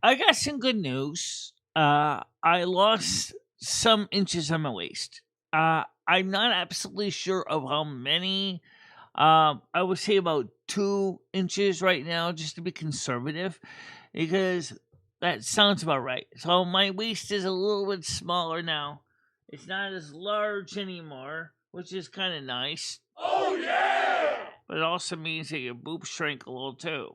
I got some good news. I lost some inches on my waist. I'm not absolutely sure of how many. I would say about 2 inches right now, just to be conservative, because that sounds about right. So my waist is a little bit smaller now. It's not as large anymore, which is kind of nice. Oh, yeah! But it also means that your boobs shrink a little too.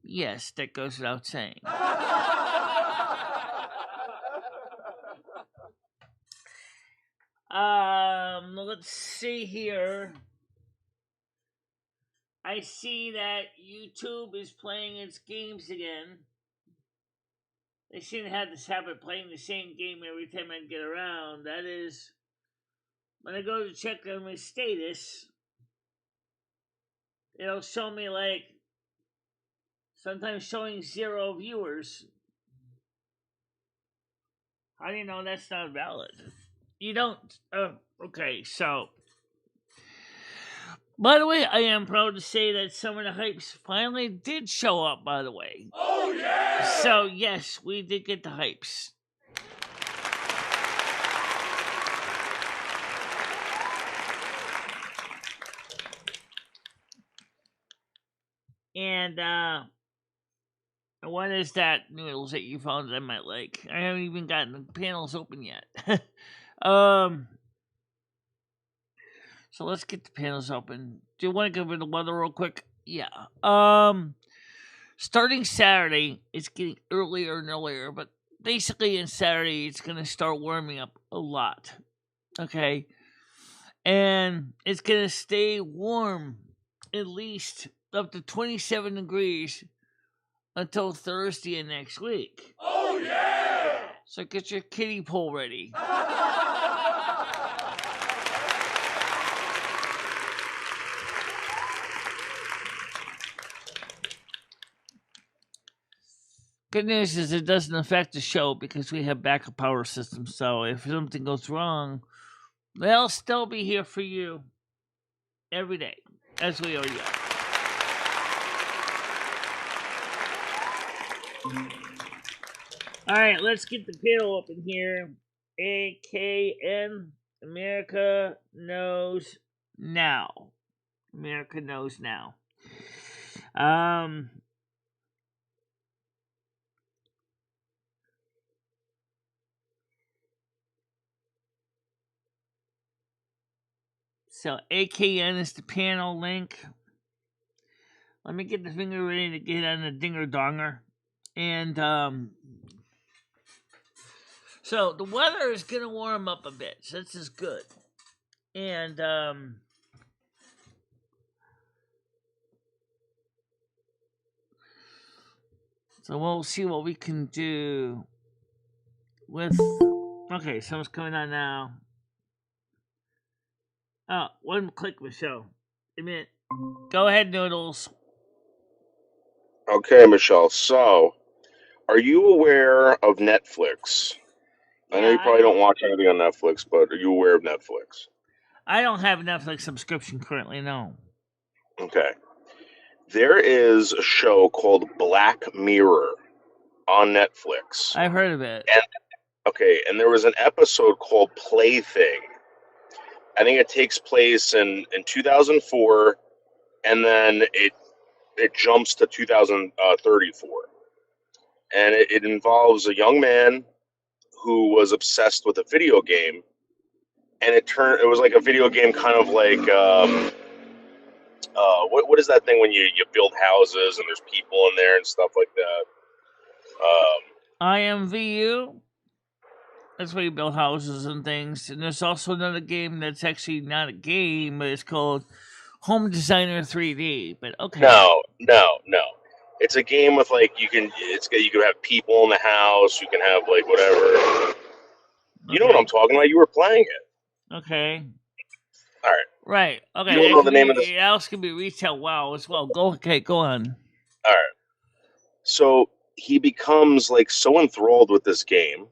Yes, that goes without saying. Let's see here. I see that YouTube is playing its games again. They shouldn't have this habit playing the same game every time I get around. That is, when I go to check on my status, it'll show me like sometimes showing 0 viewers. How do you know that's not valid? You don't. Okay, so. By the way, I am proud to say that some of the hypes finally did show up, by the way. Oh, yeah! So, yes, we did get the hypes. And, what is that, Noodles, that you found that I might like? I haven't even gotten the panels open yet. So let's get the panels open. Do you want to go over the weather real quick? Yeah. Starting Saturday, it's getting earlier and earlier, but basically in Saturday, it's going to start warming up a lot. Okay. And it's going to stay warm at least up to 27 degrees until Thursday of next week. Oh, yeah! So get your kiddie pool ready. Good news is it doesn't affect the show because we have backup power systems. So if something goes wrong, they'll still be here for you every day, as we already are. All right, let's get the panel open here. AKN, America Knows Now. America Knows Now. So AKN is the panel link. Let me get the finger ready to get on the dinger donger. And so the weather is gonna warm up a bit. So this is good. And so we'll see what we can do with. Okay, someone's coming on now. Oh, one click, Michelle. A minute. Go ahead, Noodles. Okay, Michelle. So, are you aware of Netflix? I know you probably don't watch anything on Netflix, but are you aware of Netflix? I don't have a Netflix subscription currently, no. Okay. There is a show called Black Mirror on Netflix. I've heard of it. And there was an episode called Plaything. I think it takes place in 2004, and then it jumps to 2034. And it involves a young man who was obsessed with a video game, and it was like a video game, kind of like what is that thing when you build houses and there's people in there and stuff like that? IMVU. That's where you build houses and things. And there's also another game that's actually not a game, but it's called Home Designer 3D. But okay. No. It's a game with like you can have people in the house. You can have like whatever. You know what I'm talking about? You were playing it. Okay. All right. Right. Okay. You don't know the name of this. It else can be Retail WoW as well. Go on. All right. So he becomes like so enthralled with this game,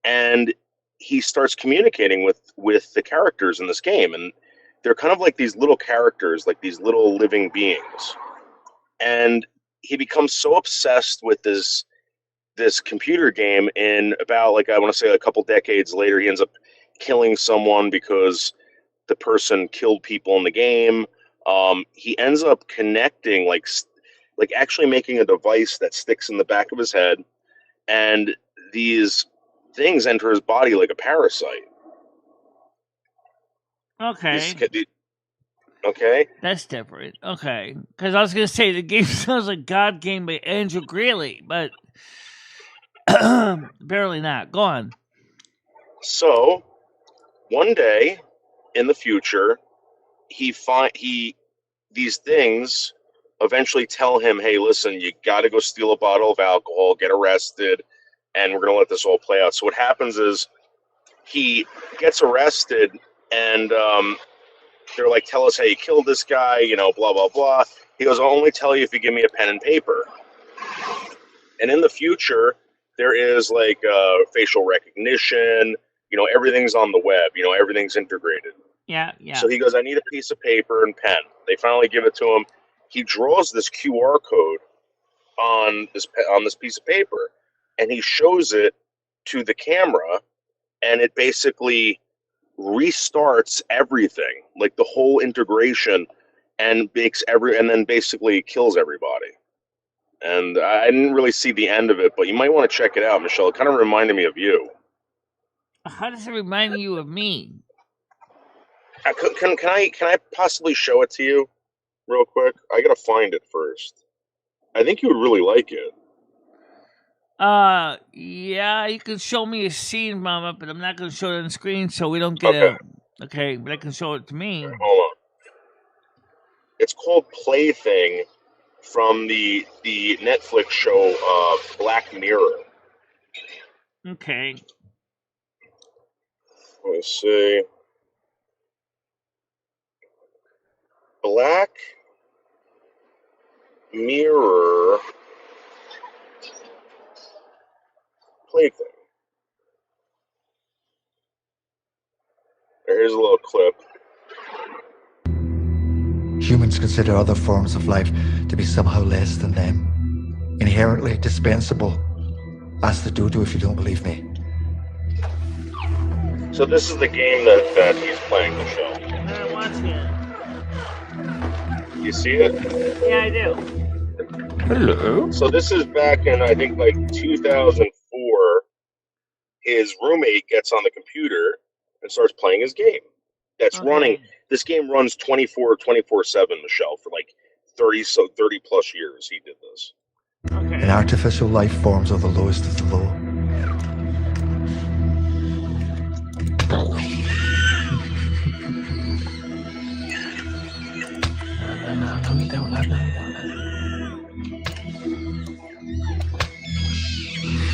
and he starts communicating with the characters in this game, and they're kind of like these little characters, like these little living beings. and he becomes so obsessed with this computer game. In about, like, I want to say a couple decades later, he ends up killing someone because the person killed people in the game. He ends up connecting, like actually making a device that sticks in the back of his head, and these things enter his body like a parasite. Okay. Okay. That's different. Okay. Because I was going to say the game sounds like God Game by Andrew Greeley, but barely not. Go on. So one day in the future, these things eventually tell him, "Hey, listen, you got to go steal a bottle of alcohol, get arrested, and we're gonna let this all play out." So what happens is he gets arrested, and they're like, "Tell us how you killed this guy," blah blah blah. He goes, "I'll only tell you if you give me a pen and paper." And in the future, there is like facial recognition. Everything's on the web. Everything's integrated. Yeah. So he goes, "I need a piece of paper and pen." They finally give it to him. He draws this QR code on this piece of paper, and he shows it to the camera, and it basically restarts everything, like the whole integration, and then basically kills everybody. And I didn't really see the end of it, but you might want to check it out, Michelle. It kind of reminded me of you. How does it remind you of me? Can I possibly show it to you real quick? I gotta find it first. I think you would really like it. Yeah, you can show me a scene, Mama, but I'm not going to show it on the screen so we don't get Okay, but I can show it to me. Hold on. It's called Plaything, from the Netflix show Black Mirror. Okay. Let's see. Black Mirror Plaything. Here's a little clip. Humans consider other forms of life to be somehow less than them, inherently dispensable. Ask the dodo if you don't believe me. So this is the game that he's playing, Michelle. I'm watching it. You see it? Yeah, I do. Hello. So this is back in, I think, like 2004. His roommate gets on the computer and starts playing his game. That's running. This game runs 24/7, Michelle, for like 30 plus years. He did this. Okay. And artificial life forms are the lowest of the low.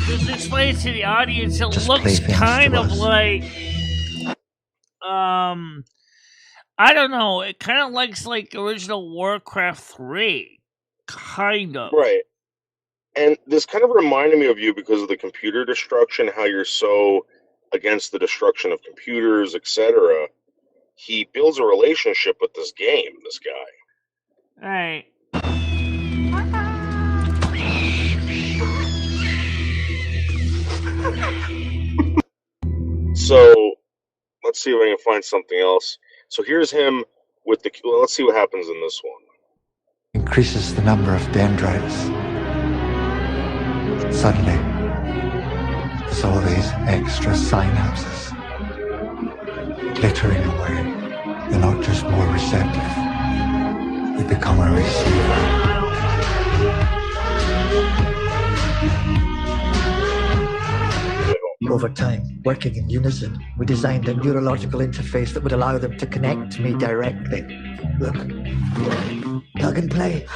Just explain to the audience, it Just looks play kind of things to us. like I don't know, it kind of looks like original Warcraft 3. Kind of. Right. And this kind of reminded me of you because of the computer destruction, how you're so against the destruction of computers, etc. He builds a relationship with this game, this guy. Alright. So let's see if I can find something else. So here's him with the. Well, let's see what happens in this one. Increases the number of dendrites. Suddenly, there's all these extra synapses glittering away. They're not just more receptive, they become a receiver. Over time, working in unison, we designed a neurological interface that would allow them to connect to me directly. Look, plug and play.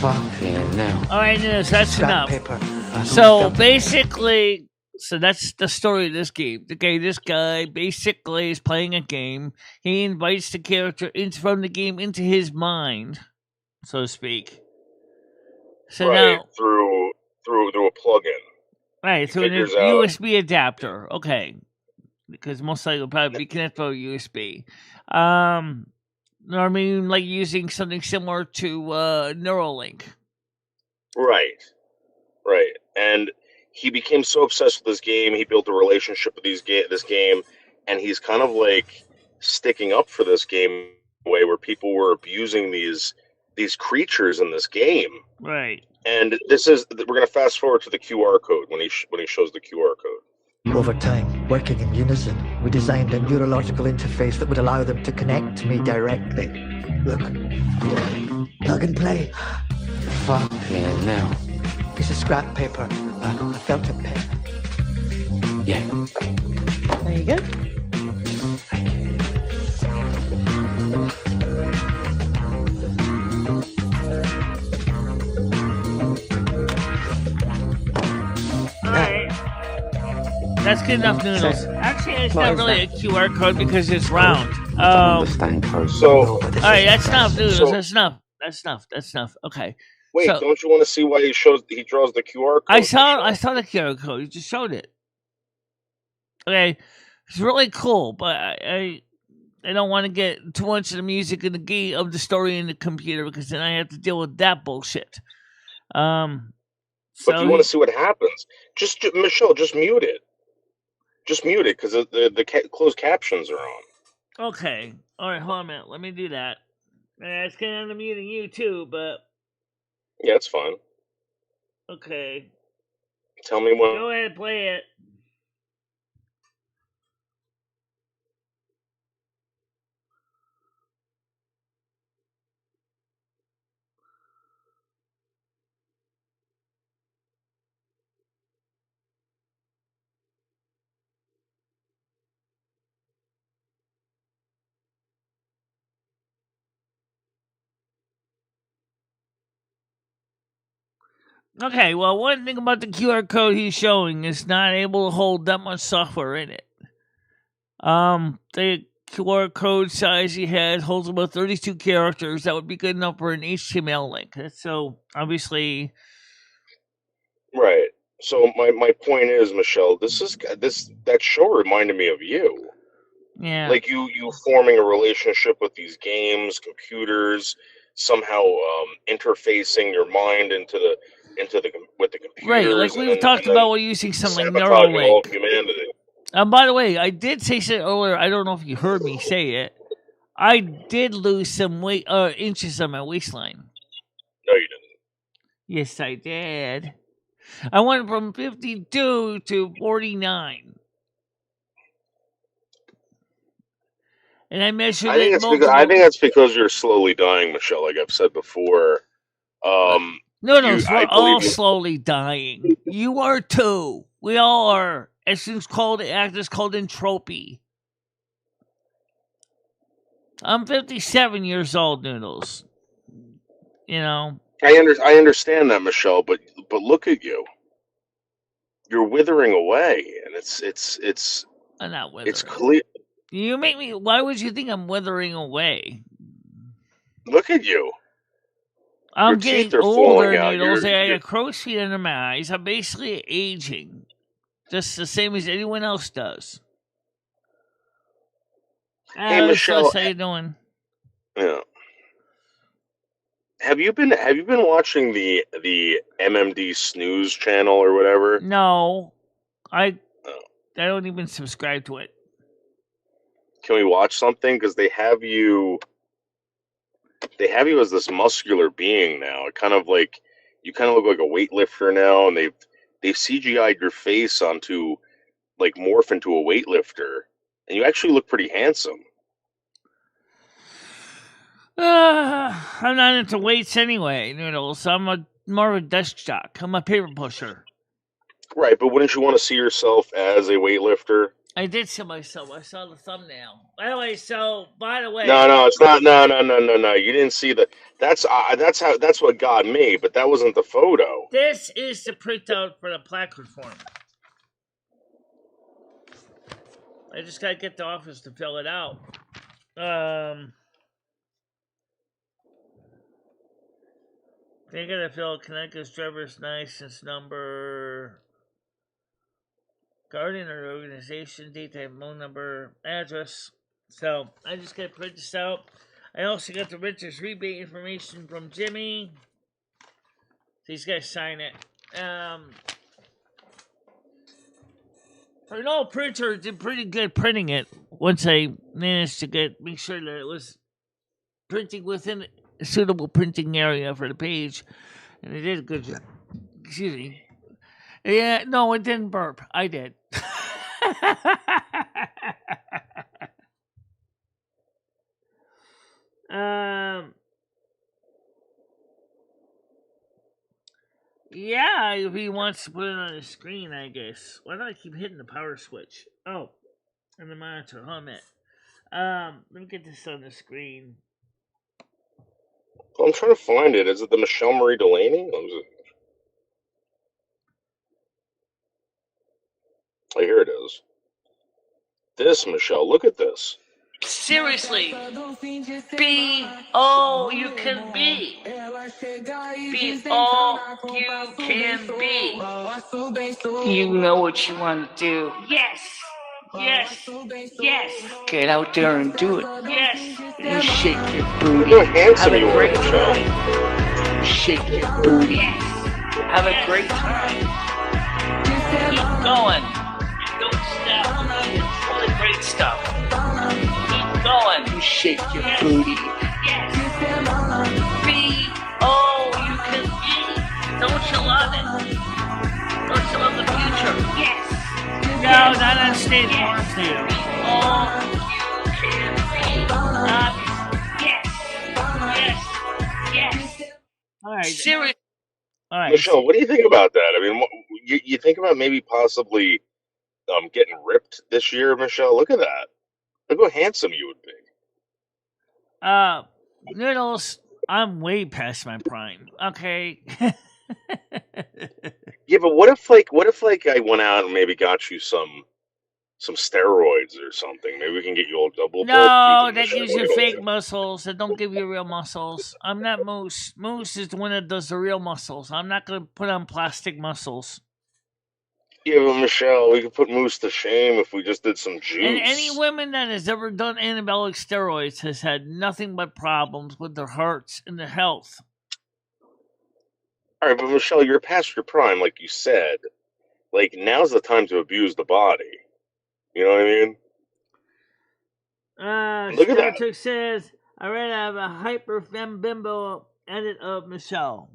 Fucking no. Alright, Noodles, that's Scrap enough. paper. So basically, so that's the story of this game. Okay, this guy basically is playing a game. He invites the character from the game into his mind, so to speak. So right, now, through a plug-in. right, through a figures out- USB adapter. Okay, because most likely it'll probably be connected to USB. I mean, like using something similar to Neuralink. Right. And he became so obsessed with this game, he built a relationship with this game, and he's kind of like sticking up for this game in a way where people were abusing these creatures in this game. Right. And we're going to fast forward to the QR code when he shows the QR code. Over time, working in unison, we designed a neurological interface that would allow them to connect to me directly. Look. Plug and play. Fucking now. Piece of scrap paper. A felted pen. Yeah. There you go. Alright. That's good enough, Noodles. Actually, it's not really a QR code because it's round. Understand code. So, alright, that's enough, Noodles. So- That's enough. That's enough. Okay. wait, So- don't you want to see why he draws the QR code? I saw Michelle? the QR code. You just showed it. Okay. It's really cool, but I don't want to get too much of the music and the game of the story in the computer because then I have to deal with that bullshit. But you want to see what happens? Michelle, just mute it. Just mute it because the closed captions are on. Okay. All right, hold on a minute. Let me do that. It's kind of muting you too, but Yeah, it's fine. okay. Tell me when. Go ahead and play it. Okay, well, one thing about the QR code he's showing is not able to hold that much software in it. The QR code size he has holds about 32 characters. That would be good enough for an HTML link. So, obviously... Right. So my point is, Michelle, that show reminded me of you. Yeah. Like you forming a relationship with these games, computers, somehow interfacing your mind with the computers. Right, like we've talked about, we're using something like sabotaging all of Neuralink. humanity. By the way, I did say something earlier. I don't know if you heard me say it. I did lose some weight, inches on my waistline. No, you didn't. Yes, I did. I went from 52 to 49. And I measured I think that's because you're slowly dying, Michelle. Like I've said before. No, we're all slowly dying. You are too. We all are. It's called entropy. I'm 57 years old, Noodles. You know. I understand that, Michelle, but look at you. You're withering away, and it's. I'm not withering. It's clear. You make me. Why would you think I'm withering away? Look at you. I'm Your getting teeth are older, falling out. Noodles. I got crow's feet under my eyes. I'm basically aging, just the same as anyone else does. Hey, Michelle, how you doing? Yeah. Have you been watching the MMD Snooze channel or whatever? No, I don't even subscribe to it. Can we watch something? Because they have you as this muscular being now. It kind of like you kind of look like a weightlifter now, and they've CGI'd your face onto like morph into a weightlifter, and you actually look pretty handsome. I'm not into weights anyway, Noodles. I'm more of a desk jock. I'm a paper pusher. Right, but wouldn't you want to see yourself as a weightlifter? I did see myself. I saw the thumbnail. By the way, No, it's not. No. You didn't see the. That's what got me, but that wasn't the photo. This is the printout for the placard form. I just gotta get the office to fill it out. They gotta fill Connecticut's driver's license number, guardian or organization, date, type, phone number, address. So I just gotta print this out. I also got the renter's rebate information from Jimmy. So he's got to sign it. An old printer did pretty good printing it once I managed to make sure that it was printing within a suitable printing area for the page. And it did a good job. Excuse me. Yeah, no, it didn't burp. I did. Yeah, if he wants to put it on the screen, I guess. Why do I keep hitting the power switch? Oh, and the monitor. Hold on a minute. Let me get this on the screen. Well, I'm trying to find it. Is it the Michelle Marie Dalene? Oh, here it is. This, Michelle. Look at this. Seriously, be all you can be. Be all you can be. You know what you want to do. Yes. Yes. Yes. Get out there and do it. Yes. And shake your Look booty. how handsome Have a you are, great Michelle. time. Shake your booty. Have a great time. Keep going. Don't stop. It's all the great stuff. Keep going. And shake your booty. Yes. Be all you can be. Don't you love it? Don't you love the future? Yes. No, not on stage. Yes. Be all you can be. Yes. Yes. Yes. All right. Seriously. All right. Michelle, what do you think about that? I mean, you think about maybe possibly getting ripped this year, Michelle? Look at that. Look how handsome you would be. Noodles, I'm way past my prime. Okay. Yeah, but what if I went out and maybe got you some steroids or something? Maybe we can get you all double. No, that gives you fake muscles. That don't give you real muscles. I'm not Moose. Moose is the one that does the real muscles. I'm not going to put on plastic muscles. Yeah, but Michelle, we could put Moose to shame if we just did some juice. And any woman that has ever done anabolic steroids has had nothing but problems with their hearts and their health. All right, but Michelle, you're past your prime, like you said. Like, now's the time to abuse the body. You know what I mean? Look at that. Star says, I read I have a hyperfem bimbo edit of Michelle.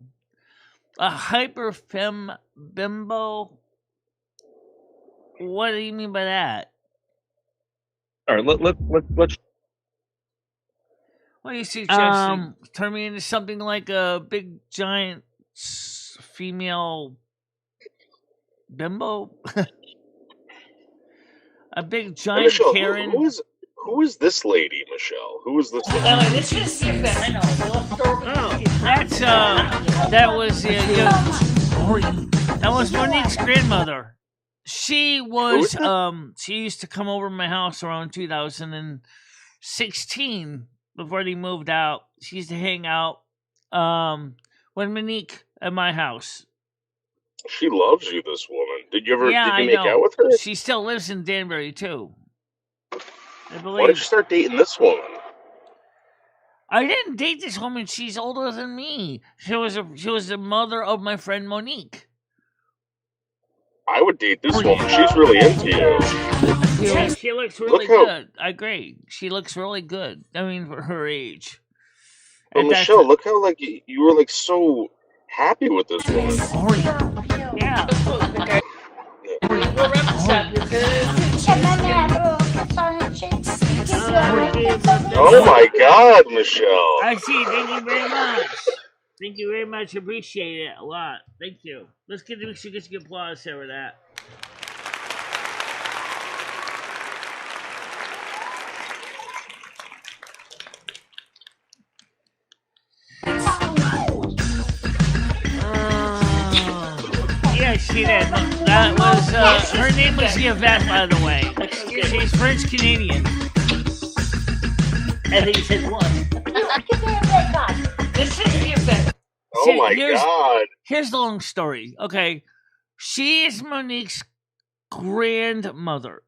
A hyperfem bimbo? What do you mean by that? All right, let's. What do you suggest? Turn me into something like a big giant female bimbo? A big giant Michelle, Karen? who is this lady, Michelle? Who is this lady? This is I know. That's that was Monique's grandmother. She was she used to come over to my house around 2016 before they moved out. She used to hang out when Monique at my house. She loves you, this woman. Did you I make know. out with her? She still lives in Danbury too. I believe. Why did you start dating this woman? I didn't date this woman. She's older than me. She was the mother of my friend Monique. I would date this woman. She's really into you. Yeah, she looks really good. I agree. She looks really good. I mean, for her age. But Michelle, look how you were so happy with this woman. Yeah. Oh my God, Michelle! I see. Thank you very much. Thank you very much. Appreciate it a lot. Thank you. We should get some applause over that. Yeah, she did. That was her name was Yvette, by the way. She's French Canadian. I think you said one. This is the event. Oh my God! Here's the long story. Okay, she is Monique's grandmother.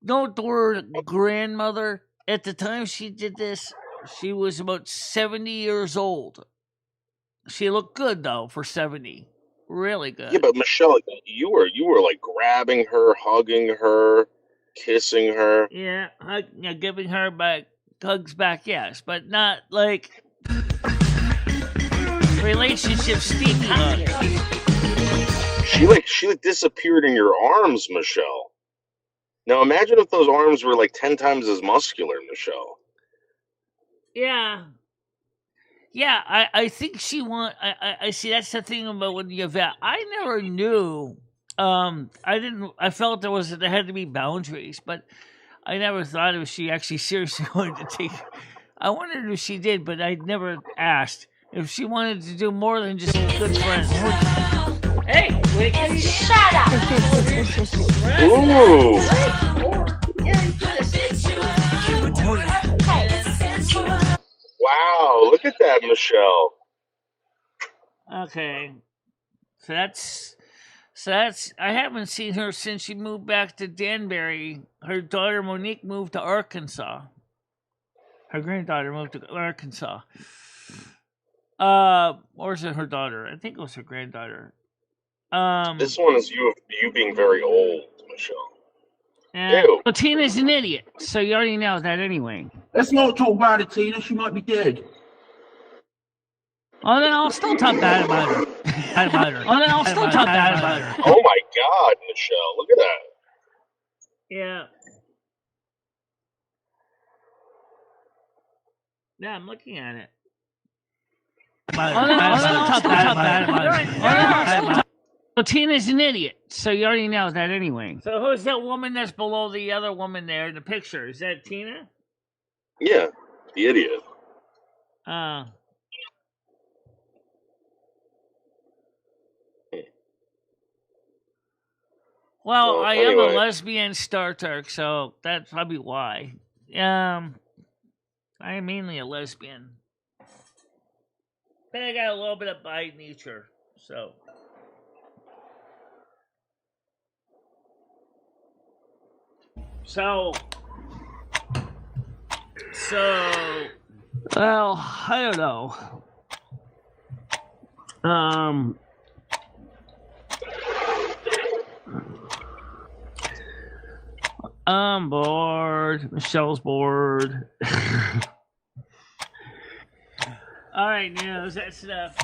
Note the word grandmother. At the time she did this, She was about 70 years old. She looked good though for 70. Really good. Yeah, but Michelle, you were like grabbing her, hugging her, kissing her. Yeah, giving her back hugs back, yes, but not like relationship steamy hugs. She disappeared in your arms, Michelle. Now imagine if those arms were like 10 times as muscular, Michelle. Yeah. Yeah, I think she I see that's the thing about when you vet. I never knew. I felt there had to be boundaries, but I never thought if she actually seriously wanted to take. I wondered if she did, but I never asked if she wanted to do more than just good friends. Hey, wait, Shut up! Ooh. Wow, look at that, Michelle. Okay, so that's I haven't seen her since she moved back to Danbury. Her daughter Monique moved to Arkansas. Her granddaughter moved to Arkansas. Or was it her daughter? I think it was her granddaughter. This one is you being very old, Michelle. Ew. Well, Tina's an idiot, so you already know that anyway. Let's not talk about it, Tina. She might be dead. Oh, then I'll still talk bad about her. Oh, then I'll still talk bad about her. Oh my God, Michelle, look at that. Yeah. Yeah, I'm looking at it. Well, Tina's an idiot, so you already know that anyway. So who's that woman that's below the other woman there in the picture? Is that Tina? Yeah, the idiot. Well, I am anyway. a lesbian Star Trek, so that's probably why. I am mainly a lesbian. But I got a little bit of bi nature, so. So, well, I don't know. I'm bored. Michelle's bored. All right, news. That's enough.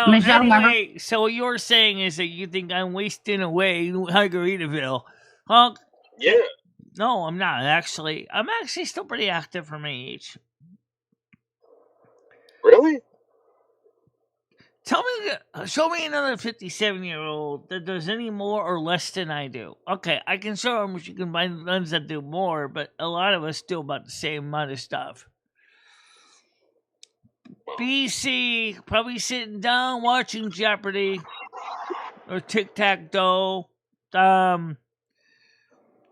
Michelle, anyway, so what you're saying is that you think I'm wasting away in Margaritaville. Huh? Yeah. No, I'm not actually. I'm actually still pretty active for my age. Really? Show me another 57-year-old that does any more or less than I do. Okay, I can show them you can find ones that do more, but a lot of us do about the same amount of stuff. BC, probably sitting down watching Jeopardy or Tic-Tac-Toe.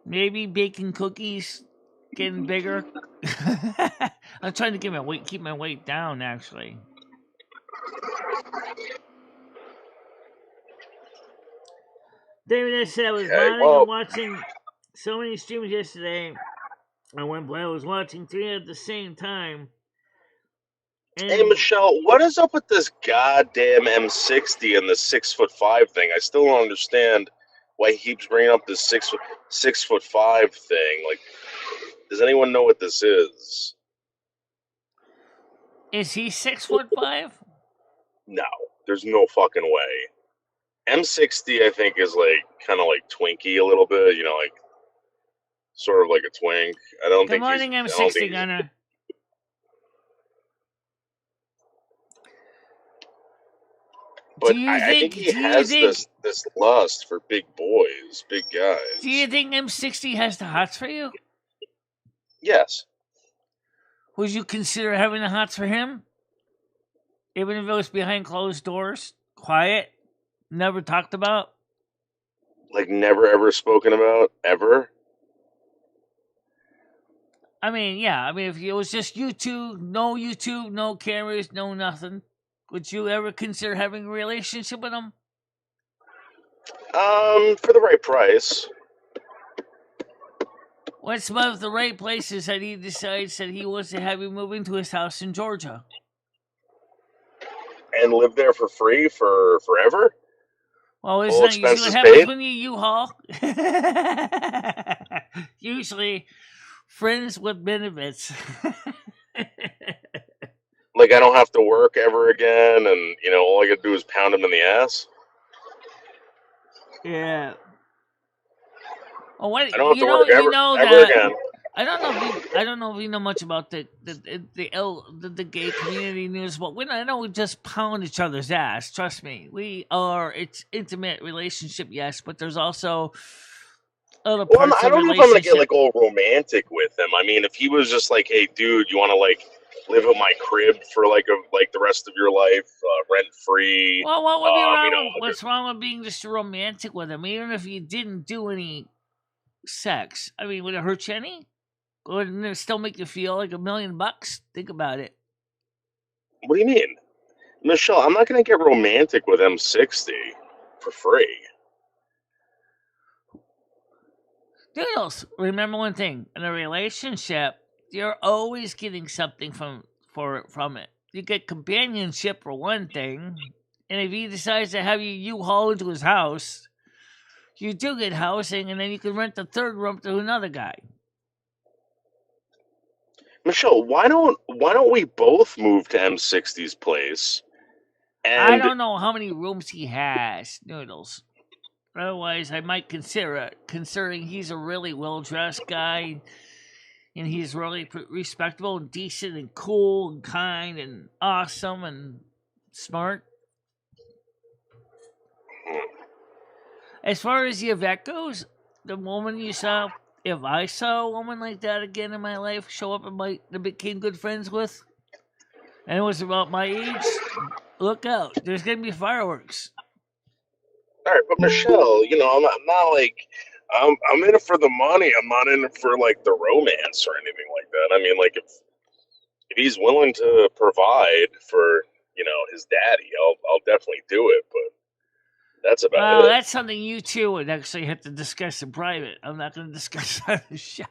Maybe baking cookies, getting bigger. I'm trying to keep my weight down, actually. David said I was watching so many streams yesterday. I was watching 3 at the same time. And Hey, Michelle, what is up with this goddamn M60 and the 6'5" thing? I still don't understand why he keeps bringing up this 6'5" thing. Like, does anyone know what this is? Is he 6'5"? No, there's no fucking way. M60, I think, is like kind of like Twinkie a little bit, you know, like sort of like a twink. I don't Good think morning, M60 Gunner. But I think he has this lust for big boys, big guys. Do you think M60 has the hots for you? Yes. Would you consider having the hots for him? Even if it was behind closed doors? Quiet? Never talked about? Like never ever spoken about? Ever? I mean, yeah. I mean, if it was just YouTube, no cameras, no nothing, would you ever consider having a relationship with him? For the right price. What's some of the right places that he decides that he wants to have you move into his house in Georgia? And live there for free for forever? Well, it's All not usually what expenses happens paid? when you U-Haul. Usually, friends with benefits. Like I don't have to work ever again, and all I gotta do is pound him in the ass. Yeah. Oh, what I don't have to work you know ever that again. I don't know if you know much about the gay community news, but I know we just pound each other's ass. Trust me, it's intimate relationship, yes, but there's also other Well, parts I of don't know if I'm gonna get relationship. like all romantic with him. I mean, if he was just like, "Hey, dude, you want to like live in my crib for like the rest of your life, rent free?" Well, what would be You know, wrong? What's wrong with being just romantic with him, even if you didn't do any sex? I mean, would it hurt you any? Wouldn't it still make you feel like $1 million? Think about it. what do you mean, Michelle? I'm not gonna get romantic with M60 for free. Noodles, remember one thing: in a relationship, you're always getting something from it. You get companionship for one thing, and if he decides to have you U-Haul into his house, you do get housing, and then you can rent the third room to another guy. Michelle, why don't we both move to M60's place? I And don't know how many rooms he has, Noodles. Otherwise, I might consider it, considering he's a really well-dressed guy, and he's really respectable and decent and cool and kind and awesome and smart. As far as the Yvette goes, the woman you saw, if I saw a woman like that again in my life show up and I became good friends with, and it was about my age, look out. There's going to be fireworks. all right, but Michelle, I'm not like I'm in it for the money. I'm not in it for like the romance or anything like that. I mean, like if he's willing to provide for his daddy, I'll definitely do it. But that's about Well, it. that's something you two would actually have to discuss in private. I'm not going to discuss on the show.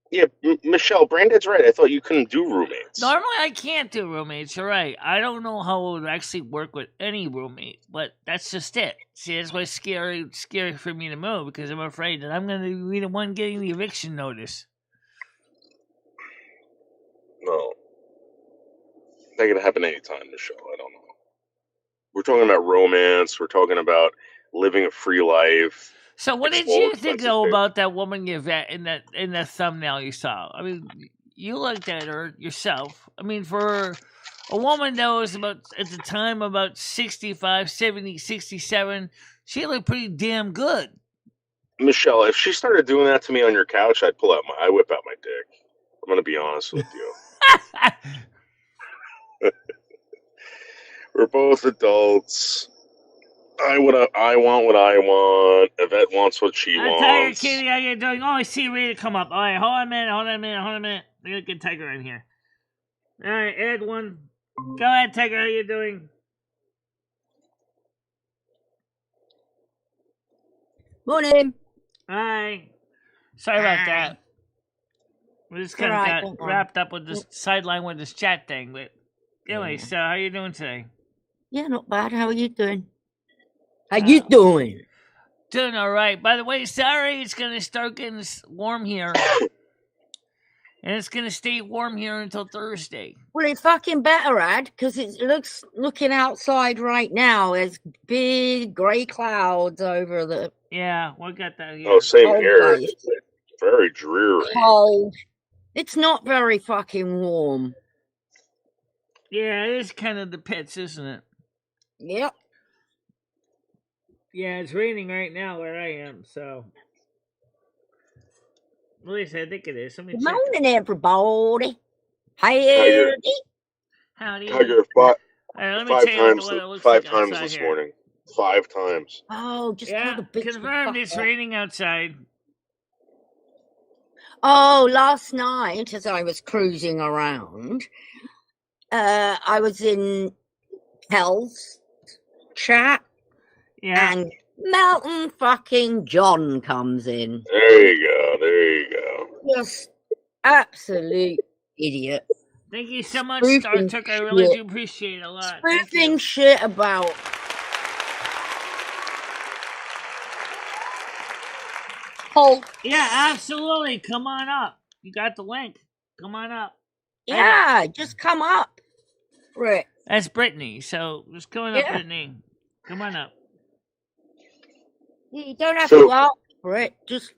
Yeah, Michelle, Brandon's right. I thought you couldn't do roommates. Normally, I can't do roommates. You're right. I don't know how it would actually work with any roommate, but that's just it. See, that's why it's scary for me to move, because I'm afraid that I'm going to be the one getting the eviction notice. No, that could happen anytime, Michelle. I don't know. We're talking about romance. We're talking about living a free life. So, what did you think though about that woman Yvette in that thumbnail you saw? I mean, you looked at her yourself. I mean, for a woman that was about at the time about 65, 70, 67, she looked pretty damn good. Michelle, if she started doing that to me on your couch, I'd whip out my dick. I'm gonna be honest with you. We're both adults. I want what I want. Yvette wants what she wants. Tiger Kitty, how you doing? Oh, I see Rita come up. All right, hold on a minute. We gotta get Tiger in here. All right, add one. Go ahead, Tiger. How you doing? Morning. Hi. Sorry about that. We just kind of got wrapped up with this sideline with this chat thing, but anyway, so how you doing today? Yeah, not bad. How are you doing? How you doing? Doing all right. By the way, sorry, it's gonna start getting warm here, and it's gonna stay warm here until Thursday. Well, it's fucking better, Ad, because it looking outside right now. There's big grey clouds over the. Yeah, we got that here. Oh, same here. It's very dreary. Cold. It's not very fucking warm. Yeah, it is kind of the pits, isn't it? Yep. Yeah, it's raining right now where I am, so. At least I think it is. Good morning, everybody. Howdy. Tiger, five times this morning. 5 times. Oh, just yeah, confirmed it's raining outside. Oh, last night as I was cruising around, I was in Kel's chat, yeah, and Melton fucking John comes in. There you go. There you go. Just absolute idiot. Thank you so much, Spoofing Star Trek. I really shit. do appreciate it a lot. Thank you. Spoofing shit about Hulk. Yeah, absolutely. Come on up. You got the link. Come on up. Yeah, just come up. Right. That's Brittany. So just come on up, Brittany. Come on up. You don't have to ask for it. Just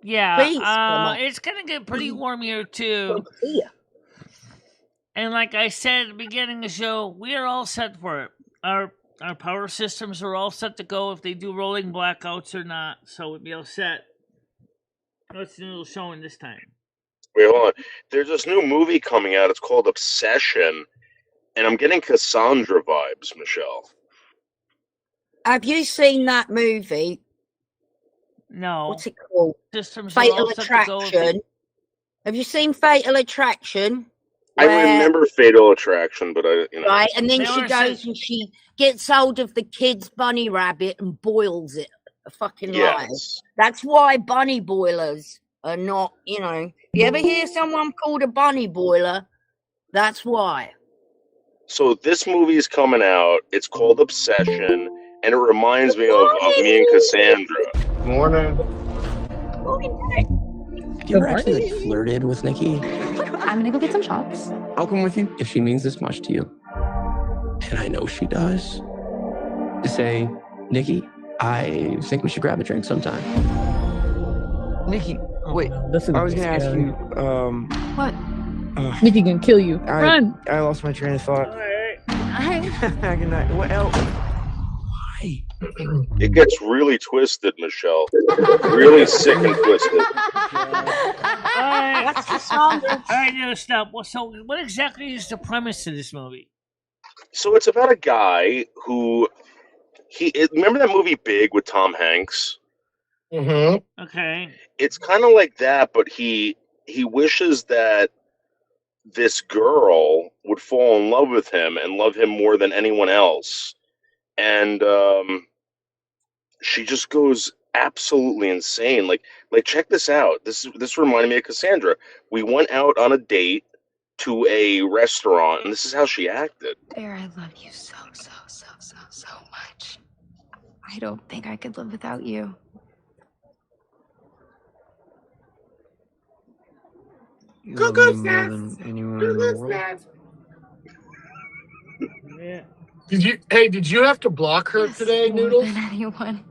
please come up. It's gonna get pretty warm here too. And like I said at the beginning of the show, we are all set for it. Our power systems are all set to go if they do rolling blackouts or not. So we'll be all set. What's the Noodles showing this time? Wait, hold on. There's this new movie coming out. It's called Obsession, and I'm getting Cassandra vibes, Michelle. Have you seen that movie? No. What's it called? Systems Fatal Attraction. Have you seen Fatal Attraction? I remember Fatal Attraction, but Right, and then she goes and she gets hold of the kid's bunny rabbit and boils it fucking live. That's why bunny boilers are not, you ever hear someone called a bunny boiler? That's why. So this movie is coming out. It's called Obsession, and it reminds me of me and Cassandra. Morning. Have you ever actually flirted with Nikki? I'm gonna go get some shots. I'll come with you if she means this much to you. And I know she does. To say, Nikki, I think we should grab a drink sometime. Nikki, wait. I was gonna ask you. What? Nikki can kill you. Run! I lost my train of thought. Good night. What else? Why? It gets really twisted, Michelle. Really sick and twisted. That's the song. All right, no, stop. So, what exactly is the premise of this movie? So it's about a guy who remember that movie Big with Tom Hanks? Mm-hmm. Okay. It's kind of like that, but he wishes that this girl would fall in love with him and love him more than anyone else. And she just goes absolutely insane. Like check this out. This reminded me of Cassandra. We went out on a date to a restaurant, and this is how she acted. Bear, I love you so much. I don't think I could live without you. You love me more than anyone in the world. Yeah. Did you have to block her today, Noodles?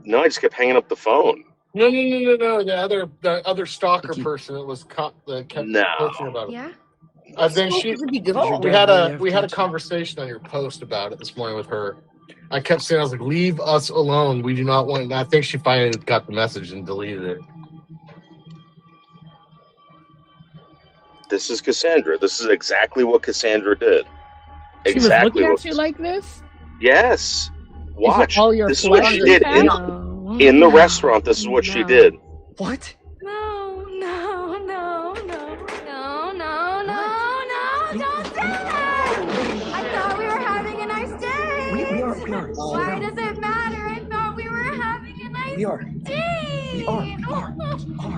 No, I just kept hanging up the phone. No. The other stalker person that was that kept posting about it. Yeah. I think we had a conversation on your post about it this morning with her. I kept saying, I was like, leave us alone. We do not want. And I think she finally got the message and deleted it. This is Cassandra. This is exactly what Cassandra did. She was looking at you like this? Yes. Watch. This is flesh what she did in the restaurant. This is what she did. What? No, don't say that! I thought we were having a nice day! We are. Why does it matter? I thought we were having a nice day! We are.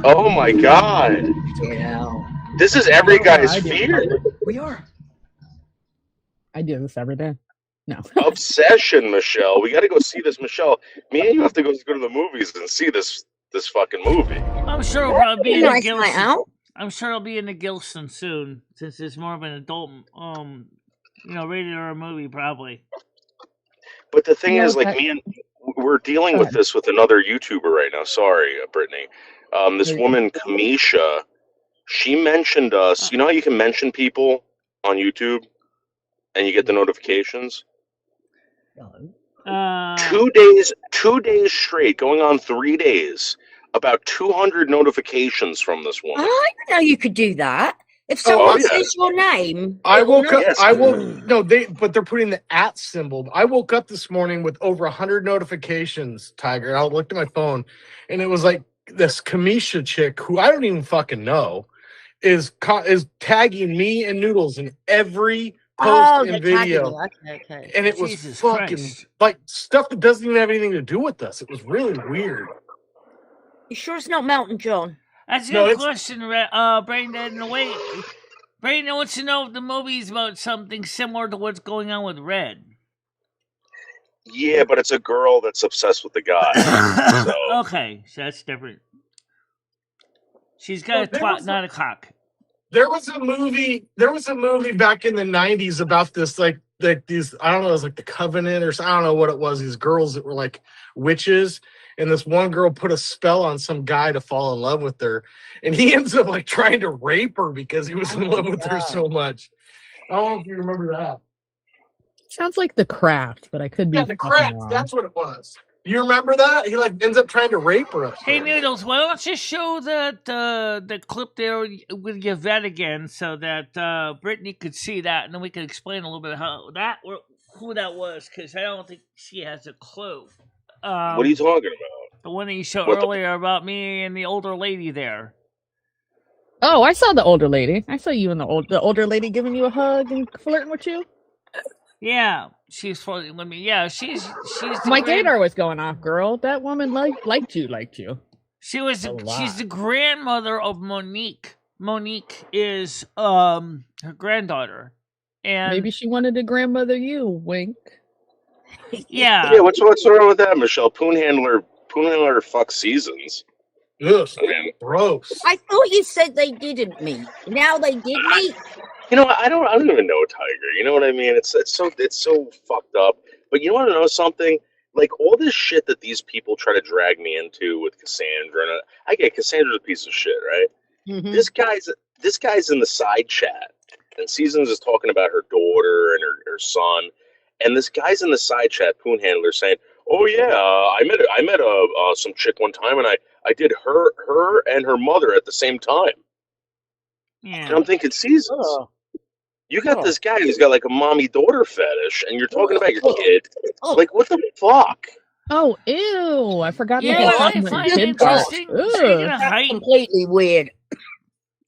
Oh my God. This is every guy's fear. We are. I do this every day. No. Obsession, Michelle. We got to go see this, Michelle. Me and you have to go to the movies and see this fucking movie. I'm sure it'll probably be in the Gilson. I'm sure it'll be in the Gilson soon, since it's more of an adult, rated R movie probably. But the thing is, like, we're dealing with this with another YouTuber right now. Sorry, Brittany. This woman, Kamisha, she mentioned us. You know how you can mention people on YouTube and you get the notifications? 2 days straight, going on 3 days, about 200 notifications from this woman. I didn't know you could do that. If someone says your name, I woke up. But they're putting the @ symbol. I woke up this morning with over 100 notifications, Tiger. And I looked at my phone, and it was like this Kamisha chick who I don't even fucking know is tagging me and Noodles in every post and video. Okay. And it was Jesus fucking Christ. like stuff that doesn't even have anything to do with us. It was really weird. You sure it's not Mountain John? That's a good question, Brandon. Brandon wants to know if the movie is about something similar to what's going on with Red. Yeah, but it's a girl that's obsessed with the guy. So. Okay, so that's different. She's got a twat, not a cock. There was a movie back in the 90s about this, like these, I don't know, it was like the Covenant or I don't know what it was. These girls that were like witches, and this one girl put a spell on some guy to fall in love with her, and he ends up like trying to rape her because he was in love with her so much. I don't know if you remember that. Sounds like The Craft, but I could be. Yeah, The Craft. That's what it was. You remember that? He like ends up trying to rape her. Hey Noodles, why don't you show that the clip there with Yvette again, so that Brittany could see that, and then we can explain a little bit who that was, because I don't think she has a clue. What are you talking about? The one that you showed earlier about me and the older lady there. Oh, I saw the older lady. I saw you and the older lady giving you a hug and flirting with you. Yeah, she's flirting with me. Yeah, she's. My gator was going off, girl. That woman liked you. She was. She's the grandmother of Monique. Monique is her granddaughter, and maybe she wanted to grandmother you. Wink. Yeah. Yeah. What's wrong with that, Michelle? Poon handler fuck seasons. Yes, gross. I thought you said they didn't meet. Now they did meet. You know, I don't even know Tiger. You know what I mean? It's so fucked up. But you want to know something? Like all this shit that these people try to drag me into with Cassandra, and I get Cassandra's a piece of shit, right? Mm-hmm. This guy's in the side chat, and Seasons is talking about her daughter and her son, and this guy's in the side chat, Poon Handler, saying, "Oh yeah, I met some chick one time, and I did her and her mother at the same time." Yeah. And I'm thinking, Seasons. You got this guy who's got like a mommy-daughter fetish, and you're talking about your kid. Like, what the fuck? Oh, ew! I forgot. I find it interesting. Speaking of height, completely weird.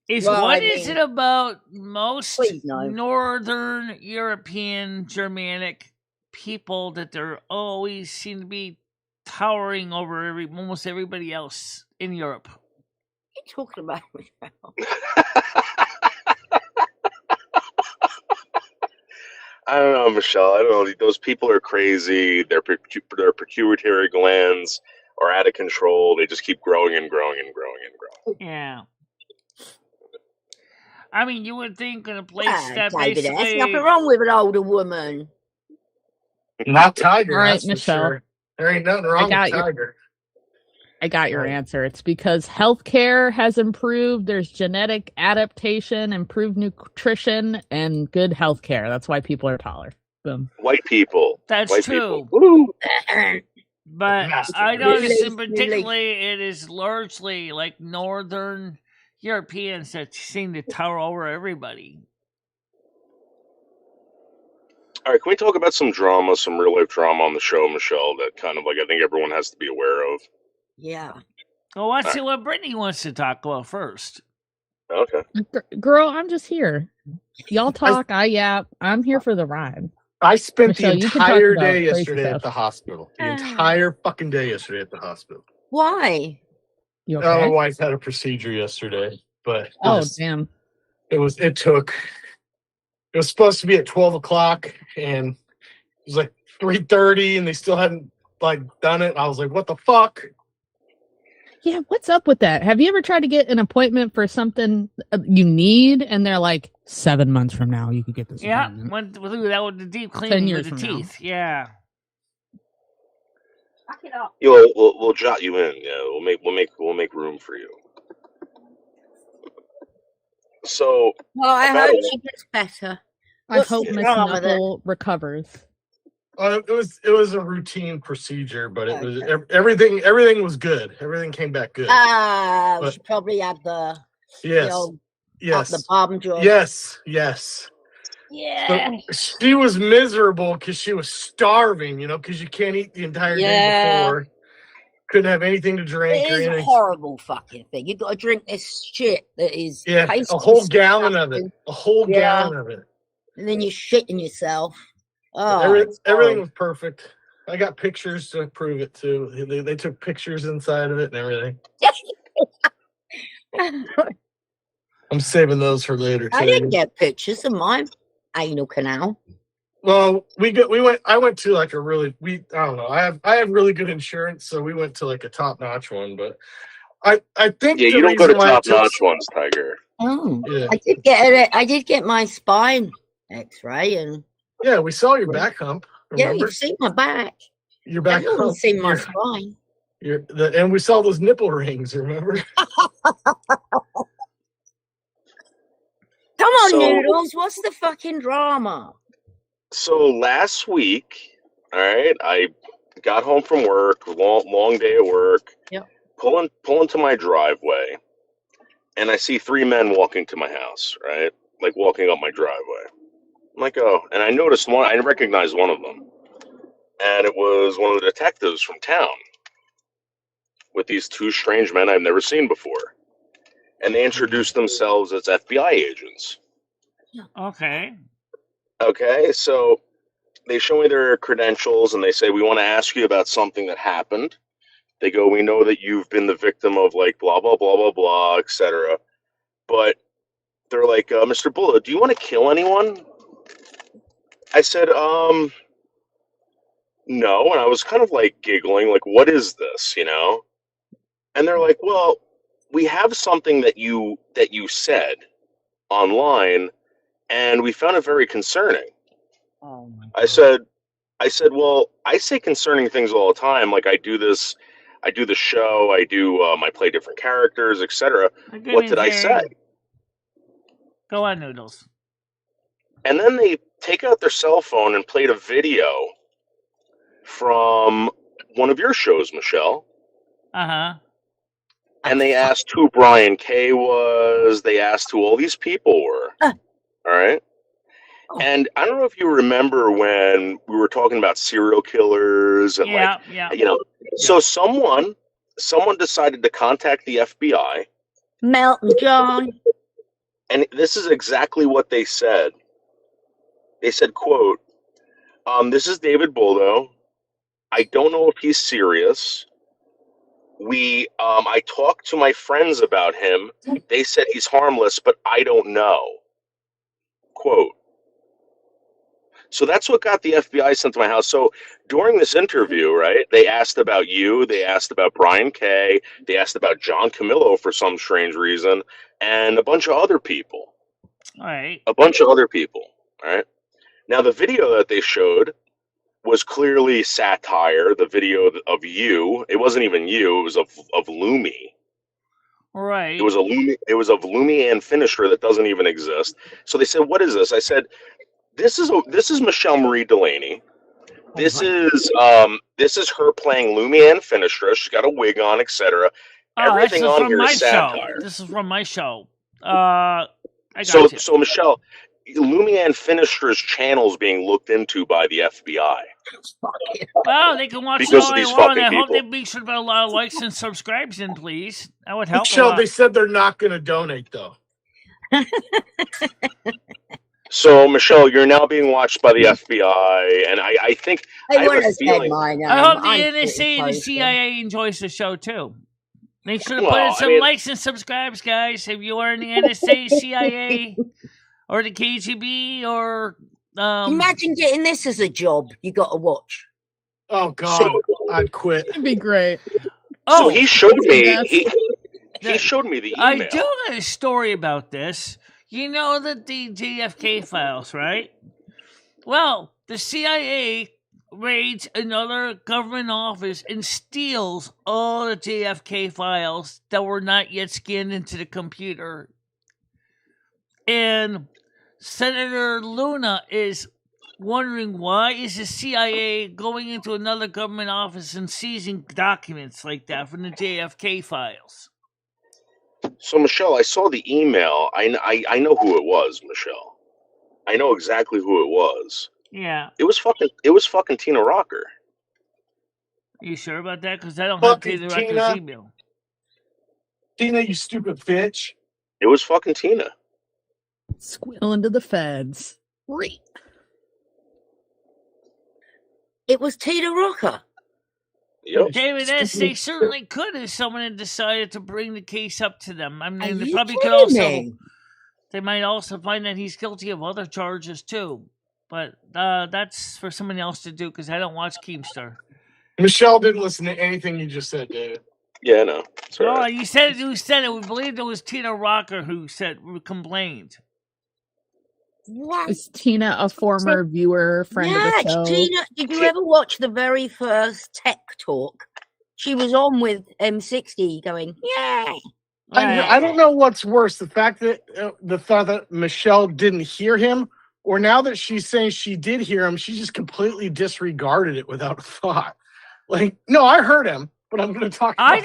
What is it about most Northern European Germanic people that they're always seem to be towering over almost everybody else in Europe? What are you talking about, Michelle? I don't know, Michelle. I don't know. Those people are crazy. Their pituitary glands are out of control. They just keep growing and growing and growing and growing. Yeah. I mean, you would think in a place that David, basically... there's nothing wrong with an older woman. Not Tiger, all right, that's Michelle. for sure. There ain't nothing wrong with Tiger. I got your answer. It's because healthcare has improved. There's genetic adaptation, improved nutrition, and good healthcare. That's why people are taller. Boom. White people. That's White true. People. Woo. But I noticed in particularly it is largely like Northern Europeans that seem to tower over everybody. All right, can we talk about some drama, some real life drama on the show, Michelle, that kind of like I think everyone has to be aware of? Yeah. Well, let's see what Brittany wants to talk about first. Okay. Girl, I'm just here. Y'all talk, I yap. I'm here for the ride. I spent Michelle, the entire day yesterday at the hospital. The entire fucking day yesterday at the hospital. Why? You okay? My wife had a procedure yesterday, but damn. It was supposed to be at 12 o'clock, and it was like 3:30, and they still hadn't like done it. I was like, what the fuck? Yeah, what's up with that? Have you ever tried to get an appointment for something you need, and they're like 7 months from now you could get this? Yeah, went through that with the deep cleaning of the teeth. Now. Yeah. Fuck it up. Yeah, we'll jot you in. Yeah, we'll make room for you. So. Well, I hope she gets better. I hope Miss Knuckle recovers. It was a routine procedure, but it was everything was good. Everything came back good. She probably had the the bomb joint. Yes. Yeah. So she was miserable because she was starving, because you can't eat the entire day before. Couldn't have anything to drink. It is a horrible fucking thing. You got to drink this shit that is a whole gallon of it. A whole gallon of it. And then you're shitting yourself. Oh, everything was perfect. I got pictures to prove it too. They took pictures inside of it and everything. I'm saving those for later. I didn't get pictures of my anal canal. Well, I went to like a really I don't know. I have really good insurance, so we went to like a top notch one. But I think you don't go to top notch ones, Tiger. Oh, yeah. I did get my spine X-ray and. Yeah, we saw your back hump. Remember? Yeah, you've seen my back. Your back hump. Everyone's seen my spine. And we saw those nipple rings. Remember? Come on, Noodles. What's the fucking drama? So last week, all right, I got home from work, long day at work. Yep. Pull into my driveway, and I see 3 men walking to my house, right? Like walking up my driveway. I'm like, oh, and I noticed one. I recognized one of them, and it was one of the detectives from town with these 2 strange men I've never seen before, and they introduced themselves as FBI agents. Okay. Okay, so they show me their credentials, and they say, we want to ask you about something that happened. They go, we know that you've been the victim of like blah blah blah blah blah, etc. But they're like, Mr. Bullet, do you want to kill anyone? I said, no, and I was kind of like giggling, like, what is this, you know? And they're like, well, we have something that you said online, and we found it very concerning. Oh my God. I said, well, I say concerning things all the time. Like I do the show, I play different characters, etc. What did I say? Go on, Noodles. And then they take out their cell phone and played a video from one of your shows, Michelle. Uh-huh. And they asked who Brian Kay was. They asked who all these people were. All right. Oh. And I don't know if you remember when we were talking about serial killers and you know. So someone decided to contact the FBI. Melton John. And this is exactly what they said. They said, quote, this is David Boldo. I don't know if he's serious. I talked to my friends about him. They said he's harmless, but I don't know. Quote. So that's what got the FBI sent to my house. So during this interview, right, they asked about you, they asked about Brian Kay, they asked about John Camillo for some strange reason, and a bunch of other people. All right. A bunch of other people. All right. Now, the video that they showed was clearly satire. The video of you, it wasn't even you, it was of Lumi. Right. It was of Lumi and Finisher that doesn't even exist. So they said, what is this? I said, this is Michelle Marie Dalene. This is her playing Lumi and Finisher. She's got a wig on, etc. Everything on here is satire. This is from my show. So Michelle, Lumi and Finisher's channel is being looked into by the FBI. Well, they can watch because all of these they want. fucking I people. hope they make sure about a lot of likes and subscribes in, please. That would help. Michelle, they said they're not going to donate though. So, Michelle, you're now being watched by the FBI, and I think I have a feeling. I hope the NSA and the CIA enjoys the show too. Make sure to put in some likes and subscribes, guys. If you are in the NSA, CIA, or the KGB, or imagine getting this as a job. You got to watch. Oh God, I'd quit. It'd be great. So he showed me. He showed me the email. I do have a story about this. You know the JFK files, right? Well, the CIA raids another government office and steals all the JFK files that were not yet scanned into the computer. And Senator Luna is wondering, why is the CIA going into another government office and seizing documents like that from the JFK files? So, Michelle, I saw the email. I know who it was, Michelle. I know exactly who it was. Yeah. It was fucking Tina Rocker. Are you sure about that? Because I don't have Tina Rocker's email. Tina, you stupid bitch. It was fucking Tina. Squeal into the feds. It was Tina Rocker. Yep. David S., they certainly could if someone had decided to bring the case up to them. I mean, they you probably could kidding also. me? They might also find that he's guilty of other charges too. But that's for someone else to do because I don't watch Keemstar. Michelle didn't listen to anything you just said, David. Yeah, I know. No, right. You said it. You said it. We believed it was Tina Rocker who complained. What? Is Tina a former viewer, friend of the show? Tina, did you ever watch the very first Tech Talk? She was on with M60 going, yeah. I don't know what's worse, the fact that Michelle didn't hear him, or now that she's saying she did hear him, she just completely disregarded it without a thought. Like, no, I heard him, but I'm going to talk about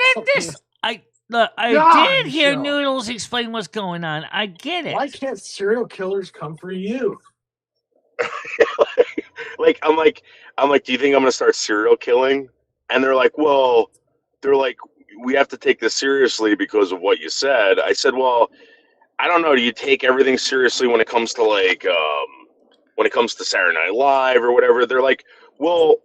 I did hear Noodles explain what's going on. I get it. Why can't serial killers come for you? I'm like, do you think I'm going to start serial killing? And they're like, we have to take this seriously because of what you said. I said, well, I don't know. Do you take everything seriously when it comes to Saturday Night Live or whatever? They're like, what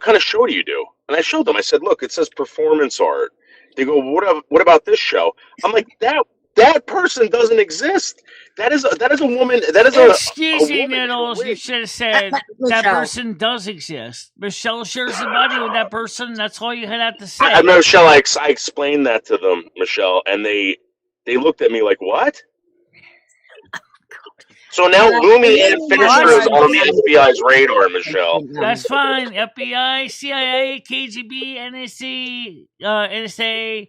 kind of show do you do? And I showed them. I said, look, it says performance art. They go, what about this show? I'm like, that person doesn't exist. That is a woman. That is Excuse me, Noodles. You should have said that person does exist. Michelle shares the body with that person. That's all you had to say. Michelle, I explained that to them, Michelle, and they looked at me like, what? So now Lumi and Finisher is on the FBI's radar, Michelle. That's fine. FBI, CIA, KGB, NSA,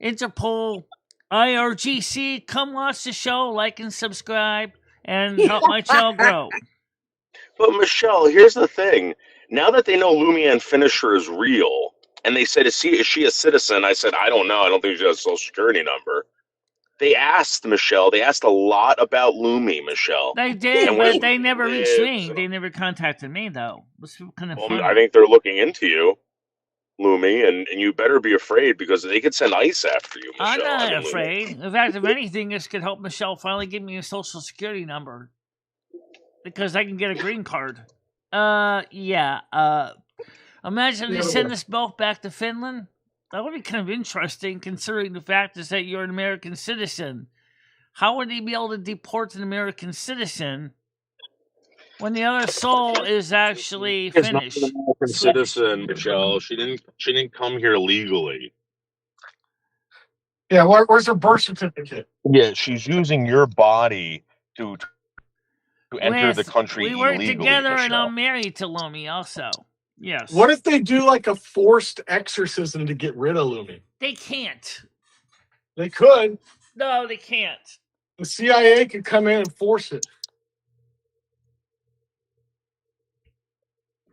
Interpol, IRGC. Come watch the show, like and subscribe, and help my child grow. But Michelle, here's the thing. Now that they know Lumi and Finisher is real, and they said, is she a citizen? I said, I don't know. I don't think she has a social security number. They asked Michelle. They asked a lot about Lumi, Michelle. They did, but they never reached me. They never contacted me, though. It was kind of funny. I think they're looking into you, Lumi, and you better be afraid because they could send ICE after you, Michelle. I'm not afraid. In fact, if anything, this could help Michelle finally give me a social security number because I can get a green card. Imagine they send us both back to Finland. That would be kind of interesting, considering the fact is that you're an American citizen. How would they be able to deport an American citizen when the other soul is actually Finnish? She's not an American citizen, Michelle. She didn't come here legally. Yeah, where's her birth certificate? Yeah, she's using your body to enter the country illegally. We work together, Michelle. and I'm married to Lumi also. Yes. What if they do like a forced exorcism to get rid of Lumi? They can't. They could. No, they can't. The CIA could come in and force it.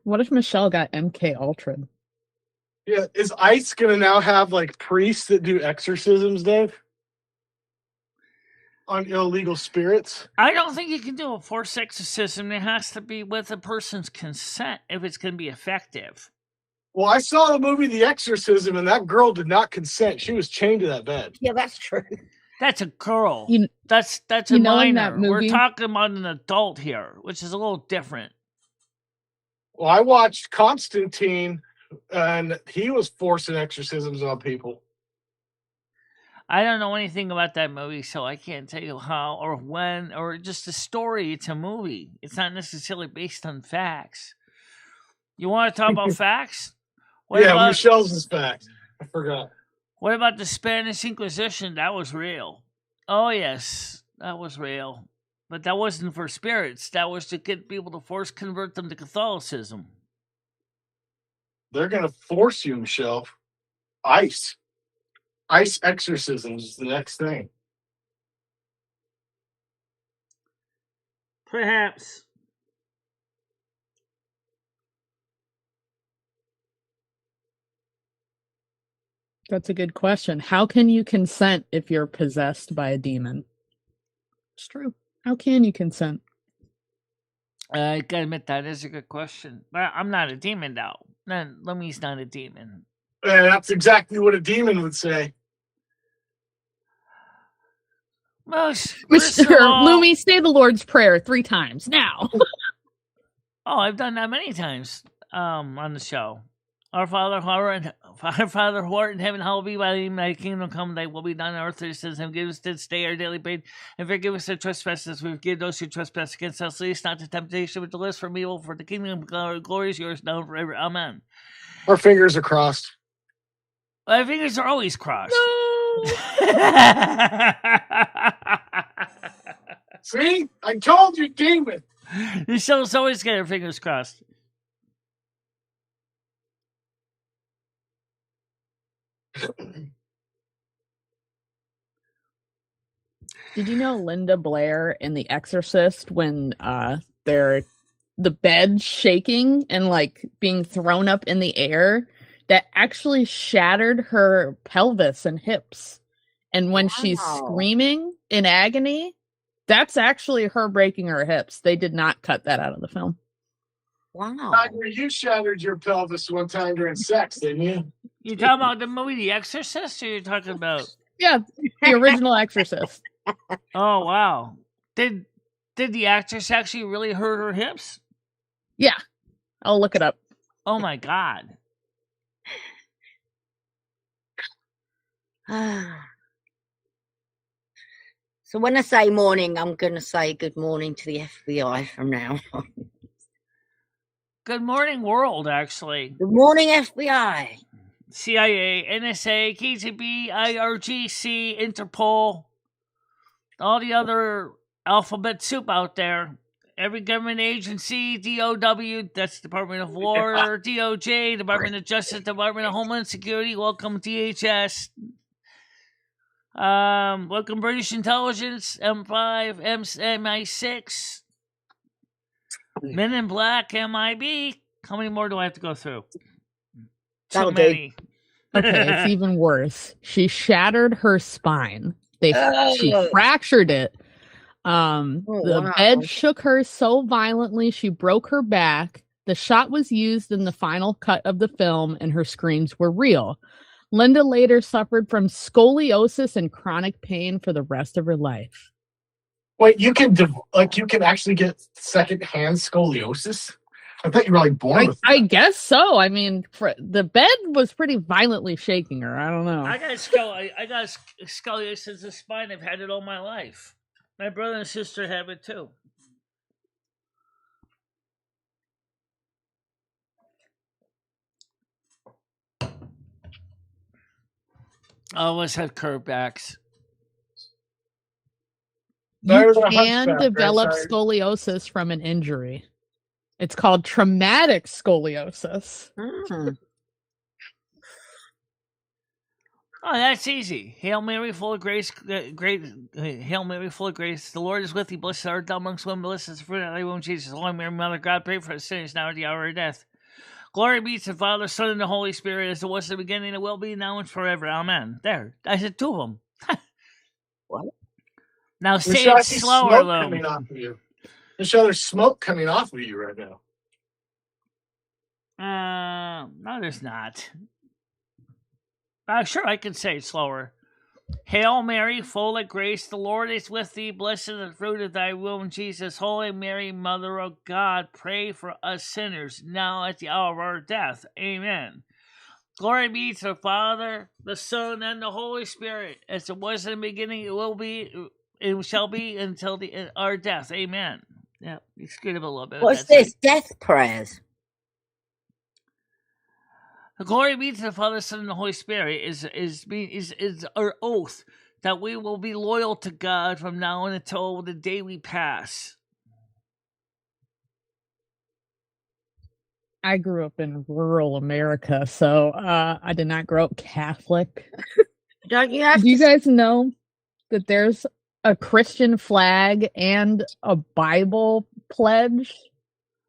What if Michelle got MK Ultra? Yeah, is ICE gonna now have like priests that do exorcisms, Dave? On illegal spirits? I don't think you can do a forced exorcism. It has to be with a person's consent if it's going to be effective. Well, I saw the movie The Exorcism, and that girl did not consent. She was chained to that bed. Yeah, that's true. That's a girl. That's a minor. We're talking about an adult here, which is a little different. Well, I watched Constantine, and he was forcing exorcisms on people. I don't know anything about that movie, so I can't tell you how or when or just the story. It's a movie. It's not necessarily based on facts. You want to talk about facts? Michelle's is fact. I forgot. What about the Spanish Inquisition? That was real. Oh, yes, that was real. But that wasn't for spirits. That was to get people to force convert them to Catholicism. They're going to force you, Michelle. ICE exorcisms is the next thing. Perhaps. That's a good question. How can you consent if you're possessed by a demon? It's true. How can you consent? I gotta admit that is a good question. But I'm not a demon, though. Lumi's not a demon. That's exactly what a demon would say. Mr. Lumi, say the Lord's Prayer 3 times now. Oh, I've done that many times on the show. Our Father who art in heaven, hallowed be thy name, thy kingdom come, thy will be done on earth as it is, and give us this day our daily bread, and forgive us our trespasses, we forgive those who trespass against us, lead us not to temptation, but deliver us from evil, for the kingdom and glory is yours now and forever. Amen. Our fingers are crossed. My fingers are always crossed. No. See? I told you, demon. Michelle's always got her fingers crossed. Did you know Linda Blair in The Exorcist, when they're the bed shaking and like being thrown up in the air, that actually shattered her pelvis and hips? And when she's screaming in agony, that's actually her breaking her hips. They did not cut that out of the film. Wow. Tiger, you shattered your pelvis one time during sex, didn't you? You talking about the movie The Exorcist, or you talking about? Yeah, the original Exorcist. Oh wow! Did the actress actually really hurt her hips? Yeah, I'll look it up. Oh my god! So when I say morning, I'm going to say good morning to the FBI from now on. Good morning, world. Actually, good morning, FBI, CIA, NSA, KGB, IRGC, Interpol. All the other alphabet soup out there. Every government agency, DOW, that's Department of War, DOJ, Department of Justice, Department of Homeland Security, welcome DHS. Welcome British Intelligence, M5, MI6, Men in Black, MIB. How many more do I have to go through? Too many. Okay, it's even worse. She shattered her spine. She fractured it. The bed shook her so violently she broke her back. The shot was used in the final cut of the film, and her screams were real. Linda later suffered from scoliosis and chronic pain for the rest of her life. Wait, you can actually get secondhand scoliosis? I thought you were like born with that. I guess so. I mean, the bed was pretty violently shaking her. I don't know. I got scoliosis of the spine. I've had it all my life. My brother and sister have it too. All of us have curved backs. You can develop scoliosis from an injury. It's called traumatic scoliosis. Oh, that's easy. Hail Mary, full of grace, Hail Mary, full of grace. The Lord is with thee. Blessed art thou amongst women. Blessed is the fruit of thy womb, Jesus. Holy Mary, Mother of God, pray for us sinners now at the hour of death. Glory be to the Father, Son, and the Holy Spirit, as it was in the beginning, it will be, now and forever. Amen. There, I said 2 of them. What? Now say it slower, Lou. Michelle, there's smoke coming off of you right now. No, there's not. Sure, I can say it slower. Hail Mary, full of grace, the Lord is with thee. Blessed is the fruit of thy womb, Jesus. Holy Mary, Mother of God, pray for us sinners, now at the hour of our death. Amen. Glory be to the Father, the Son, and the Holy Spirit, as it was in the beginning, it will be, it shall be until our death. Amen. Yeah, you screwed up a little bit. What's this? Death prayers. Glory be to the Father, Son, and the Holy Spirit is our oath that we will be loyal to God from now on until the day we pass. I grew up in rural America, so I did not grow up Catholic. Do you guys know that there's a Christian flag and a Bible pledge?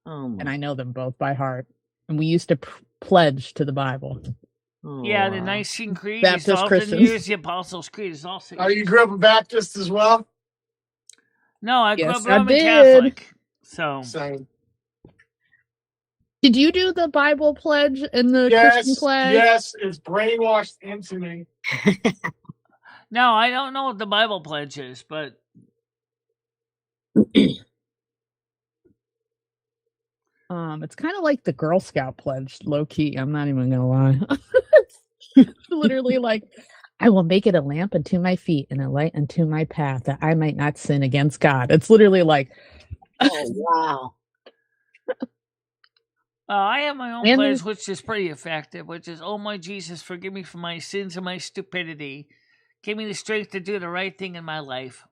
And I know them both by heart. And we used to pledge to the Bible. Yeah, the Nicene Creed Baptist is often Christians. used. The Apostles' Creed is also used. Oh, you grew up a Baptist as well? No, I grew Yes, up I Roman did. Catholic. So Same. Did you do the Bible pledge and the Christian flag? Yes, it's brainwashed into me. No, I don't know what the Bible pledge is, but it's kind of like the Girl Scout pledge, low key. I'm not even gonna lie. It's literally like, I will make it a lamp unto my feet and a light unto my path, that I might not sin against God. It's literally like, oh wow. I have my own pledge, which is pretty effective, which is, oh my Jesus, forgive me for my sins and my stupidity. Give me the strength to do the right thing in my life.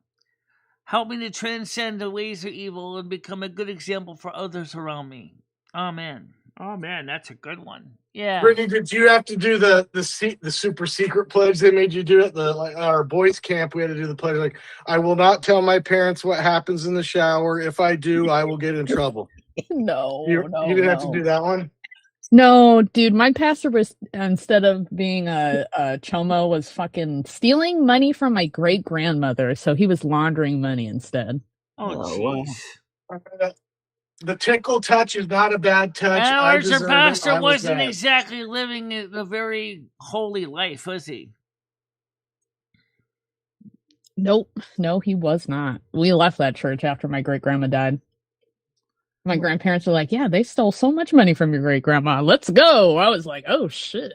Help me to transcend the ways of evil and become a good example for others around me. Amen. Oh man, that's a good one. Yeah. Brittany, did you have to do the super secret pledge they made you do at our boys' camp? We had to do the pledge like, I will not tell my parents what happens in the shower. If I do, I will get in trouble. No, you didn't have to do that one? No, dude, my pastor was, instead of being a chomo, was fucking stealing money from my great grandmother. So he was laundering money instead. Oh, jeez. The tickle touch is not a bad touch. In other words, your pastor wasn't exactly living a very holy life, was he? Nope. No, he was not. We left that church after my great grandma died. My grandparents were like, yeah, they stole so much money from your great grandma. Let's go. I was like, oh, shit.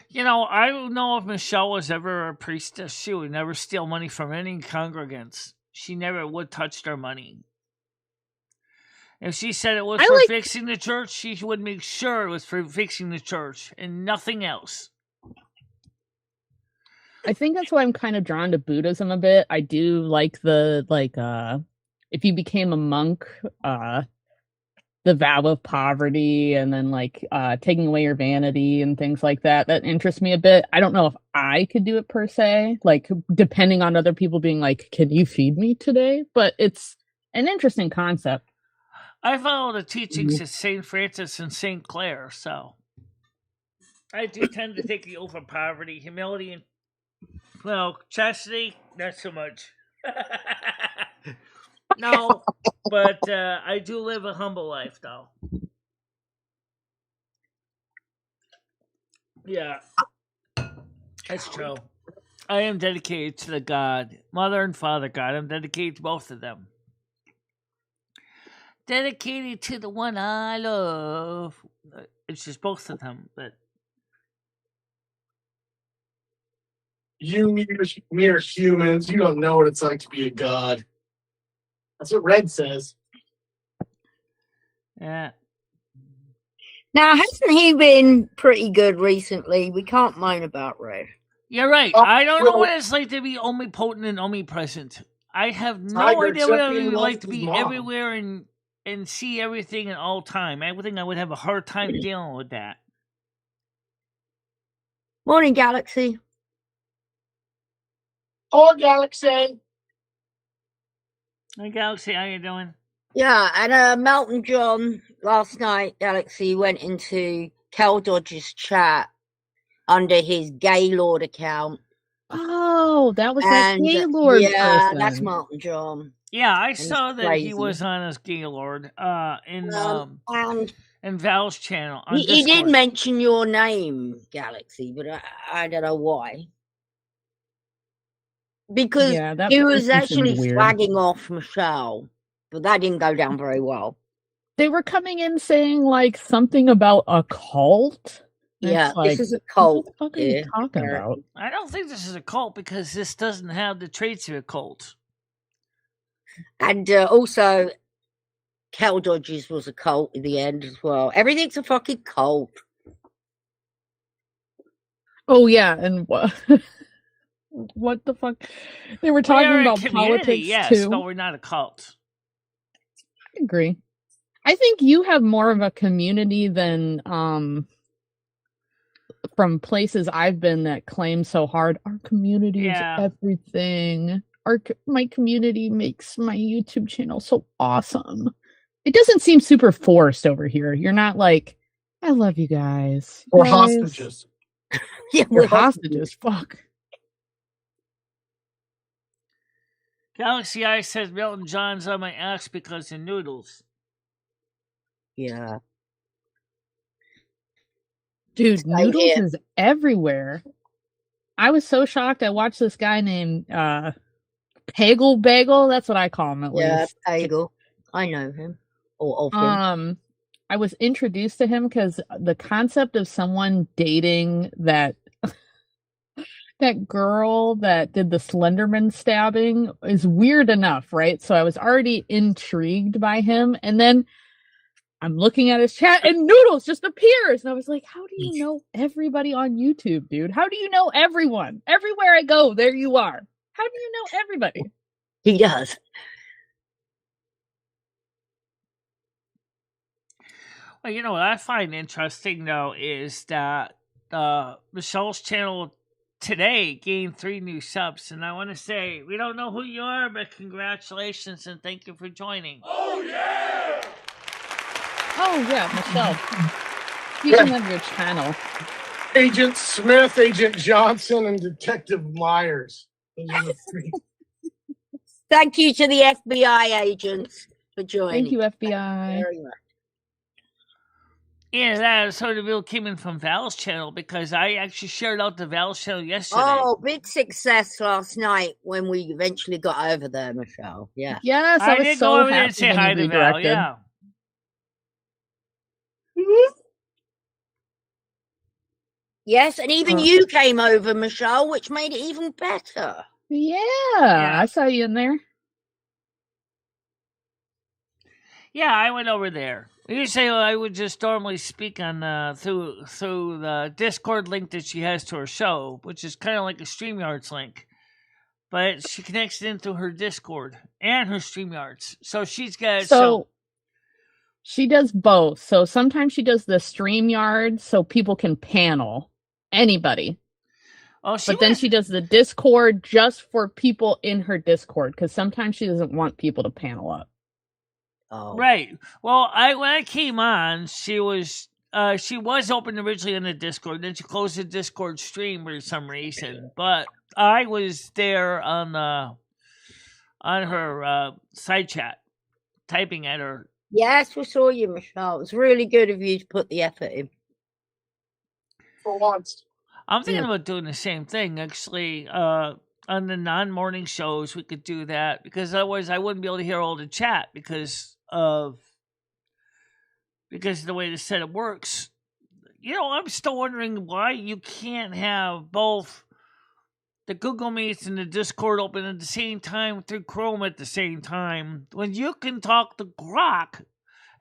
You know, I don't know if Michelle was ever a priestess. She would never steal money from any congregants. She never would touch their money. If she said it was for fixing the church, she would make sure it was for fixing the church and nothing else. I think that's why I'm kind of drawn to Buddhism a bit. I do like if you became a monk, the vow of poverty and then taking away your vanity and things like that. That interests me a bit. I don't know if I could do it per se, like depending on other people being like, can you feed me today? But it's an interesting concept. I follow the teachings of St. Francis and St. Clare, so I do tend to take the oath of poverty, humility, and chastity, not so much. No, but I do live a humble life, though. Yeah, that's true. I am dedicated to the God, Mother and Father God. I'm dedicated to both of them. Dedicated to the one I love. It's just both of them, but you mere humans, you don't know what it's like to be a god. That's what Red says. Yeah. Now, hasn't he been pretty good recently? We can't moan about Red. You're right. I don't know what it's like to be omnipotent and omnipresent. I have no idea what it would be like to be everywhere and see everything at all time. I would think I would have a hard time dealing with that. Morning, Galaxy. Oh, Galaxy. Hey, Galaxy, how you doing? Yeah, and Melton John last night, Galaxy, went into Cal Dodge's chat under his Gaylord account. Oh, that was that Gaylord person. That's Melton John. Yeah, I saw that he was on his Gaylord in Val's channel. He did mention your name, Galaxy, but I don't know why. Because he was actually flagging off Michelle, but that didn't go down very well. They were coming in saying something about a cult. Yeah, this is a cult. What the fuck are you talking about? I don't think this is a cult because this doesn't have the traits of a cult. And also, Cal Dodges was a cult in the end as well. Everything's a fucking cult. Oh yeah, and what the fuck? They were talking about politics too. But we're not a cult. I agree. I think you have more of a community than from places I've been that claim so hard. Our community is everything. My community makes my YouTube channel so awesome. It doesn't seem super forced over here. You're not like, I love you guys. Or hostages. Yeah, we're hostages. Fuck. Galaxy Eye says Milton John's on my ass because of Noodles. Yeah. Dude, Noodles is everywhere. I was so shocked. I watched this guy named Pagel Bagel. That's what I call him, at least. Yeah, Pagel. I know him. Or of him. I was introduced to him because the concept of someone dating that girl that did the Slenderman stabbing is weird enough, right? So I was already intrigued by him, and then I'm looking at his chat and Noodles just appears, and I was like, how do you know everybody on YouTube, dude? How do you know everyone? Everywhere I go, there you are. How do you know everybody? He does. Well, what I find interesting, though, is that Michelle's channel today gained 3 new subs. And I want to say, we don't know who you are, but congratulations and thank you for joining. Oh, yeah! Oh, yeah, Michelle. Speaking of your channel. Agent Smith, Agent Johnson, and Detective Myers. Thank you to the FBI agents for joining. Thank you, FBI. Very much. Yeah, that sort of reveal came in from Val's channel because I actually shared out the Val's channel yesterday. Oh, big success last night when we eventually got over there, Michelle. Yeah. Yes, I was did so go over there happy and say when hi you to Val, redirected. yeah. Yes, and even you came over, Michelle, which made it even better. Yeah, I saw you in there. Yeah, I went over there. Usually I would just normally speak on through the Discord link that she has to her show, which is kind of like a StreamYards link. But she connects it into her Discord and her StreamYards. So she's got... So she does both. So sometimes she does the StreamYard so people can panel anybody. Oh, but then she does the Discord just for people in her Discord because sometimes she doesn't want people to panel up. Oh. Right. Well, when I came on, she was open originally on the Discord. Then she closed the Discord stream for some reason. But I was there on her side chat, typing at her. Yes, we saw you, Michelle. It was really good of you to put the effort in. For once. I'm thinking about doing the same thing, actually. On the non-morning shows, we could do that because otherwise I wouldn't be able to hear all the chat because of the way the setup works. I'm still wondering why you can't have both the Google Meets and the Discord open at the same time through Chrome at the same time when you can talk to Grok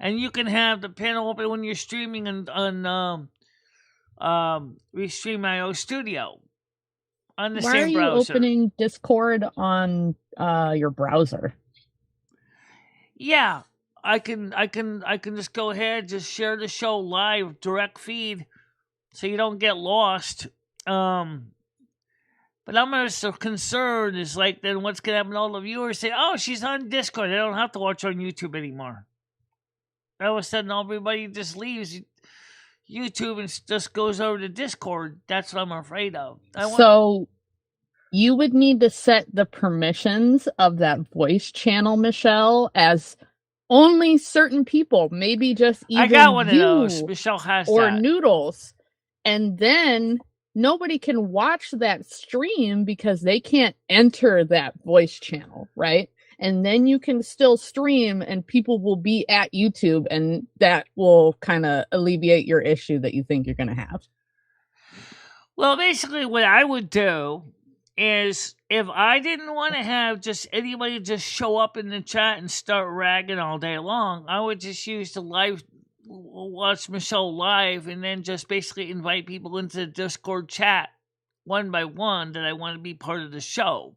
and you can have the panel open when you're streaming on Restream.io Studio on the Why same browser. Why are you opening Discord on your browser? Yeah, I can just go ahead, just share the show live, direct feed, so you don't get lost. But I'm most concerned is like then what's gonna happen to all the viewers say, oh, she's on Discord. I don't have to watch her on YouTube anymore. All of a sudden everybody just leaves YouTube and just goes over to Discord. That's what I'm afraid of. So you would need to set the permissions of that voice channel, Michelle, as only certain people, maybe just even I got one you of those. Michelle has or that. Noodles. And then nobody can watch that stream because they can't enter that voice channel, right? And then you can still stream and people will be at YouTube and that will kind of alleviate your issue that you think you're going to have. Well, basically what I would do is if I didn't want to have just anybody just show up in the chat and start ragging all day long, I would just use the watch Michelle live and then just basically invite people into the Discord chat one by one that I want to be part of the show.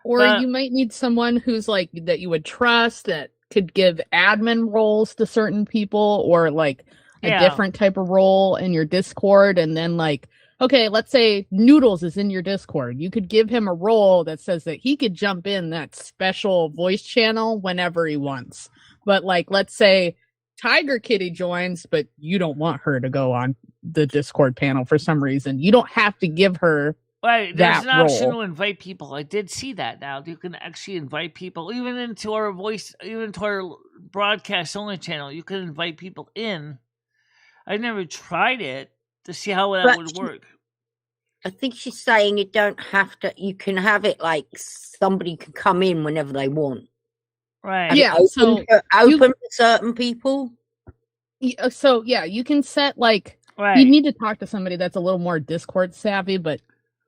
Or you might need someone who's like that you would trust that could give admin roles to certain people or like a different type of role in your Discord. And then like, okay, let's say Noodles is in your Discord. You could give him a role that says that he could jump in that special voice channel whenever he wants. But like, let's say Tiger Kitty joins, but you don't want her to go on the Discord panel for some reason. You don't have to give her there's an option to invite people. I did see that now. You can actually invite people even into our broadcast only channel. You can invite people in I never tried it to see how that would work. I think she's saying you don't have to. You can have it like somebody can come in whenever they want. Right. Yeah. Open for certain people. So yeah, you can set like you need to talk to somebody that's a little more Discord savvy, but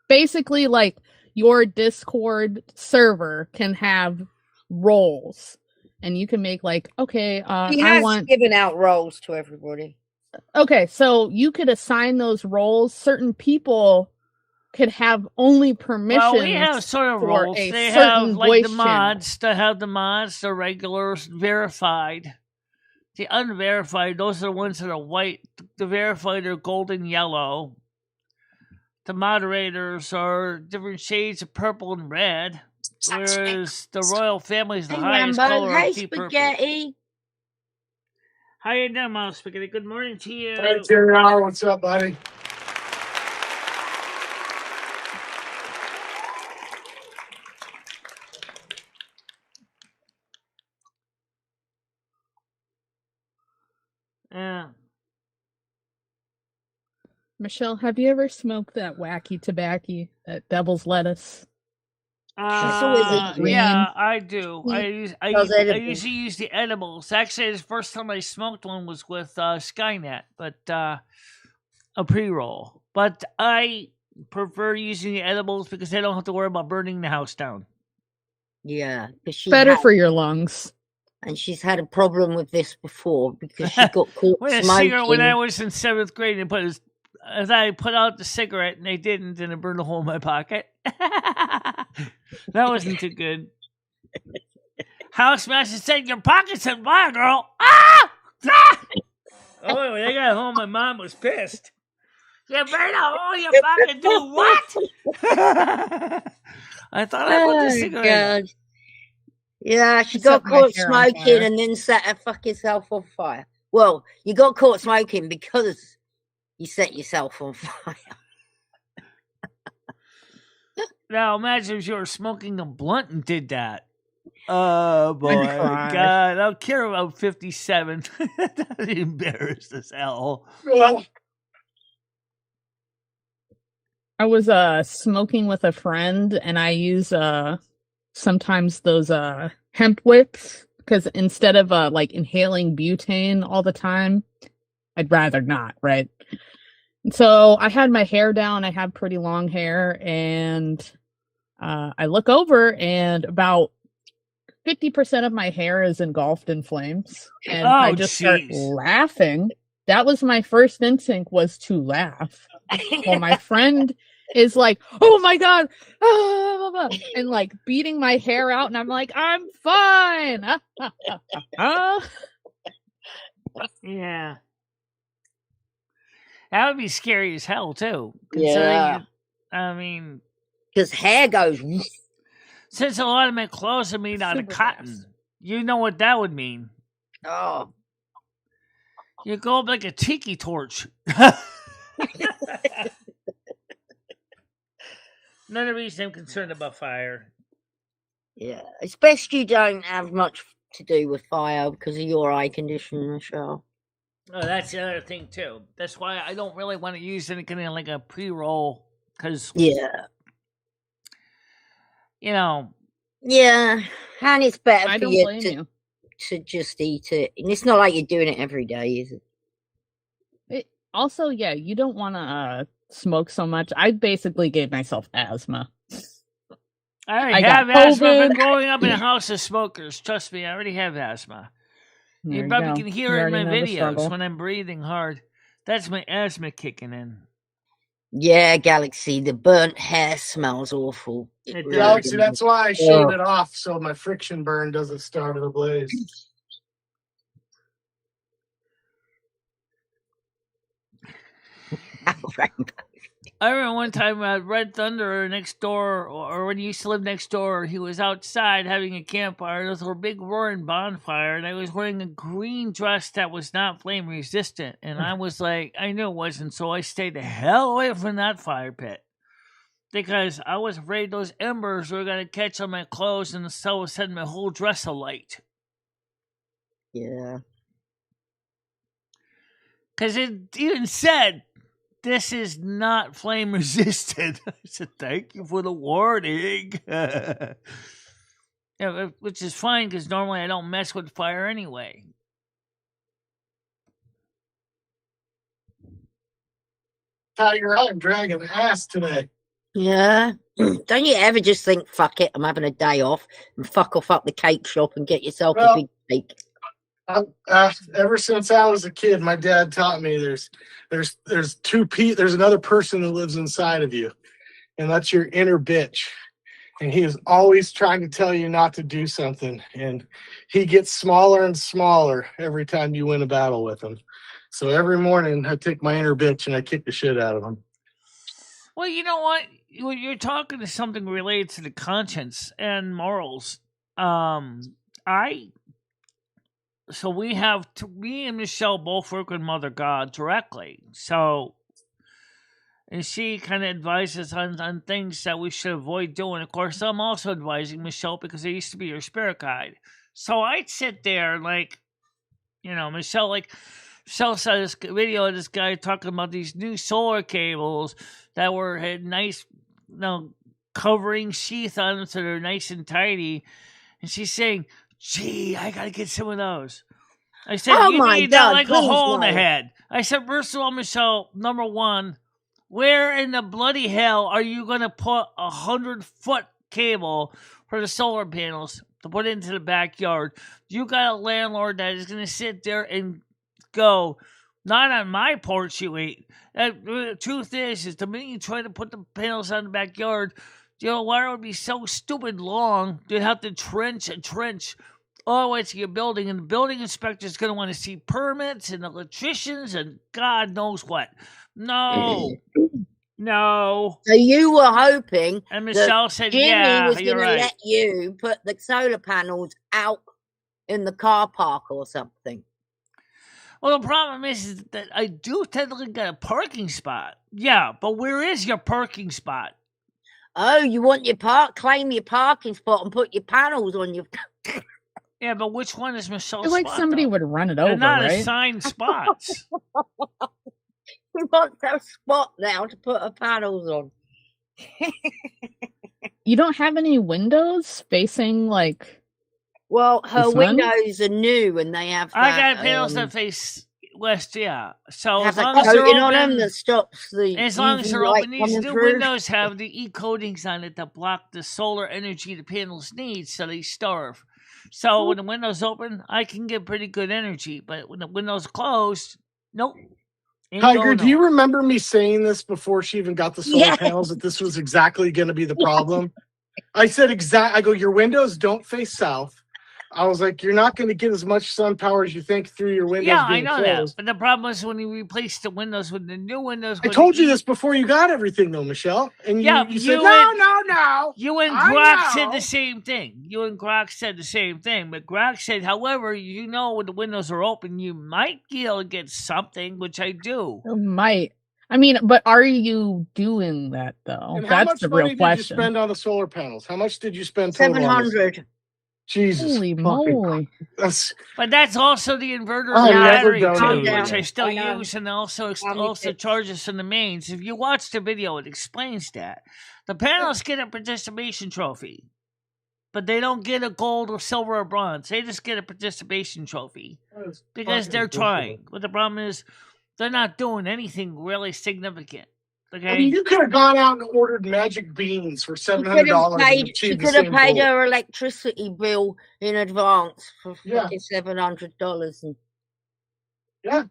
basically like your Discord server can have roles, and you can make like She has given out roles to everybody. Okay, so you could assign those roles. Certain people could have only permission. Well, we have sort of roles. They have like the mods. They have the mods, the regulars, verified. The unverified, those are the ones that are white. The verified are gold and yellow. The moderators are different shades of purple and red. Whereas the royal family is the highest color of deep purple. Spaghetti. How you doing, Mom Spaghetti? Good morning to you. Hey, Jerry, what's up, buddy? Yeah. Michelle, have you ever smoked that wacky tobacco, that devil's lettuce? Yeah, I do. I usually use the edibles. Actually, the first time I smoked one was with Skynet, but a pre-roll. But I prefer using the edibles because I don't have to worry about burning the house down. Yeah, better for your lungs. And she's had a problem with this before because she got caught with smoking. A cigarette when I was in 7th grade, and as I put out the cigarette and they didn't, and it burned a hole in my pocket. That wasn't too good. Housemaster said, "Your pocket's on fire, girl." Ah! Ah! Oh, when I got home, my mom was pissed. You burned a hole in your pocket, do what? I thought I put the cigarette. God. Yeah, she got caught smoking and then set her fucking self on fire. Well, you got caught smoking because you set yourself on fire. Now imagine if you were smoking a blunt and did that. Oh boy, God! I'll care about 57. That's embarrassed as hell. I was smoking with a friend, and I use sometimes those hemp wicks because instead of like inhaling butane all the time, I'd rather not, right? And so I had my hair down. I have pretty long hair, and I look over, and about 50% of my hair is engulfed in flames, and I just start laughing. That was my first instinct, was to laugh. Well, my friend is like, "Oh my God," and like beating my hair out, and I'm like, "I'm fine." Yeah, that would be scary as hell too. Yeah, I mean, because hair goes. Since a lot of my clothes are made out of cotton, you know what that would mean. Oh, you go up like a tiki torch. Another reason I'm concerned about fire. Yeah, it's best you don't have much to do with fire because of your eye condition, Michelle. Oh, that's the other thing too. That's why I don't really want to use any kind of like a pre-roll because you know. Yeah, and it's better for you to just eat it, and it's not like you're doing it every day, is it? Also, yeah, you don't want to smoke so much. I basically gave myself asthma. I already have asthma from growing up in a house of smokers. Trust me, I already have asthma. You probably can hear it in my videos when I'm breathing hard. That's my asthma kicking in. Yeah, Galaxy, the burnt hair smells awful. Galaxy, that's why I showed it off so my friction burn doesn't start a blaze. I remember one time Red Thunder next door, or when he used to live next door, he was outside having a campfire. There was a big roaring bonfire, and I was wearing a green dress that was not flame resistant. And I was like, I knew it wasn't, so I stayed the hell away from that fire pit. Because I was afraid those embers were going to catch on my clothes and so set my whole dress alight. Yeah. Because it even said, this is not flame resistant. I said, thank you for the warning. Yeah, which is fine because normally I don't mess with fire anyway. Tiger, I'm dragging ass today. Yeah. Don't you ever just think, fuck it, I'm having a day off, and fuck off up the cake shop and get yourself a big cake? Ever since I was a kid, my dad taught me there's another person that lives inside of you, and that's your inner bitch. And he is always trying to tell you not to do something, and he gets smaller and smaller every time you win a battle with him. So every morning I take my inner bitch and I kick the shit out of him. Well, you know what? When you're talking to something related to the conscience and morals, So me and Michelle both work with Mother God directly. So, and she kind of advises on things that we should avoid doing. Of course, I'm also advising Michelle because I used to be her spirit guide. So I'd sit there Michelle saw this video of this guy talking about these new solar cables that had nice, covering sheath on them so they're nice and tidy. And she's saying, gee, I gotta get some of those. I said, you need that like a hole in the head. I said, first of all, Michelle, number one, where in the bloody hell are you gonna put 100-foot cable for the solar panels to put into the backyard? You got a landlord that is gonna sit there and go, not on my porch, you ain't. The truth is the minute you try to put the panels on the backyard, wire would be so stupid long, you'd have to trench all the way to your building, and the building inspector is going to want to see permits and electricians and God knows what. No. So you were hoping, and Michelle said, Jimmy "Yeah, was you're going to right. let you put the solar panels out in the car park or something." Well, the problem is that I do technically get a parking spot. Yeah, but where is your parking spot? Oh, you want claim your parking spot and put your panels on your... Yeah, but which one is Michelle's I feel like spot, somebody though? would run it They're over, not right? assigned spots. You want a spot now to put her panels on. You don't have any windows facing, like... Well, her the sun? windows are new, and they have I that, got panels that face west, yeah. So have as long that as they're coating on them open, that stops the as long as UV they're light open, these coming new through. windows have the e-coatings on it that block the solar energy the panels need, so they starve. So when the window's open, I can get pretty good energy, but when the window's closed, nope. Tiger, do you remember me saying this before she even got the solar panels, that this was exactly going to be the problem? I said I go, your windows don't face south. I was like, you're not going to get as much sun power as you think through your windows Yeah, I being know closed. that. But the problem is when you replace the windows with the new windows. I told you this before you got everything, though, Michelle. And you said, no. You and Grok said the same thing. But Grok said, however, when the windows are open, you might be able to get something, which I do. Might. I mean, but are you doing that, though? And That's the real did you question. spend on the solar panels? How much did you spend total on this? $700. Jesus. Holy moly. But that's also the inverter I and never battery, donated too, it. which I still use, and also charges from the mains. If you watch the video, it explains that. The panels get a participation trophy, but they don't get a gold or silver or bronze. They just get a participation trophy because they're trying. But the problem is they're not doing anything really significant. Okay? I mean, you could have gone out and ordered magic beans for $700. She could have paid her electricity bill in advance for $700. And... Yeah.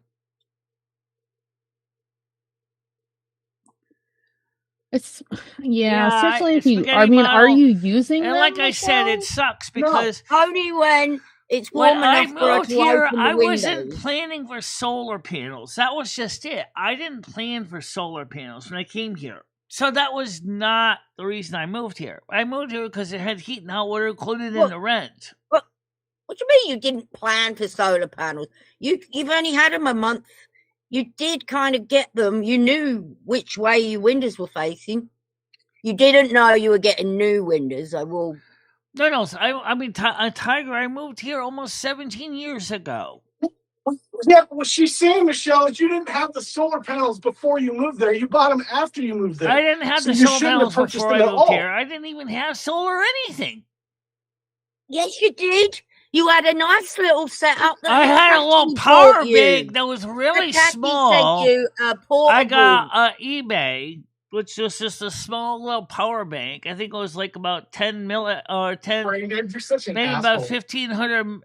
Especially if you... I mean, are you using and them? Like I said, it sucks because... No, only when it's warm enough for her to open the I windows. wasn't planning for solar panels. That was just it. I didn't plan for solar panels when I came here. So that was not the reason I moved here. I moved here because it had heat and hot water included in the rent. What do you mean you didn't plan for solar panels? You've only had them a month. You did kind of get them. You knew which way your windows were facing. You didn't know you were getting new windows. No. I mean, Tiger, I moved here almost 17 years ago. Yeah, what she's saying, Michelle, is you didn't have the solar panels before you moved there. You bought them after you moved there. I didn't have so the you solar shouldn't panels have purchased before I them at moved all. here. I didn't even have solar or anything. Yes, you did. You had a nice little setup. That I had a little power bank that was really small. Sent you a portable. I got eBay, which was just a small little power bank. I think it was like about 10 maybe about 1,500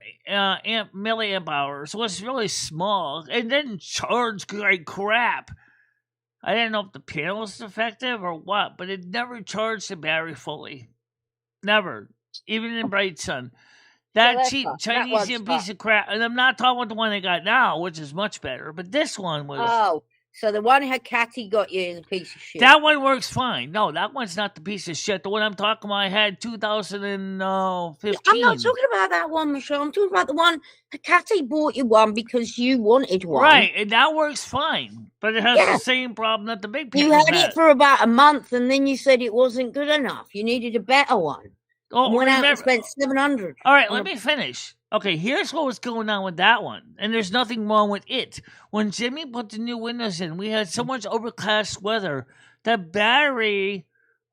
milliamp hours. It was really small. It didn't charge like crap. I didn't know if the panel was defective or what, but it never charged the battery fully. Never. Even in bright sun. That cheap Chinese piece of crap. And I'm not talking about the one I got now, which is much better. But this one was... Oh, so the one Catty got you is a piece of shit. That one works fine. No, that one's not the piece of shit. The one I'm talking about, I had 2015. I'm not talking about that one, Michelle. I'm talking about the one Catty bought you one because you wanted one. Right, and that works fine. But it has the same problem that the big people You had it for about a month, and then you said it wasn't good enough. You needed a better one. Oh, went out and spent $700. All right, let me finish. Okay, here's what was going on with that one, and there's nothing wrong with it. When Jimmy put the new windows in, we had so much overcast weather that battery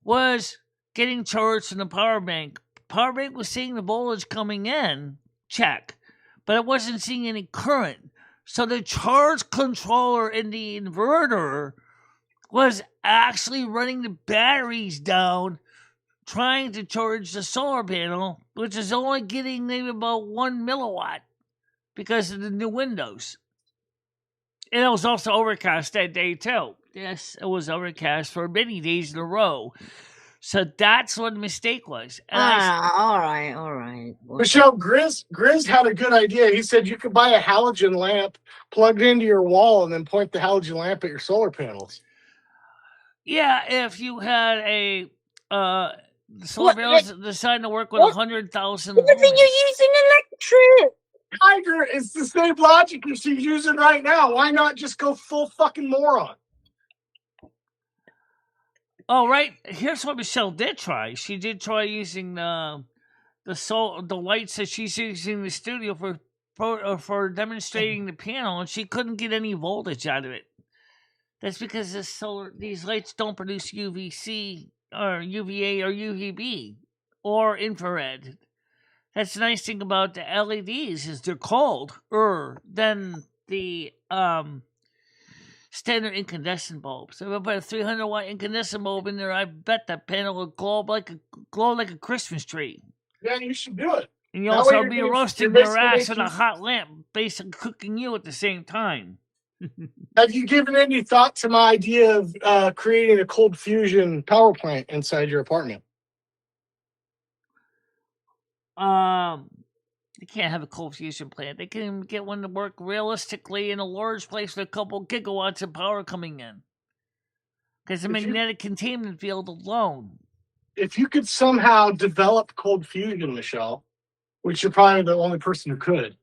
was getting charged from the power bank. Power bank was seeing the voltage coming in, check, but it wasn't seeing any current. So the charge controller in the inverter was actually running the batteries down, trying to charge the solar panel, which is only getting maybe about 1 milliwatt because of the new windows. And it was also overcast that day too. Yes, it was overcast for many days in a row. So that's what the mistake was. And all right. Michelle, Grizz had a good idea. He said you could buy a halogen lamp plugged into your wall and then point the halogen lamp at your solar panels. Yeah, if you had a... the solar panels decided to work with 100,000 lumens. You're using electric. Tiger, it's the same logic she's using right now. Why not just go full fucking moron? Oh, right. Here's what Michelle did try. She did try using the lights that she's using in the studio for demonstrating the panel, and she couldn't get any voltage out of it. That's because these lights don't produce UVC or UVA or UVB or infrared. That's the nice thing about the LEDs is they're colder than the standard incandescent bulbs. So if I put a 300 watt incandescent bulb in there, I bet that panel will glow like a Christmas tree. Yeah, you should do it. And you also be roasting your ass with a hot lamp, basically cooking you at the same time. Have you given any thought to my idea of creating a cold fusion power plant inside your apartment? They can't have a cold fusion plant. They can get one to work realistically in a large place with a couple gigawatts of power coming in. Because the magnetic containment field alone. If you could somehow develop cold fusion, Michelle, which you're probably the only person who could,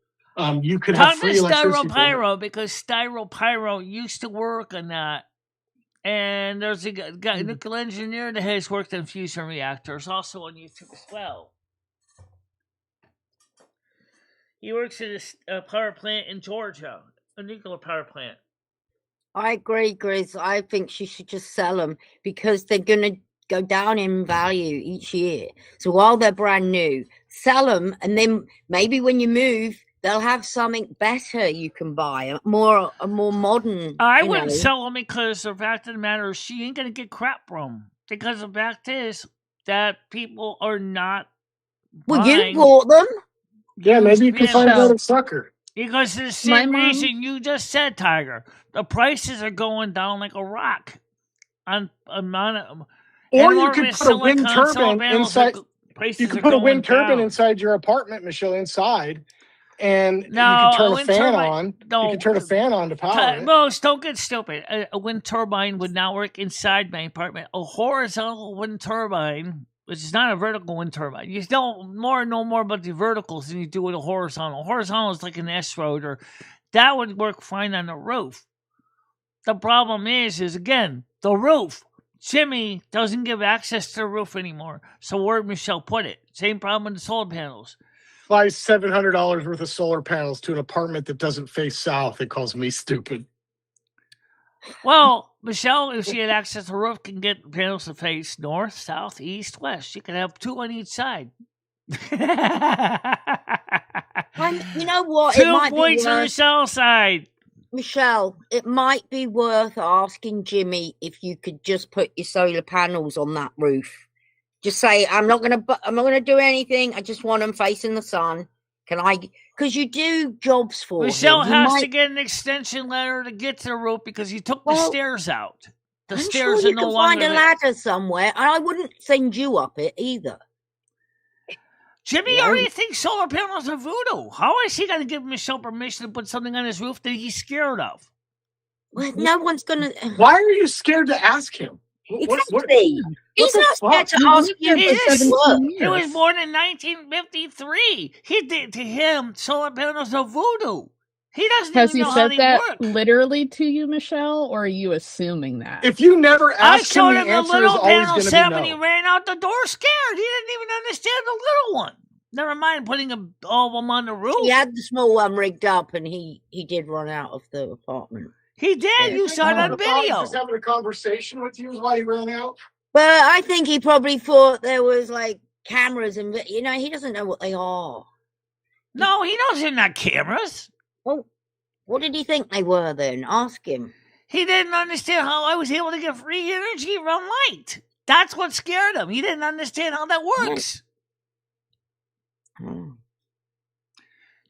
you could have free electricity. Styropyro, because Styropyro used to work on that. And there's a guy, nuclear engineer that has worked on fusion reactors, also on YouTube as well. He works at a power plant in Georgia, a nuclear power plant. I agree, Grizz. I think she should just sell them because they're going to go down in value each year. So while they're brand new, sell them, and then maybe when you move, they'll have something better you can buy, a more modern. I wouldn't sell them because the fact of the matter is she ain't going to get crap from them. Because the fact is that people are not Well, you bought them. Yeah, maybe you can find another sucker. Because the same reason you just said, Tiger. The prices are going down like a rock. Or you could put a wind turbine inside. You could put a wind turbine inside your apartment, Michelle, inside, and you could turn a fan on. You could turn a fan on to power it. Most don't get stupid. A wind turbine would not work inside my apartment. A horizontal wind turbine, which is not a vertical wind turbine. You know more about the verticals than you do with a horizontal. Horizontal is like an S-rotor. That would work fine on the roof. The problem is again, the roof. Jimmy doesn't give access to the roof anymore. So where'd Michelle put it? Same problem with the solar panels. buys $700 worth of solar panels to an apartment that doesn't face south, it calls me stupid. Well, Michelle, if she had access to the roof, can get panels to face north, south, east, west. She can have 2 on each side. You know what? 2 points on the south side. Michelle, it might be worth asking Jimmy if you could just put your solar panels on that roof. Just say, I'm not gonna do anything. I just want them facing the sun. Can I? Because you do jobs for Michelle him. has to get an extension ladder to get to the roof because he took the stairs out. I'm stairs sure are you no can longer find a ladder somewhere, and I wouldn't send you up it either. Jimmy already thinks solar panels are voodoo. How is he going to give Michelle permission to put something on his roof that he's scared of? Well, no one's going to... Why are you scared to ask him? Exactly. He's not scared to ask you. He was born in 1953. He did to him. Solar panels are voodoo. He doesn't Has even he know said how they that work. literally to you, Michelle, or are you assuming that? If you never I ask showed him, him the the answer is little always panel going to set be when he no. ran out the door scared. He didn't even understand the little one. Never mind putting all of them on the roof. He had the small one rigged up, and he did run out of the apartment. He did. You saw it on video. Just having a conversation with you while he ran out. But I think he probably thought there was like cameras, and he doesn't know what they are. No, he knows they're not cameras. Well, what did he think they were then? Ask him. He didn't understand how I was able to get free energy from light. That's what scared him. He didn't understand how that works.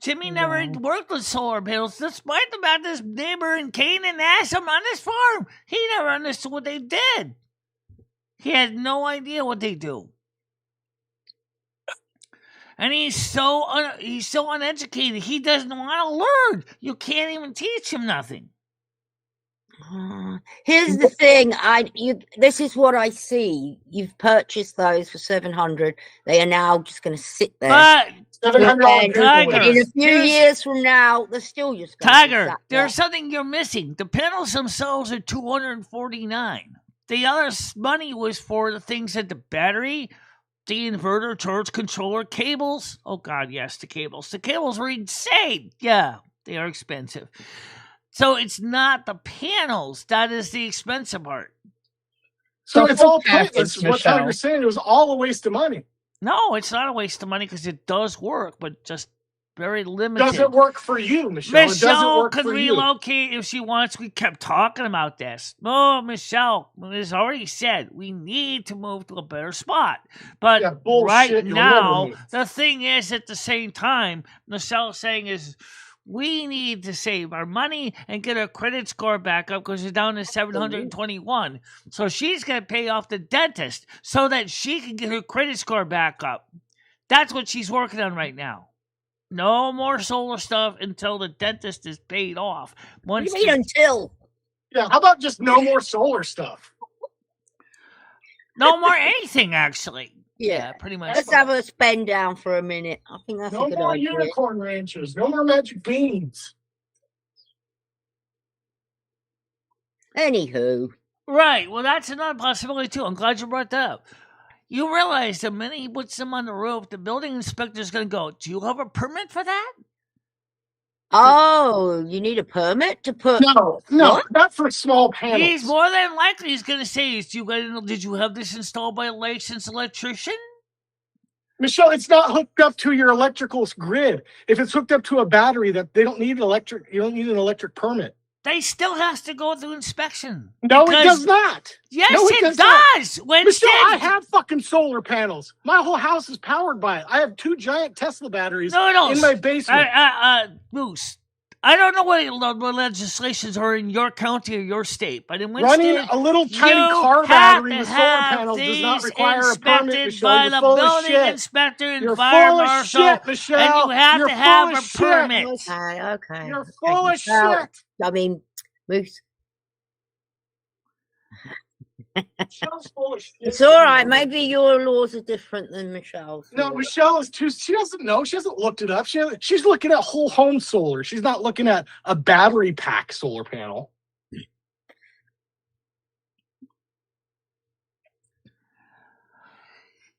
Jimmy never worked with solar panels, despite the fact his neighbor in Canaan asked him on his farm. He never understood what they did. He had no idea what they do. And he's so uneducated. He doesn't want to learn. You can't even teach him nothing. Here's the thing. This is what I see. You've purchased those for $700. They are now just going to sit there. But Tiger, in a few years from now, they're still just going Tiger, there's something you're missing. The panels themselves are $249. The other money was for the things at the battery, the inverter, charge controller, cables. Oh, God, yes, the cables. The cables were insane. Yeah, they are expensive. So it's not the panels. That is the expensive part. So it's all pointless. What you're saying, it was all a waste of money. No, it's not a waste of money because it does work, but just very limited. Does it work for you, Michelle? It doesn't work could for relocate if she wants. We kept talking about this. Oh, Michelle has already said we need to move to a better spot. But right now, the thing is, at the same time, Michelle is saying is we need to save our money and get our credit score back up because it's down to 721. So she's going to pay off the dentist so that she can get her credit score back up. That's what she's working on right now. No more solar stuff until the dentist is paid off. What do you mean until? Yeah, how about just no more solar stuff? No more anything, actually. Yeah, pretty much. Let's have a spend down for a minute. I think that's a good idea. No more unicorn ranches. No more magic beans. Anywho. Right. Well, that's another possibility, too. I'm glad you brought that up. You realize the minute he puts them on the roof, the building inspector is going to go, do you have a permit for that? Oh, you need a permit to put... No, not for small panels. He's more than likely he's going to say, did you have this installed by a licensed electrician? Michelle, it's not hooked up to your electrical grid. If it's hooked up to a battery, that they don't need you don't need an electric permit. They still has to go through inspection. No, it does not. Yes, no, it does. Michelle, I have fucking solar panels. My whole house is powered by it. I have 2 giant Tesla batteries in my basement. Moose, I don't know what legislations are in your county or your state, but in running a little tiny car battery with solar panels does not require a permit, Michelle. By You're the full of building shit. inspector and You're fire full of marshal, shit, Michelle. and you have You're to have full a of shit. permit. Okay. You're full of shit. I mean, Moose. It's all right. Maybe your laws are different than Michelle's. No, Michelle is too. She doesn't know. She hasn't looked it up. She's looking at whole home solar. She's not looking at a battery pack solar panel.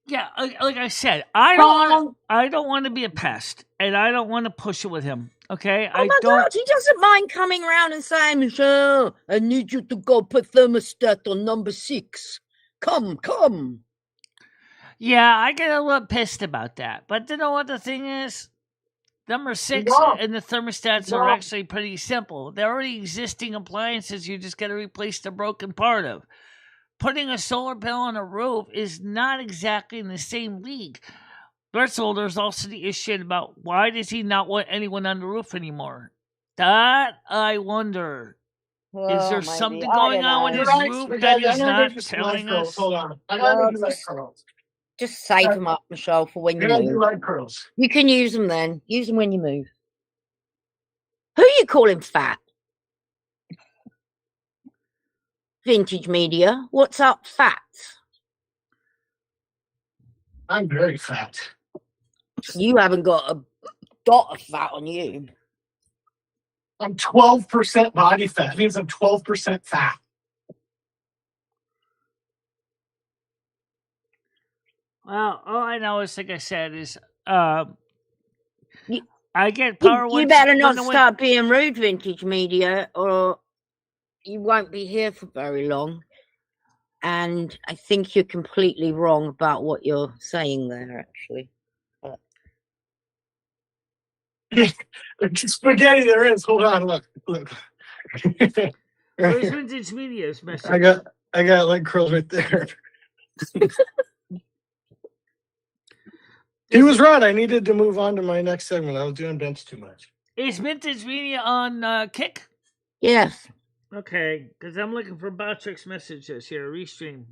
Yeah, like I said, I don't want to be a pest, and I don't want to push it with him. Okay, Oh my God, he doesn't mind coming around and saying, Michelle, I need you to go put thermostat on number 6. Come. Yeah, I get a little pissed about that. But you know what the thing is? Number 6 and the thermostats are actually pretty simple. They're already existing appliances. You just got to replace the broken part of. Putting a solar panel on a roof is not exactly in the same league. First of all, there's also the issue about why does he not want anyone on the roof anymore? That I wonder. Is there something going on with his roof that he's not telling us? Hold on. I gotta do light curls. Just save them up, Michelle, for when you I gotta move. do light curls. You can use them then. Use them when you move. Who are you calling fat? Vintage Media. What's up, fat? I'm very fat. You haven't got a dot of fat on you. I'm 12% body fat. That means I'm 12% fat. Well, all I know is, like I said, is I get power. You better not start being rude, Vintage Media, or you won't be here for very long. And I think you're completely wrong about what you're saying there, actually. Spaghetti there is. Hold on, look. Where's Vintage Media's message? I got leg curls right there. He was right. I needed to move on to my next segment. I was doing bench too much. Is Vintage Media on Kick? Yes. Okay, because I'm looking for Botrick's messages here. Restream.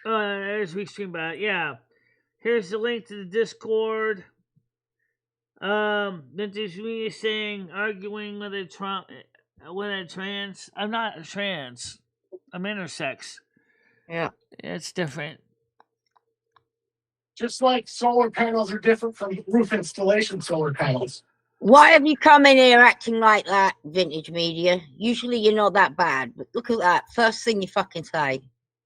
There's Restream Bot. Yeah. Here's the link to the Discord. Vintage Media saying, arguing with a trans. I'm not a trans. I'm intersex. Yeah. It's different. Just like solar panels are different from roof installation solar panels. Why have you come in here acting like that, Vintage Media? Usually you're not that bad, but look at that. First thing you fucking say.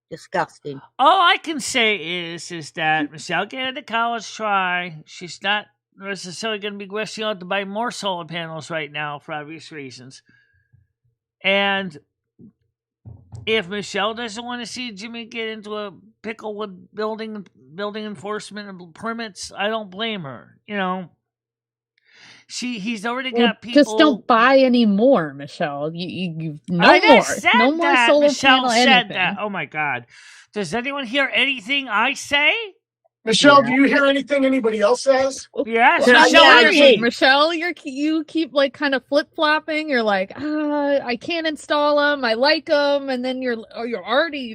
Disgusting. All I can say is that Michelle gave it a college try. She's not necessarily going to be rushing out to buy more solar panels right now for obvious reasons. And if Michelle doesn't want to see Jimmy get into a pickle with building enforcement and permits, I don't blame her. You know, he's already got people. Just don't buy any more, Michelle. You no I more. said No more that. solar Michelle panel said anything. that. Oh my God! Does anyone hear anything I say? Michelle, do you hear anything anybody else says? Yes, Michelle, you keep like kind of flip flopping. You're like, I can't install them. I like them, and then you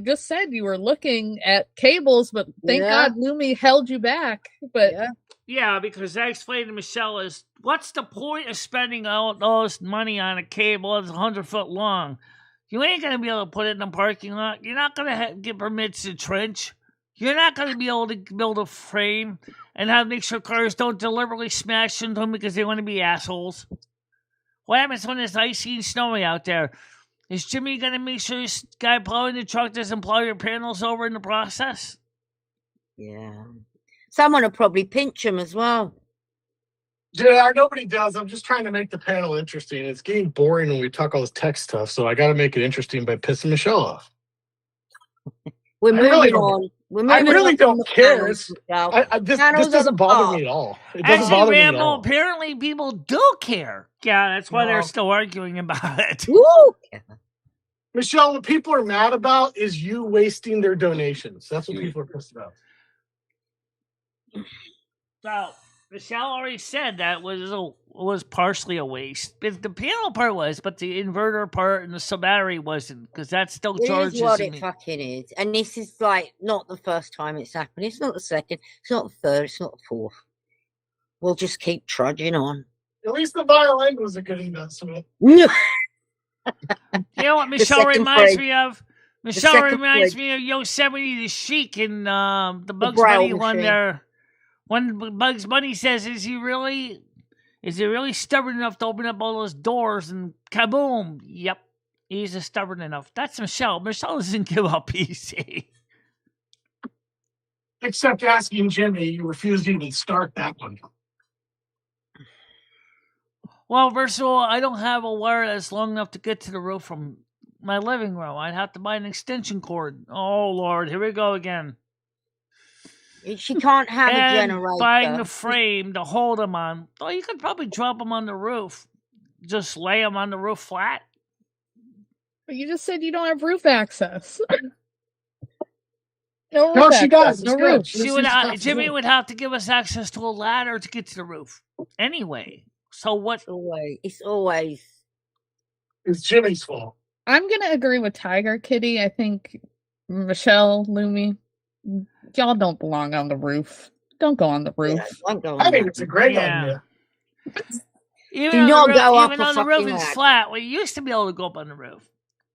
just said you were looking at cables, but thank God Lumi held you back. But yeah, because I explained to Michelle what's the point of spending all this money on a cable that's 100 foot long? You ain't gonna be able to put it in the parking lot. You're not gonna get permits to trench. You're not going to be able to build a frame and make sure cars don't deliberately smash into them because they want to be assholes. What happens when it's icy and snowy out there? Is Jimmy going to make sure this guy plowing the truck doesn't plow your panels over in the process? Yeah. Someone will probably pinch him as well. Yeah, nobody does. I'm just trying to make the panel interesting. It's getting boring when we talk all this tech stuff, so I got to make it interesting by pissing Michelle off. We're moving on. I really don't care. This doesn't bother me at all. It doesn't bother me at all. Apparently people do care. Yeah, that's why they're still arguing about it. Woo! Michelle, what people are mad about is you wasting their donations. That's what people are pissed about. So, Michelle already said that was partially a waste. The panel part was, but the inverter part and the battery wasn't, because that still charges. It is what it fucking is. And this is like not the first time it's happened. It's not the second. It's not the third. It's not the fourth. We'll just keep trudging on. At least the violin was a good investment. You know what Michelle reminds me of? Michelle reminds me of Yosemite the Sheik in the Bugs Bunny one there. When Bugs Bunny says, is he really stubborn enough to open up all those doors? And kaboom! Yep. He's stubborn enough. That's Michelle. Michelle doesn't give up easy. Except asking Jimmy, you refused to even start that one. Well, first of all, I don't have a wire that's long enough to get to the roof from my living room. I'd have to buy an extension cord. Oh, Lord, here we go again. She can't have and a generator. Buying the frame to hold them on. Oh, you could probably drop them on the roof. Just lay them on the roof flat. But you just said you don't have roof access. No, she does. No roof. Jimmy would have to give us access to a ladder to get to the roof. Anyway, so what? It's always. It's Jimmy's fault. I'm gonna agree with Tiger Kitty. I think Michelle, Lumi, y'all don't belong on the roof. Don't go on the roof. Yeah, I think it's a great idea. Even though the roof is flat, we used to be able to go up on the roof.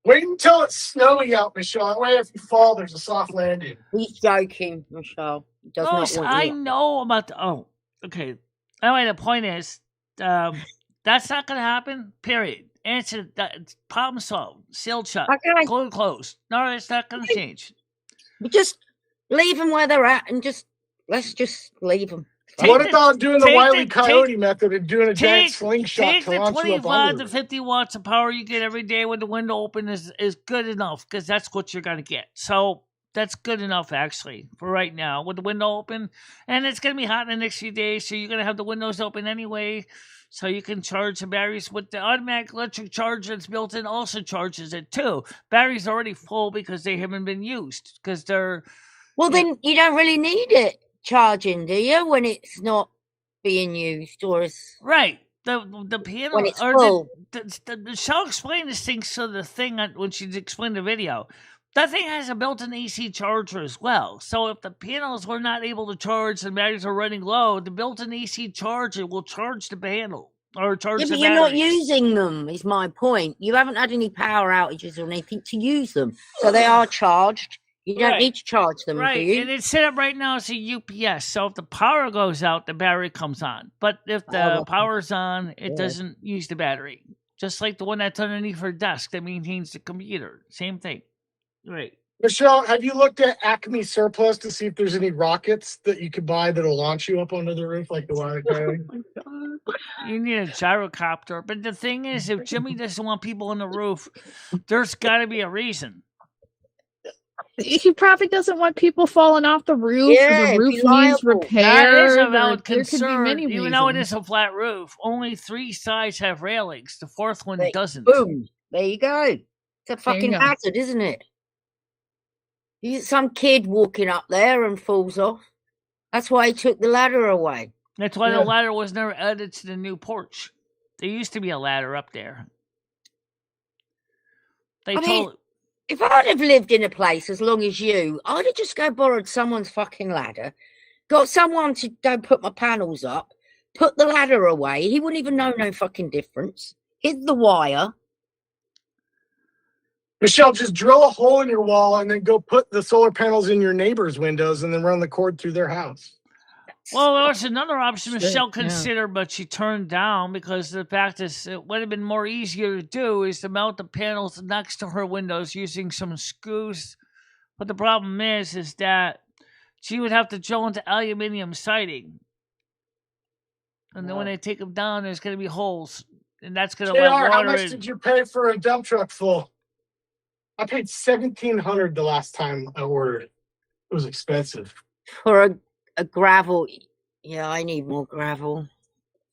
Wait until it's snowy out, Michelle. That way, if you fall, there's a soft landing. He's joking, Michelle. I know about the. Oh, okay. Anyway, the point is, that's not going to happen. Period. Answer that. Problem solved. Sealed shut. Okay. Closed. No, it's not going to change. We just leave them where they're at, and let's just leave them. What about doing the Wile E. Coyote method and doing a giant slingshot to launch you up 25 to 50 watts of power you get every day with the window open is good enough, because that's what you're going to get. So that's good enough, actually, for right now with the window open. And it's going to be hot in the next few days, so you're going to have the windows open anyway, so you can charge the batteries. With the automatic electric charger that's built in also charges it too. Batteries are already full because they haven't been used, because they're... Well, then you don't really need it charging, do you, when it's not being used, or is right? The piano when it's full. She'll explain this thing. So the thing when she explained the video, that thing has a built-in AC charger as well. So if the panels were not able to charge and batteries are running low, the built-in AC charger will charge the panel or charge the batteries. You're not using them. Is my point. You haven't had any power outages or anything to use them, so they are charged. You don't need to charge them, do you? And it's set up right now as a UPS. So if the power goes out, the battery comes on. But if the power's on, it doesn't use the battery. Just like the one that's underneath her desk that maintains the computer. Same thing. Right. Michelle, have you looked at Acme Surplus to see if there's any rockets that you could buy that'll launch you up onto the roof like the Wile E. Coyote? You need a gyrocopter. But the thing is, if Jimmy doesn't want people on the roof, there's got to be a reason. He probably doesn't want people falling off the roof. Yeah, the roof needs repair. That is a valid There could be concern. many Even though it reasons. is a flat roof, only 3 sides have railings. The 4th one doesn't. Boom. There you go. It's a fucking go. hazard, isn't it? You get some kid walking up there and falls off. That's why he took the ladder away. That's why the ladder was never added to the new porch. There used to be a ladder up there. If I'd have lived in a place as long as you, I'd have just borrowed someone's fucking ladder, got someone to go put my panels up, put the ladder away. He wouldn't even know no fucking difference. Hit the wire. Michelle, just drill a hole in your wall and then go put the solar panels in your neighbor's windows and then run the cord through their house. Well, there was another option Michelle considered, but she turned down because the fact is it would have been more easier to do is to mount the panels next to her windows using some screws. But the problem is that she would have to drill into aluminum siding. And then when they take them down, there's going to be holes. And that's going to let water how much in. did you pay for a dump truck full? I paid $1,700 the last time I ordered. It was expensive. For a gravel. Yeah, I need more gravel.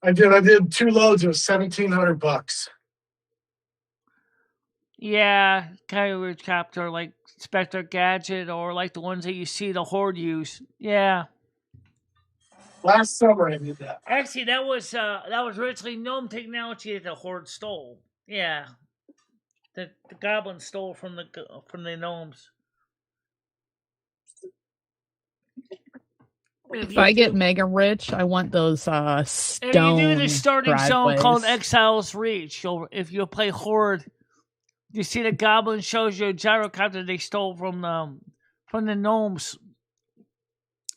I did 2 loads. It was $1,700. Yeah, gyrocopter like Spectre Gadget or like the ones that you see the Horde use. Yeah. Last summer I did that. Actually, that was originally gnome technology that the Horde stole. Yeah. The goblins stole from the gnomes. If I get mega rich, I want those stone. If you do the starting zone driveways. called Exile's Reach, if you play Horde, you see the goblin shows you a gyrocopter they stole from the gnomes.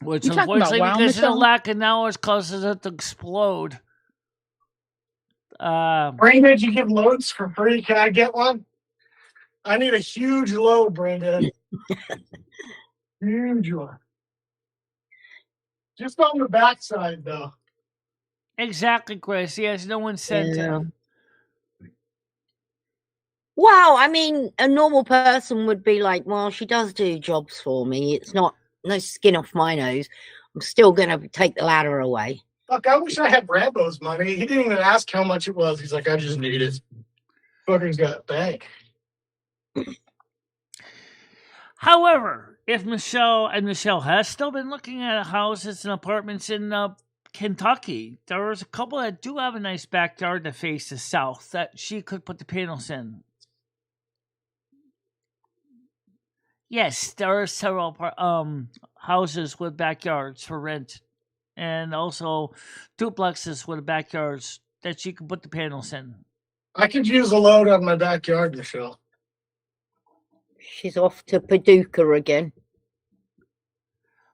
Which You talking about unfortunately, WoW, because of the Michelle? lack of knowledge, causes it to explode. Brain, did you give loads for free? Can I get one? I need a huge load, Brenda. Huge one. Just on the backside, though. Exactly, Chris. Yes, no incentive. Well, I mean, a normal person would be like, well, she does do jobs for me. It's not no skin off my nose. I'm still going to take the ladder away. Fuck, I wish I had Rambo's money. He didn't even ask how much it was. He's like, I just need it. Fucker's got a bank. However, if Michelle has still been looking at houses and apartments in Kentucky, there's a couple that do have a nice backyard that face the south that she could put the panels in. Yes, there are several houses with backyards for rent, and also duplexes with backyards that she can put the panels in. I could use a load on my backyard, Michelle. She's off to Paducah again.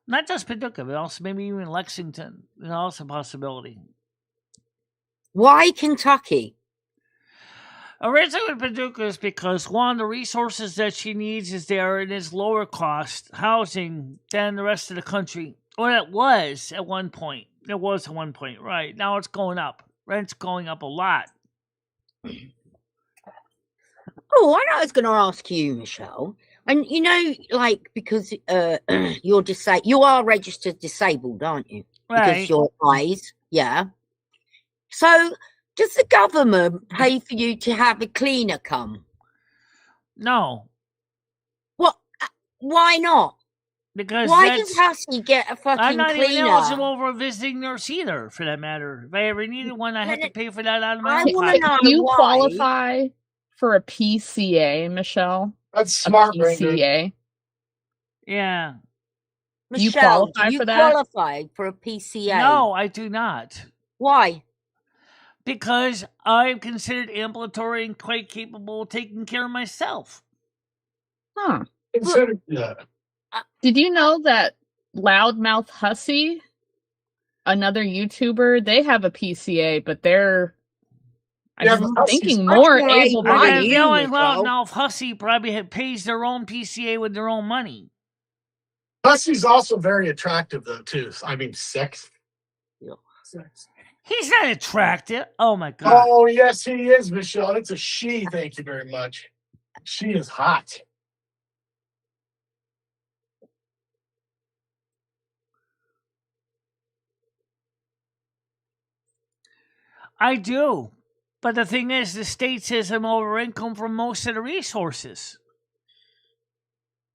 Not just Paducah, but also maybe even Lexington. There's also a possibility. Why Kentucky? Originally Paducah is because one of the resources that she needs is there and is lower cost housing than the rest of the country. Or it was at one point. It was at one point, right. Now it's going up. Rent's going up a lot. Oh, I was going to ask you, Michelle. And you know, like, because you are registered disabled, aren't you? Right. Because your eyes, yeah. So, does the government pay for you to have a cleaner come? No. What? Why not? Because why does Hussey get a fucking I'm not cleaner? even eligible for a visiting nurse either, for that matter. If I ever needed one, I had to pay for that out of my own pocket. Do you qualify for a PCA, Michelle? That's smart, PCA. Yeah. Do you qualify for that? Qualify for a PCA? No, I do not. Why? Because I'm considered ambulatory and quite capable of taking care of myself. Huh. Considered that. Did you know that Loudmouth Hussey, another YouTuber, they have a PCA, but they're I'm thinking more able-bodied. The only Loudmouth Hussey probably pays their own PCA with their own money. Hussey's also very attractive, though, too. I mean, sex. Yeah. Sex. He's not attractive. Oh, my God. Oh, yes, he is, Michelle. It's a she. Thank you very much. She is hot. I do. But the thing is, the state says I'm over income for most of the resources.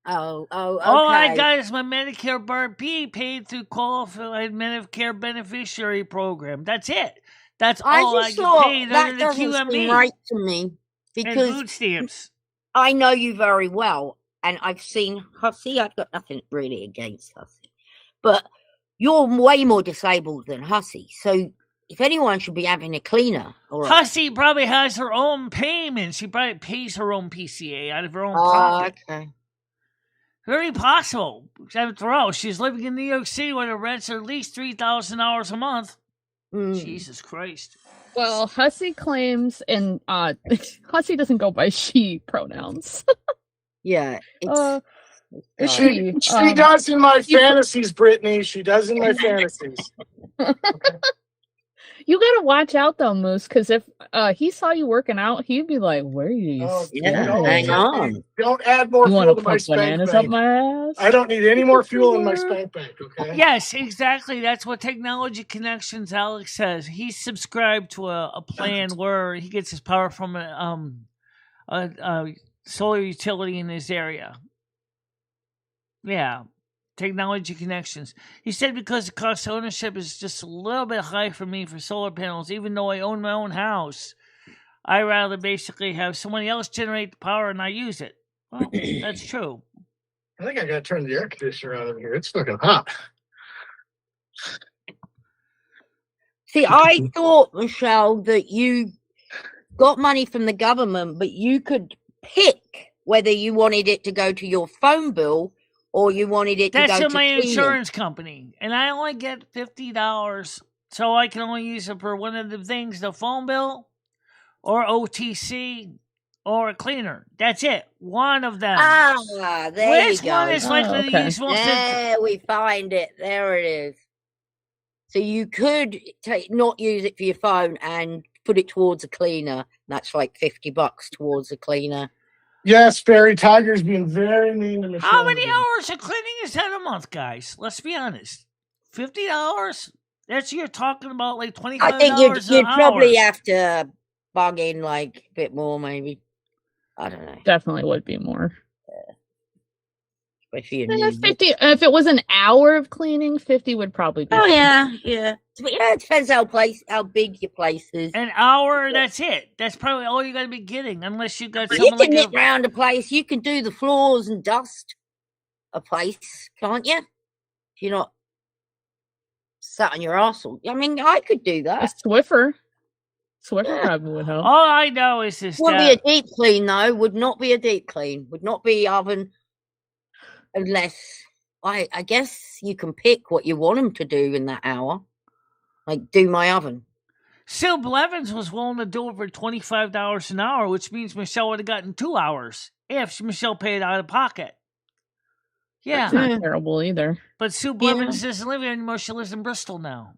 Okay. All I got is my Medicare Part B paid through Qualified Medicare Beneficiary Program. That's it. That's all I get paid under the QMB. Seem right to me because and food stamps. I know you very well, and I've seen Hussey. I've got nothing really against Hussey, but you're way more disabled than Hussey. So if anyone should be having a cleaner, Hussey probably has her own payment. She probably pays her own PCA out of her own pocket. Okay. Very possible. After all, she's living in New York City where the rents are at least $3,000 a month. Jesus Christ. Well, Hussey claims, and Hussey doesn't go by she pronouns. Yeah. She does in my fantasies, Brittany. She does in my fantasies. You gotta watch out though, Moose, because if he saw you working out, he'd be like, "Where are you?" Hang on. Don't add more you fuel to my put spank bananas bank. up my ass? I don't need any more fuel in my spank bank. Okay. Yes, exactly. That's what Technology Connections Alex says. He's subscribed to a plan where he gets his power from a solar utility in his area. Yeah. Technology Connections. He said because the cost of ownership is just a little bit high for me for solar panels, even though I own my own house. I rather basically have somebody else generate the power and I use it. Well, that's true. I think I gotta turn the air conditioner on in here. It's fucking hot. See, I thought, Michelle, that you got money from the government, but you could pick whether you wanted it to go to your phone bill or you wanted it to go to That's my cleaning. insurance company. And I only get $50, so I can only use it for one of the things, the phone bill or OTC or a cleaner. That's it. One of them. Ah, there Which you go. one is likely to use most? There we find it. There it is. So you could not use it for your phone and put it towards a cleaner. That's like $50 towards a cleaner. Yes, Fairy Tiger's being very mean to Michelle. How many hours of cleaning is that a month, guys? Let's be honest. $50? That's you're talking about like $25 I think you'd probably have to bug in like a bit more, maybe. I don't know. Definitely would be more. Especially 50. If it was an hour of cleaning, 50 would probably be. Oh yeah. But yeah, it depends how big your place is. An hour, that's it. That's probably all you're gonna be getting, unless you got You someone can like nip around a place. You can do the floors and dust a place, can't you? If you're not sat on your arsehole. I mean, I could do that. A Swiffer probably would help. All I know is this. Wouldn't be a deep clean though. Would not be a deep clean. Would not be oven. Unless I guess you can pick what you want them to do in that hour. Like do my oven. Sue Blevins was willing to do it for $25 an hour, which means Michelle would have gotten 2 hours if Michelle paid out of pocket. Yeah. That's not terrible either. But Sue Blevins doesn't live here anymore. She lives in Bristol now.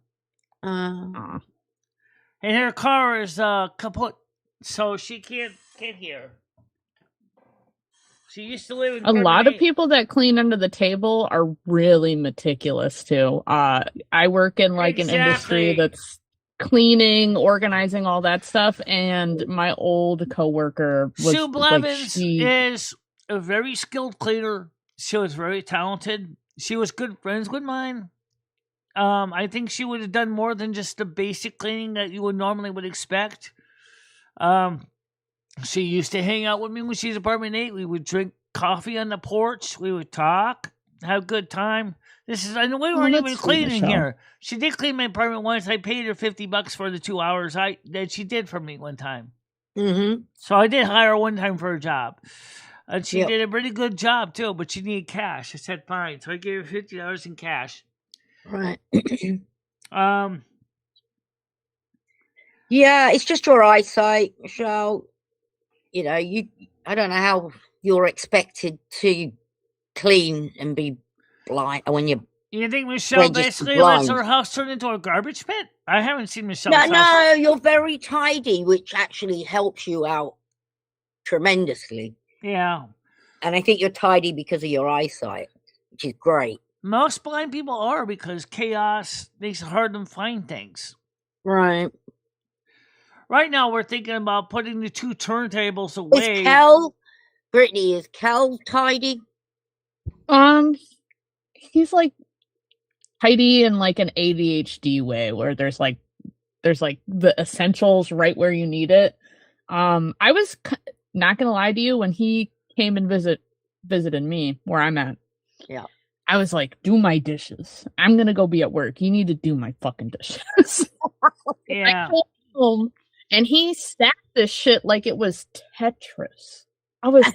And her car is kaput, so she can't get here. She used to live in a lot of people that clean under the table are really meticulous too. I work in like an industry that's cleaning, organizing, all that stuff, and my old coworker was Sue Blevins is a very skilled cleaner. She was very talented. She was good friends with mine. I think she would have done more than just the basic cleaning that you would normally expect. She used to hang out with me when she was apartment 8. We would drink coffee on the porch. We would talk, have a good time. We weren't even cleaning here. She did clean my apartment once. I paid her $50 for the 2 hours that she did for me one time. Mm-hmm. So I did hire her one time for a job. And she did a pretty good job too, but she needed cash. I said fine. So I gave her $50 in cash. Right. Yeah, it's just your eyesight, Michelle. You know, I don't know how you're expected to clean and be blind when you're. You think Michelle basically lets her house turn into a garbage pit? I haven't seen Michelle's house. No, you're very tidy, which actually helps you out tremendously. Yeah. And I think you're tidy because of your eyesight, which is great. Most blind people are because chaos makes it hard to find things. Right. Right now, we're thinking about putting the 2 turntables away. Brittany, is Cal tidy? He's like tidy in like an ADHD way, where there's like the essentials right where you need it. I was not gonna lie to you, when he came and visited me where I'm at. Yeah. I was like, do my dishes. I'm gonna go be at work. You need to do my fucking dishes. Yeah. I came home and he stacked this shit like it was Tetris. I was like,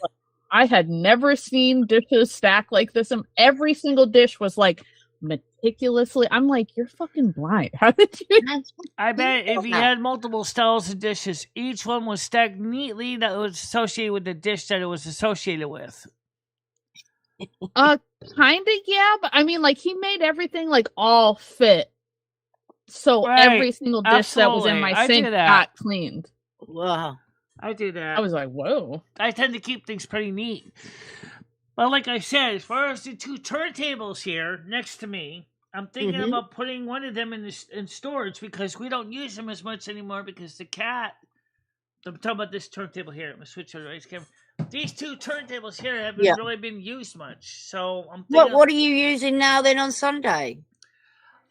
I had never seen dishes stacked like this. And every single dish was like meticulously. I'm like, you're fucking blind. How did you? I bet if he had multiple styles of dishes, each one was stacked neatly that was associated with the dish that it was associated with. Kinda, yeah, but I mean, like, he made everything like all fit. So every single dish that was in my sink got cleaned. Wow. I do that. I was like, whoa. I tend to keep things pretty neat. But like I said, as far as the 2 turntables here next to me, I'm thinking about putting one of them in storage because we don't use them as much anymore because the cat. I'm talking about this turntable here. I'm going to switch to the right camera. These 2 turntables here haven't really been used much. So I'm thinking. What are you using now then on Sunday?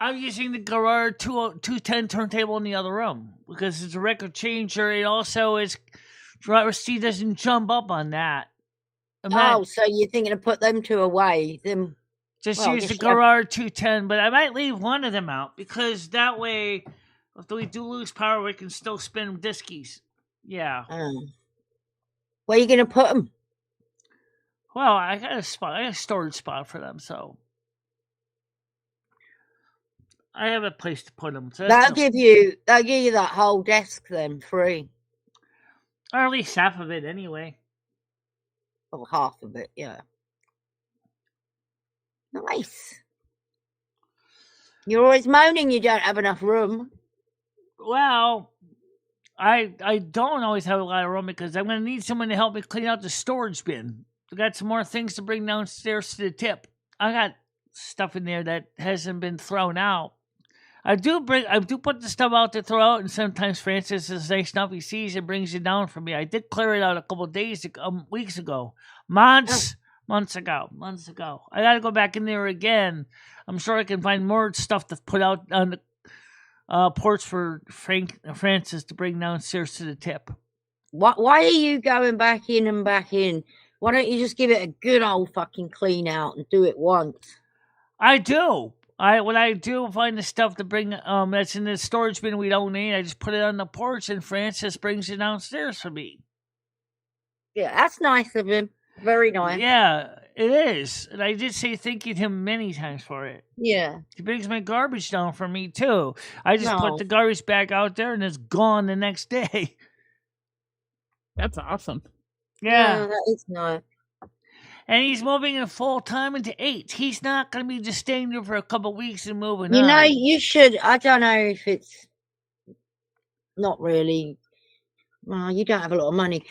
I'm using the Garage 210 turntable in the other room because it's a record changer. It also is driver's seat doesn't jump up on that. So you're thinking to put them 2 away? Just use the Garage 210, but I might leave one of them out because that way, if we do lose power, we can still spin diskies. Yeah. Where are you going to put them? Well, I got a storage spot for them, so I have a place to put them. So that'll give you that whole desk then free. Or at least half of it, anyway. Or half of it, yeah. Nice. You're always moaning you don't have enough room. Well, I don't always have a lot of room because I'm going to need someone to help me clean out the storage bin. I got some more things to bring downstairs to the tip. I got stuff in there that hasn't been thrown out. I do put the stuff out to throw out, and sometimes Francis is nice enough. He sees it, brings it down for me. I did clear it out a couple of weeks ago, months ago. I got to go back in there again. I'm sure I can find more stuff to put out on the porch for Francis to bring downstairs to the tip. Why are you going back in and back in? Why don't you just give it a good old fucking clean out and do it once? I do. When I do find the stuff to bring that's in the storage bin we don't need, I just put it on the porch and Francis brings it downstairs for me. Yeah, that's nice of him. Very nice. Yeah, it is. And I did say thank you to him many times for it. Yeah. He brings my garbage down for me too. I just put the garbage bag out there and it's gone the next day. That's awesome. Yeah. That is nice. And he's moving in full time into 8. He's not going to be just staying there for a couple of weeks and moving on. You know, you should. I don't know if it's not really. Well, you don't have a lot of money.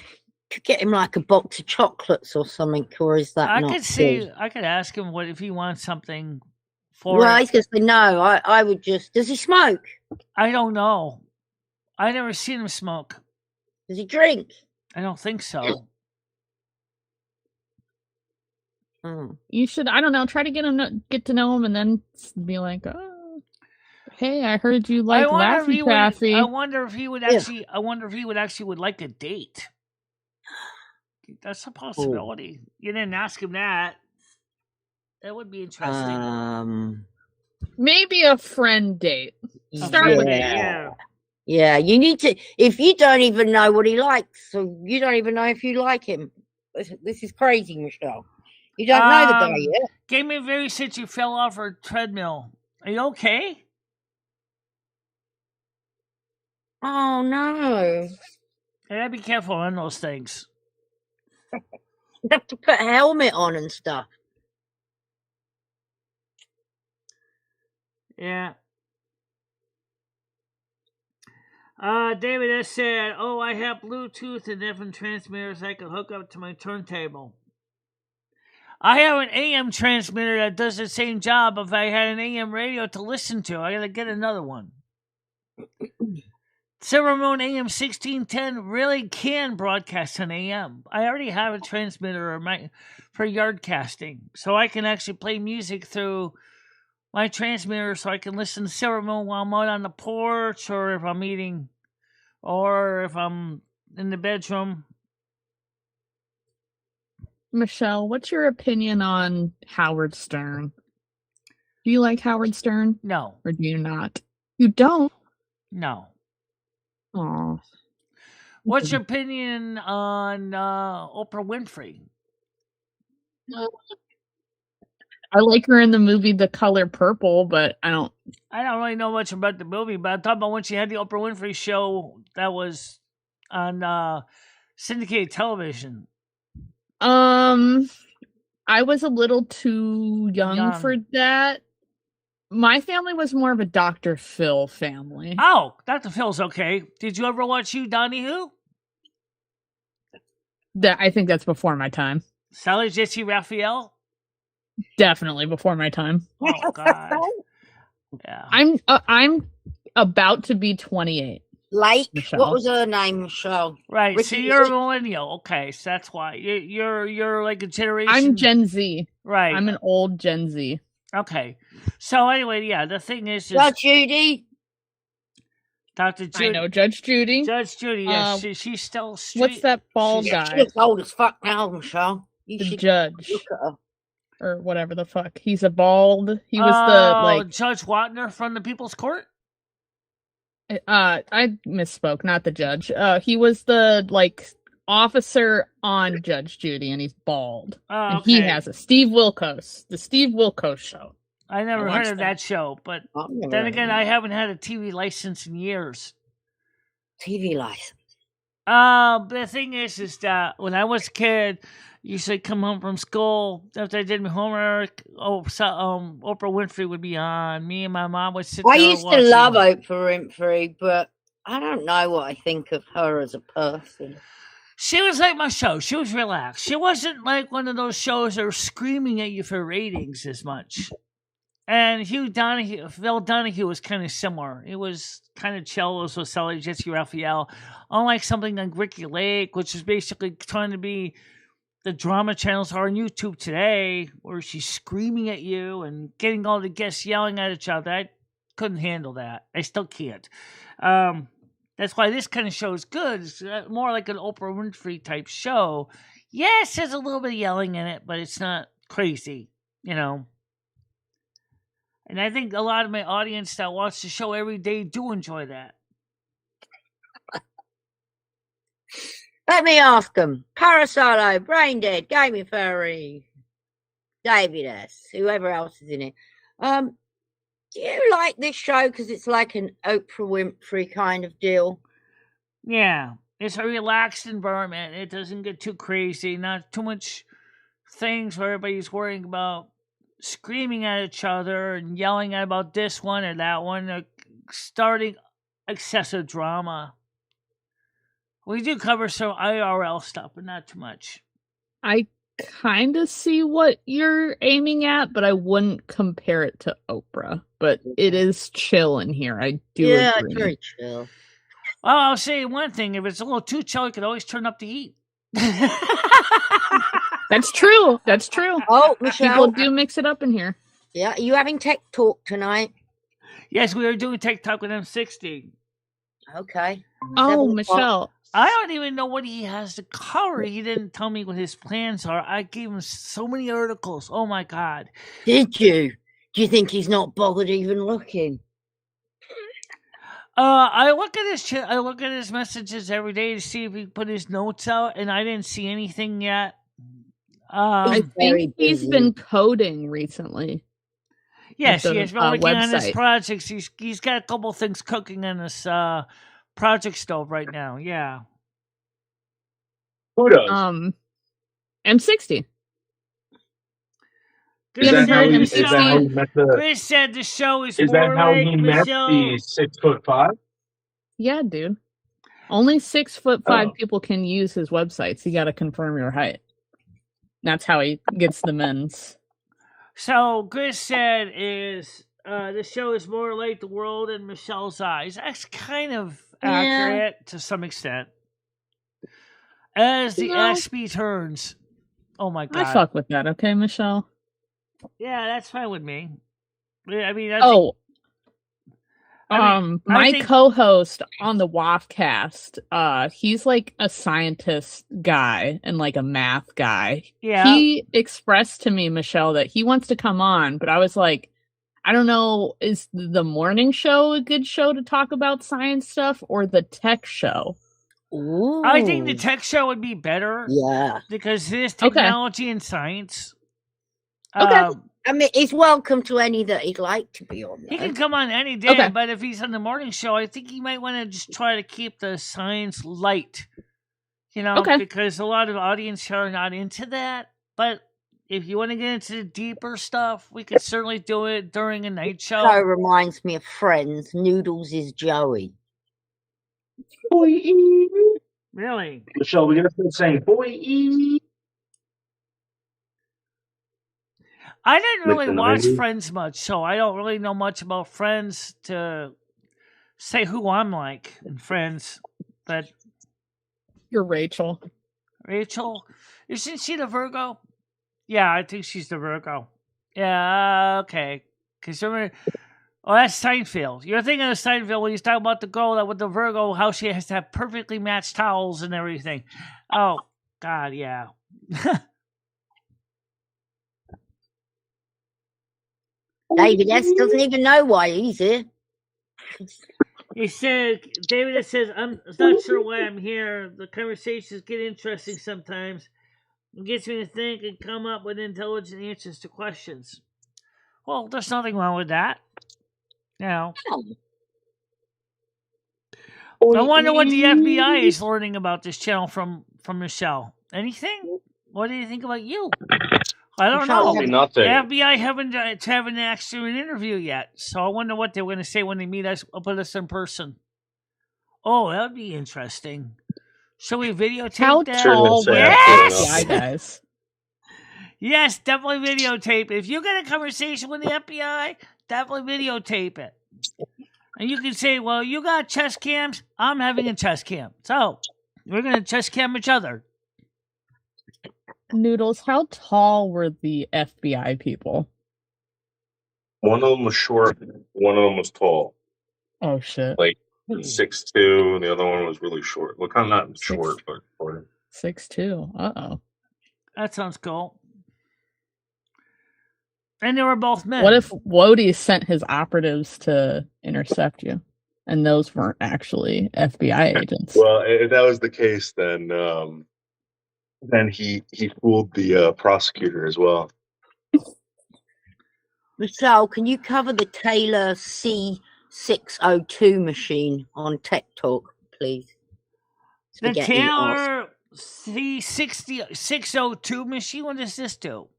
Could get him like a box of chocolates or something, or is that not? I could ask him what if he wants something for. Well, he's going to say no. I would just. Does he smoke? I don't know. I never seen him smoke. Does he drink? I don't think so. You should, I don't know, try to get to know him and then be like, oh, hey, I heard you like Laffy Taffy. I wonder if he would actually. I wonder if he would actually would like a date. That's a possibility. You didn't ask him that. That would be interesting. Maybe a friend date. Start with that. Yeah, you need to. If you don't even know what he likes, so you don't even know if you like him. This is crazy, Michelle. You don't know the guy yet. Gave me a very since you fell off a treadmill. Are you okay? Oh no! You gotta be careful on those things. You have to put a helmet on and stuff. Yeah. David has said, "Oh, I have Bluetooth and different transmitters I can hook up to my turntable. I have an AM transmitter that does the same job if I had an AM radio to listen to. I gotta get another one. Silver Moon AM 1610 really can broadcast on AM. I already have a transmitter for yard casting, so I can actually play music through my transmitter so I can listen to Silver Moon while I'm out on the porch or if I'm eating or if I'm in the bedroom." Michelle, what's your opinion on Howard Stern? Do you like Howard Stern? No. Or do you not? You don't? No. Aw. What's your opinion on Oprah Winfrey? I like her in the movie The Color Purple, but I don't really know much about the movie, but I'm talking about when she had the Oprah Winfrey show that was on syndicated television. I was a little too young for that. My family was more of a Dr. Phil family. Oh, Dr. Phil's okay. Did you ever watch Hugh Donahue? I think that's before my time. Sally Jesse Raphael? Definitely before my time. Oh God. Yeah. I'm about to be 28. Like, Michelle. What was her name, Michelle? Right. Ricky, so you're a millennial. Okay, so that's why you're like a generation. I'm Gen Z. Right. I'm an old Gen Z. Okay. So anyway, yeah, the thing is just Judge Judy. Dr. Judy. I know Judge Judy. Judge Judy, yes. She's still straight. What's that bald guy? She looks old as fuck now, Michelle. The judge. Look at her. Or whatever the fuck. He's a bald. He was Judge Watner from the People's Court? I misspoke, not the judge. He was the officer on Judge Judy, and he's bald. And he has the Steve Wilkos show. I never heard of that show, but then again, I haven't had a TV license in years. TV license? The thing is that when I was a kid, usually come home from school after I did my homework. Oprah Winfrey would be on. Me and my mom would sit there. I used to love Oprah Winfrey, but I don't know what I think of her as a person. She was like my show. She was relaxed. She wasn't like one of those shows that are screaming at you for ratings as much. And Phil Donahue was kind of similar. It was kind of chill. It was Sally Jesse Raphael. Unlike something like Ricky Lake, which is basically trying to be the drama channels are on YouTube today, where she's screaming at you and getting all the guests yelling at each other. I couldn't handle that. I still can't. That's why this kind of show is good. It's more like an Oprah Winfrey type show. Yes, there's a little bit of yelling in it, but it's not crazy, you know. And I think a lot of my audience that watch the show every day do enjoy that. Let me ask them. Parasolo, Brain Dead, Gaming Fairy, David S., whoever else is in it. Do you like this show because it's like an Oprah Winfrey kind of deal? Yeah, it's a relaxed environment. It doesn't get too crazy. Not too much things where everybody's worrying about screaming at each other and yelling about this one or that one, starting excessive drama. We do cover some IRL stuff, but not too much. I kind of see what you're aiming at, but I wouldn't compare it to Oprah. But it is chill in here. I do agree. Yeah, it's very chill. Well, I'll say one thing. If it's a little too chill, you can always turn up the heat. That's true. That's true. Oh, Michelle. People do mix it up in here. Yeah, are you having tech talk tonight? Yes, we are doing tech talk with M60. Okay. Oh, Michelle. I don't even know what he has to cover. He didn't tell me what his plans are. I gave him so many articles. Oh, my God. Did you? Do you think he's not bothered even looking? I look at his messages every day to see if he put his notes out, and I didn't see anything yet. I think he's been coding recently. Yes, he has been working on his projects. He's got a couple things cooking on this project stove right now. Yeah. Who does? M60. Is that how he met the? Chris said the show is. Is that how he met Michelle. the 6'5"? Yeah, dude. Only 6'5" people can use his websites. You got to confirm your height. That's how he gets the men's. So Chris said is the show is more like the world in Michelle's eyes. That's kind of accurate to some extent. As the SB turns. Oh my God. I fuck with that, okay, Michelle? Yeah, that's fine with me. I mean, my co-host on the WAFcast, he's like a scientist guy and like a math guy. Yeah. He expressed to me, Michelle, that he wants to come on, but I was like, I don't know, is the morning show a good show to talk about science stuff or the tech show? Ooh. I think the tech show would be better. Yeah. Because it is technology and science. Okay. I mean, he's welcome to any that he'd like to be on. He can come on any day, but if he's on the morning show, I think he might want to just try to keep the science light. You know, because a lot of audience are not into that. But if you want to get into the deeper stuff, we could certainly do it during a night show. So reminds me of Friends. Noodles is Joey. Boy. Really? Michelle, we're going to start saying, boy. I didn't really watch Friends much, so I don't really know much about Friends to say who I'm like in Friends. But you're Rachel. Rachel? Isn't she the Virgo? Yeah, I think she's the Virgo. Yeah, okay. Because that's Seinfeld. You're thinking of Seinfeld when he's talking about the girl that with the Virgo, how she has to have perfectly matched towels and everything. Oh, God, yeah. David S. doesn't even know why he's here. He said, David S. says, I'm not sure why I'm here. The conversations get interesting sometimes. It gets me to think and come up with intelligent answers to questions. Well, there's nothing wrong with that. You know. I wonder what the FBI is learning about this channel from Michelle. Anything? What do you think about you? I don't know. Probably nothing. The FBI haven't asked you an interview yet, so I wonder what they're going to say when they meet us up with us in person. Oh, that would be interesting. Shall we videotape How that? tall were Yes! FBI guys? Yes, definitely videotape it. If you get a conversation with the FBI, definitely videotape it. And you can say, well, you got chest cams, I'm having a chest cam. So, we're going to chest cam each other. Noodles, how tall were the FBI people? One of them was short, one of them was tall. Oh, shit. Like 6'2", and the other one was really short. Well, kind of not short, but short. 6'2". Uh-oh. That sounds cool. And they were both men. What if Wody sent his operatives to intercept you, and those weren't actually FBI agents? Well, if that was the case, then he fooled the prosecutor as well. Michelle, can you cover the Taylor C602 machine on Tech Talk, please? The Spaghetti Taylor C602 machine, what does this do?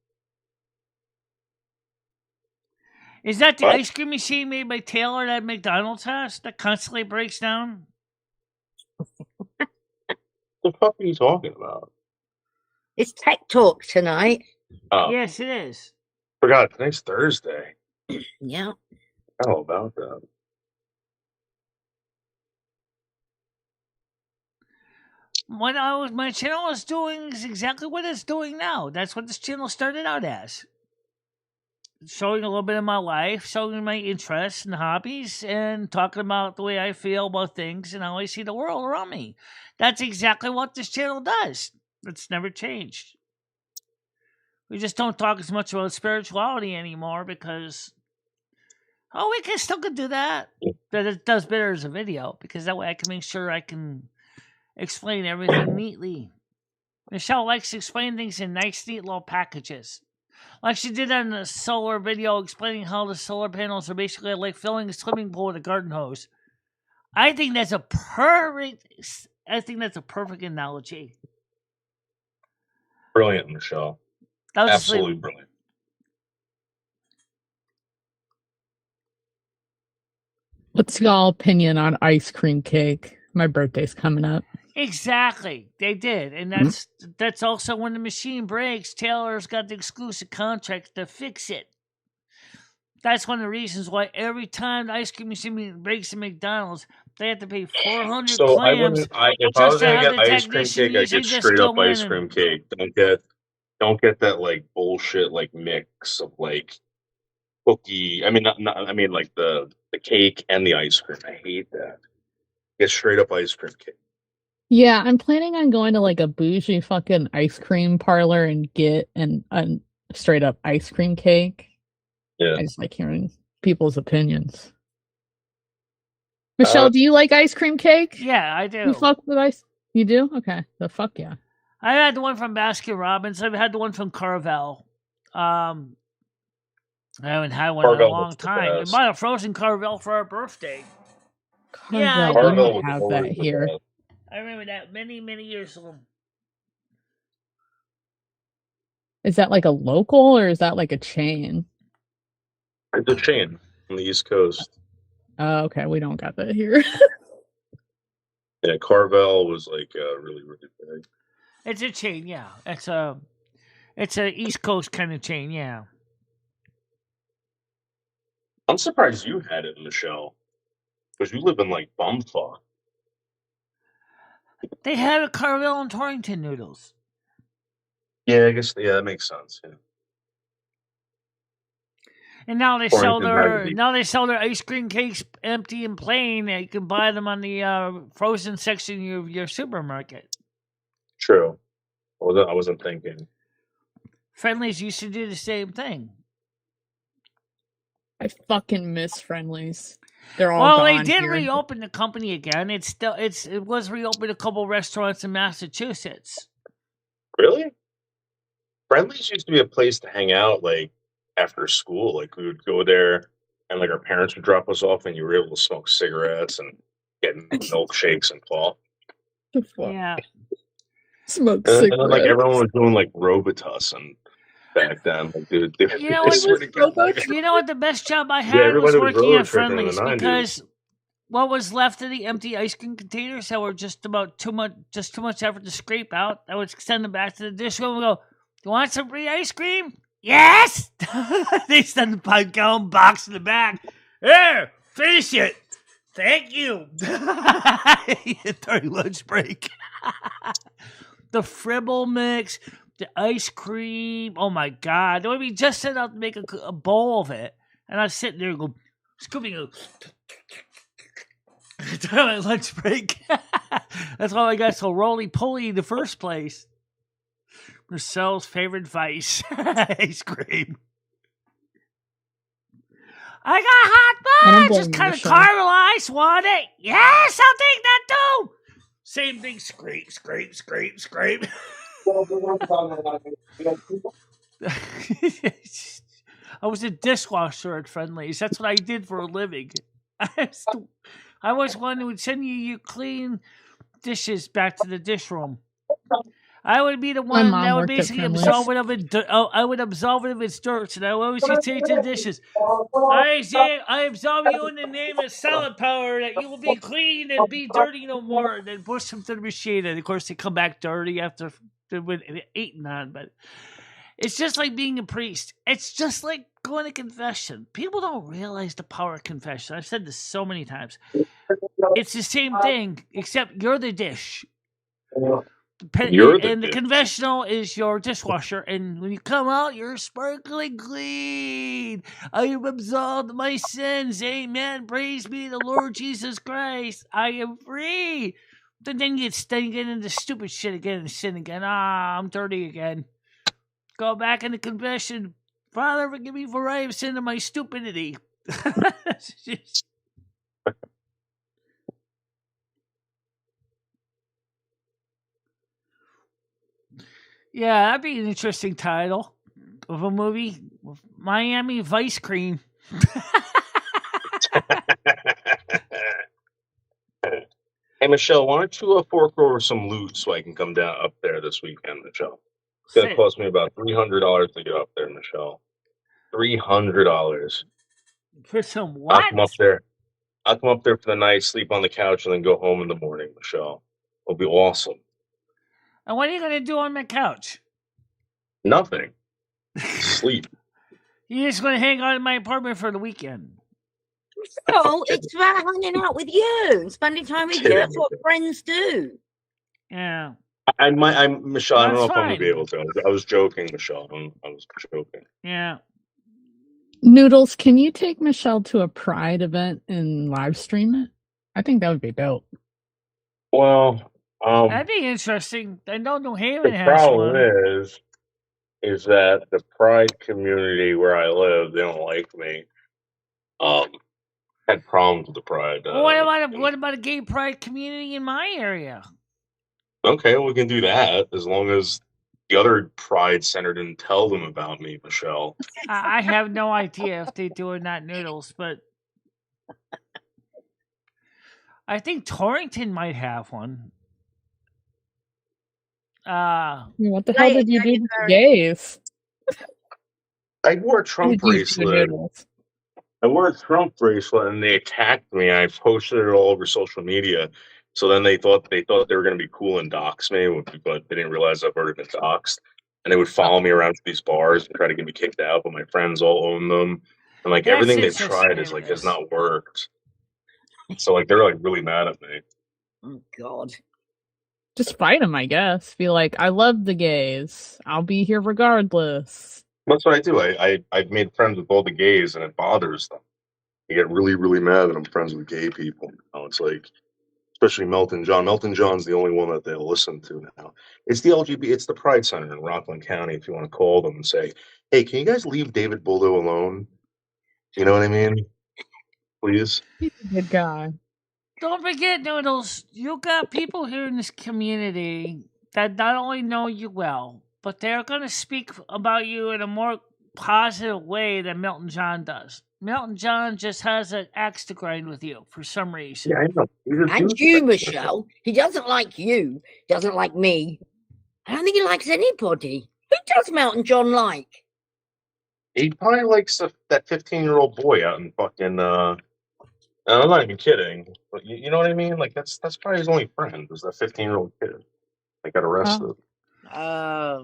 Is that the ice cream machine made by Taylor that McDonald's has that constantly breaks down? The fuck are you talking about? It's Tech Talk tonight. Oh. Yes, it is. Forgot, tonight's Thursday. Yeah. How about that? My channel is doing is exactly what it's doing now. That's what this channel started out as. Showing a little bit of my life, showing my interests and hobbies, and talking about the way I feel about things and how I see the world around me. That's exactly what this channel does. It's never changed. We just don't talk as much about spirituality anymore because, we can still do that. But it does better as a video because that way I can make sure I can explain everything neatly. Michelle likes to explain things in nice, neat little packages. Like she did on the solar video explaining how the solar panels are basically like filling a swimming pool with a garden hose. I think that's a perfect analogy. Brilliant, Michelle. Absolutely brilliant. What's y'all opinion on ice cream cake? My birthday's coming up. Exactly, they did, and that's also when the machine breaks. Taylor's got the exclusive contract to fix it. That's one of the reasons why every time the ice cream machine breaks at McDonald's, they have to pay 400 So clams. if I was gonna get ice cream cake, I'd get straight up ice cream cake. Don't get that like bullshit like mix of like cookie. I mean, I mean like the cake and the ice cream. I hate that. Get straight up ice cream cake. Yeah, I'm planning on going to like a bougie fucking ice cream parlor and get a straight up ice cream cake. Yeah. I just like hearing people's opinions. Michelle, do you like ice cream cake? Yeah, I do. You fuck with ice? You do? Okay. The fuck yeah. I had the one from Baskin Robbins. I've had the one from Carvel. I haven't had one in a long time. We bought a frozen Carvel for our birthday. Carvel, yeah, Carvel would have that here. I remember that many, many years ago. Is that like a local or is that like a chain? It's a chain on the East Coast. Oh, okay. We don't got that here. Yeah, Carvel was like really, really big. It's a chain, yeah. It's a East Coast kind of chain, yeah. I'm surprised you had it, Michelle, because you live in like bumfuck. They had a Carvel and Torrington Noodles. Yeah, I guess that makes sense. Yeah. And now they sell their ice cream cakes empty and plain. You can buy them on the frozen section of your supermarket. True. I wasn't thinking. Friendlies used to do the same thing. I fucking miss Friendlies. They're all gone they did here. Reopen the company again. It was reopened a couple restaurants in Massachusetts. Really? Friendlies used to be a place to hang out like after school. Like we would go there and like our parents would drop us off and you were able to smoke cigarettes and getting milkshakes and fall. Yeah. Smoke And then, like, cigarettes. everyone was doing, like, Robitussin back then. Like, dude, You know what? You know what? The best job I had was everybody was working road at tripping in the Friendlies 90s. because what was left of the empty ice cream containers that were just about too much effort to scrape out, I would send them back to the dish room and go, "You want some free ice cream?" Yes. They send the 5-gallon box in the back. Here, finish it. Thank you. 30 lunch break. The Fribble mix, the ice cream. Oh my God. They would be just set out to make a bowl of it. And I was sitting there and go, scooping it. During my lunch break. That's why I got so roly-poly in the first place. Michelle's favorite vice. Ice cream. I got hot buns. Just kind of caramelized. Want it? Yes, I'll take that too. Same thing. Scrape, scrape, scrape, scrape. I was a dishwasher at Friendlies. That's what I did for a living. I was one who would send you your clean dishes back to the dish room. I would be the one that would basically absolve it of it. I would absolve it of its dirt, and I would always say to the dishes, I absolve you in the name of salad power that you will be clean and be dirty no more. And then push them to the machine, and of course they come back dirty after they've been eaten on. But it's just like being a priest. It's just like going to confession. People don't realize the power of confession. I've said this so many times. It's the same thing, except you're the dish. The confessional is your dishwasher, and when you come out, you're sparkling clean. I have absolved my sins. Amen. Praise be the Lord Jesus Christ. I am free. But then you get into stupid shit again and sin again. I'm dirty again. Go back into confession. Father, forgive me for I have sinned in my stupidity. Yeah, that'd be an interesting title of a movie. Miami Vice Cream. Hey, Michelle, why don't you fork over some loot so I can come down up there this weekend, Michelle? It's going to cost me about $300 to get up there, Michelle. $300. For some what? I'll come up there. I'll come up there for the night, sleep on the couch, and then go home in the morning, Michelle. It'll be awesome. And what are you going to do on the couch? Nothing. Sleep. You're just going to hang out in my apartment for the weekend. No, it's about hanging out with you and spending time with you. That's what friends do. Yeah. Michelle, I don't know if I'm going to be able to. I was joking, Michelle. I was joking. Yeah. Noodles, can you take Michelle to a Pride event and live stream it? I think that would be dope. Well, that'd be interesting. I know New Haven has one. The problem is that the Pride community where I live, they don't like me. Had problems with the Pride. What about a gay Pride community in my area? Okay, we can do that as long as the other Pride Center didn't tell them about me, Michelle. I have no idea if they do or not, Noodles, but I think Torrington might have one. What the hell did you do to the gays? I wore a Trump bracelet. I wore a Trump bracelet, and they attacked me. I posted it all over social media. So then they thought they were going to be cool and dox me, but they didn't realize I've already been doxed. And they would follow me around to these bars and try to get me kicked out. But my friends all own them, and like everything they've tried has not worked. So like they're like really mad at me. Oh God. Just fight them, I guess. Be like, I love the gays. I'll be here regardless. That's what I do. I've made friends with all the gays, and it bothers them. They get really, really mad that I'm friends with gay people. It's like, especially Melton John. Melton John's the only one that they'll listen to now. It's the LGBT. It's the Pride Center in Rockland County. If you want to call them and say, "Hey, can you guys leave David Buldo alone?" You know what I mean? Please. He's a good guy. Don't forget, Noodles, you got people here in this community that not only know you well, but they're going to speak about you in a more positive way that Milton John does. Milton John just has an axe to grind with you for some reason. Yeah, I know. And you, Michelle. He doesn't like you. Doesn't like me. I don't think he likes anybody. Who does Milton John like? He probably likes that 15-year-old boy out in fucking. I'm not even kidding, but you know what I mean. Like that's probably his only friend is that 15-year-old kid that got arrested. I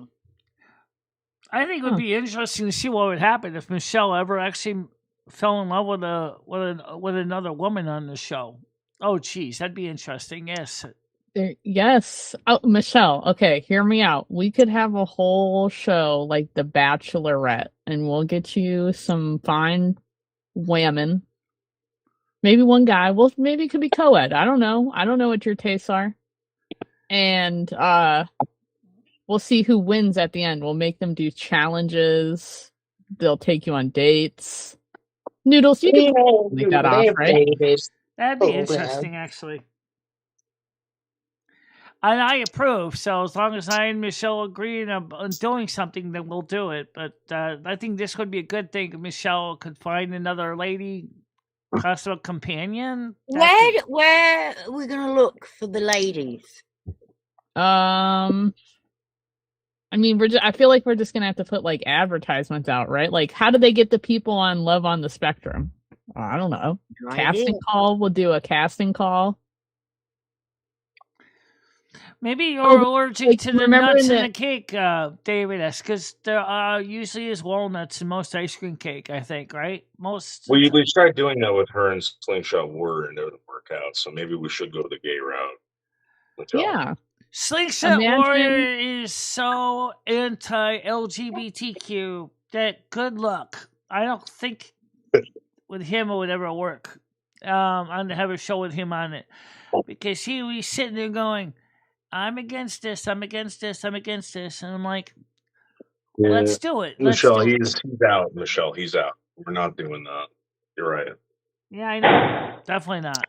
think it would be interesting to see what would happen if Michelle ever actually fell in love with another woman on the show. Oh, geez, that'd be interesting. Yes. Yes. Oh, Michelle, okay, hear me out. We could have a whole show like The Bachelorette, and we'll get you some fine women. Maybe one guy. Well, maybe it could be co-ed. I don't know. I don't know what your tastes are. And we'll see who wins at the end. We'll make them do challenges. They'll take you on dates. Noodles, you can make that off, right? That'd be interesting, actually. And I approve. So as long as I and Michelle agree on doing something, then we'll do it. But I think this would be a good thing if Michelle could find another lady, possible companion. Where are we going to look for the ladies? I mean, I feel like we're just gonna have to put like advertisements out, right? Like, how do they get the people on Love on the Spectrum? I don't know. Casting call. We'll do a casting call. Maybe you're allergic to the nuts in the cake, David, because there usually is walnuts in most ice cream cake, I think, right? Most. Well, we tried doing that with her and Slingshot Warrior, and it didn't work out. So maybe we should go the gay route. Yeah. Slingshot Warrior is so anti-LGBTQ that good luck. I don't think with him it would ever work. On to have a show with him on it, because he was sitting there going, I'm against this, I'm against this, I'm against this. And I'm like, let's do it. Michelle, he's out. Michelle, he's out. We're not doing that. You're right. Yeah, I know. Definitely not.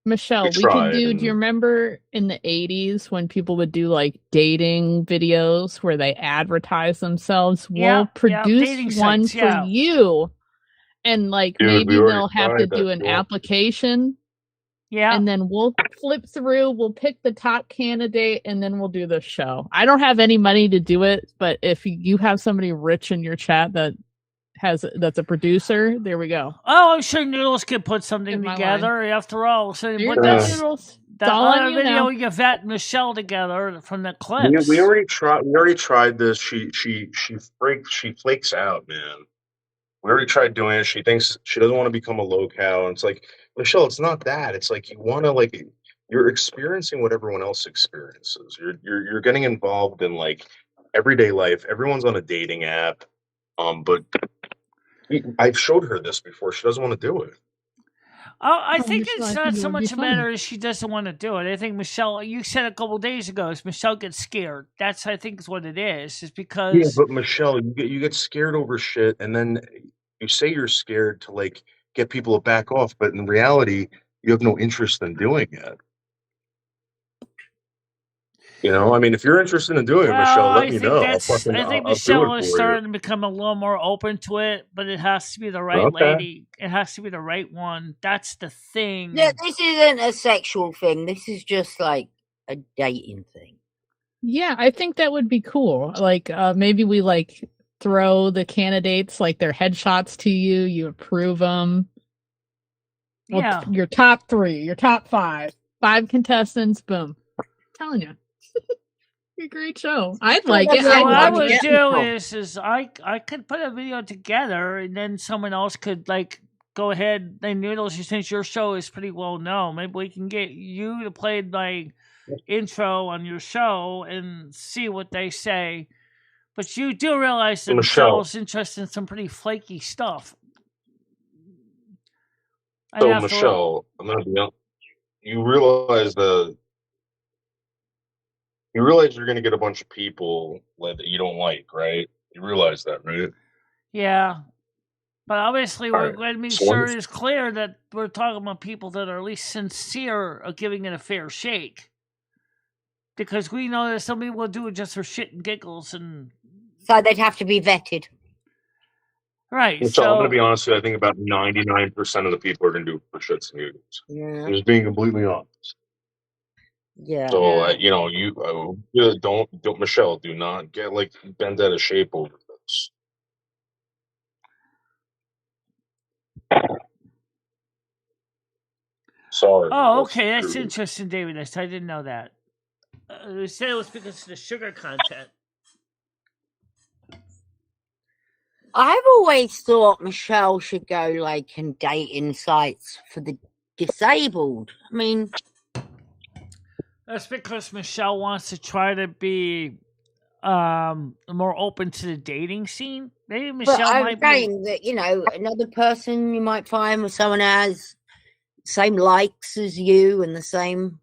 Michelle, we could do you remember in the 80s when people would do like dating videos where they advertise themselves? We'll produce one for you. And like maybe they'll have to do an application. Yeah. And then we'll flip through, we'll pick the top candidate, and then we'll do the show. I don't have any money to do it, but if you have somebody rich in your chat that's a producer, there we go. Oh, I'm sure Noodles could put something together. After all, so put that other video Yvette and Michelle together from the clips. We already tried this. She flakes out, man. We already tried doing it. She thinks she doesn't want to become a low-cow. And it's like, Michelle, it's not that. It's like you want to you're experiencing what everyone else experiences. You're getting involved in like everyday life. Everyone's on a dating app. But I've showed her this before. She doesn't want to do it. Oh, I think it's not so much a matter as she doesn't want to do it. I think Michelle, you said a couple days ago, is Michelle gets scared. That's, I think, is what it is. Is because but Michelle, you get scared over shit, and then you say you're scared to like get people to back off, but in reality, you have no interest in doing it. You know, I mean, if you're interested in doing it, Michelle, let me know. I think Michelle is starting to become a little more open to it, but it has to be the right lady. It has to be the right one. That's the thing. Yeah, this isn't a sexual thing. This is just like a dating thing. Yeah, I think that would be cool. Like, maybe we like throw the candidates like their headshots to you. You approve them. Yeah, your top 3, your top 5 contestants. Boom. I'm telling you. A great show. I'd like it. So what I would do is I could put a video together, and then someone else could like go ahead and Noodles. Since your show is pretty well known, maybe we can get you to play my intro on your show and see what they say. But you do realize that Michelle's interested in some pretty flaky stuff. So Michelle, I'm gonna be honest. You realize you're going to get a bunch of people that you don't like, right? You realize that, right? Yeah. But obviously, we're going to make sure it's clear that we're talking about people that are at least sincere of giving it a fair shake. Because we know that some people will do it just for shit and giggles, and So they'd have to be vetted. Right. So I'm going to be honest with you. I think about 99% of the people are going to do it for shits and giggles. Yeah. Just being completely honest. Yeah. So you don't Michelle, do not get like bent out of shape over this. Sorry. Oh, okay. That's interesting, David. I didn't know that. They said it was because of the sugar content. I've always thought Michelle should go like and dating sites for the disabled. I mean, that's because Michelle wants to try to be more open to the dating scene. Maybe Michelle I'm saying that another person you might find with someone has same likes as you and the same.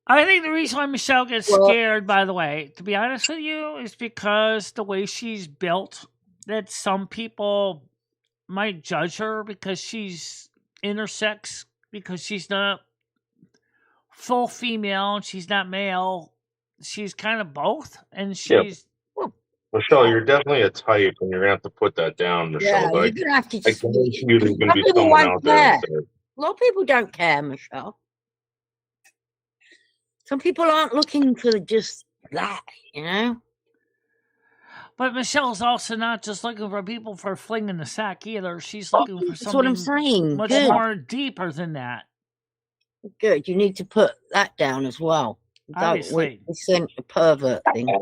I think the reason why Michelle gets scared, by the way, to be honest with you, is because the way she's built, that some people might judge her because she's intersex, because she's not full female, she's not male. She's kind of both, and she's... Yeah. Michelle, you're definitely a type, and you're going to have to put that down, Michelle. Yeah, you're going to have to just... I guarantee you there's going to be someone out there. A lot of people don't care, Michelle. Some people aren't looking for just that, But Michelle's also not just looking for people for flinging the sack either. She's looking for something what I'm saying. much more deeper than that. Good. You need to put that down as well. Obviously. Don't send a pervert thing.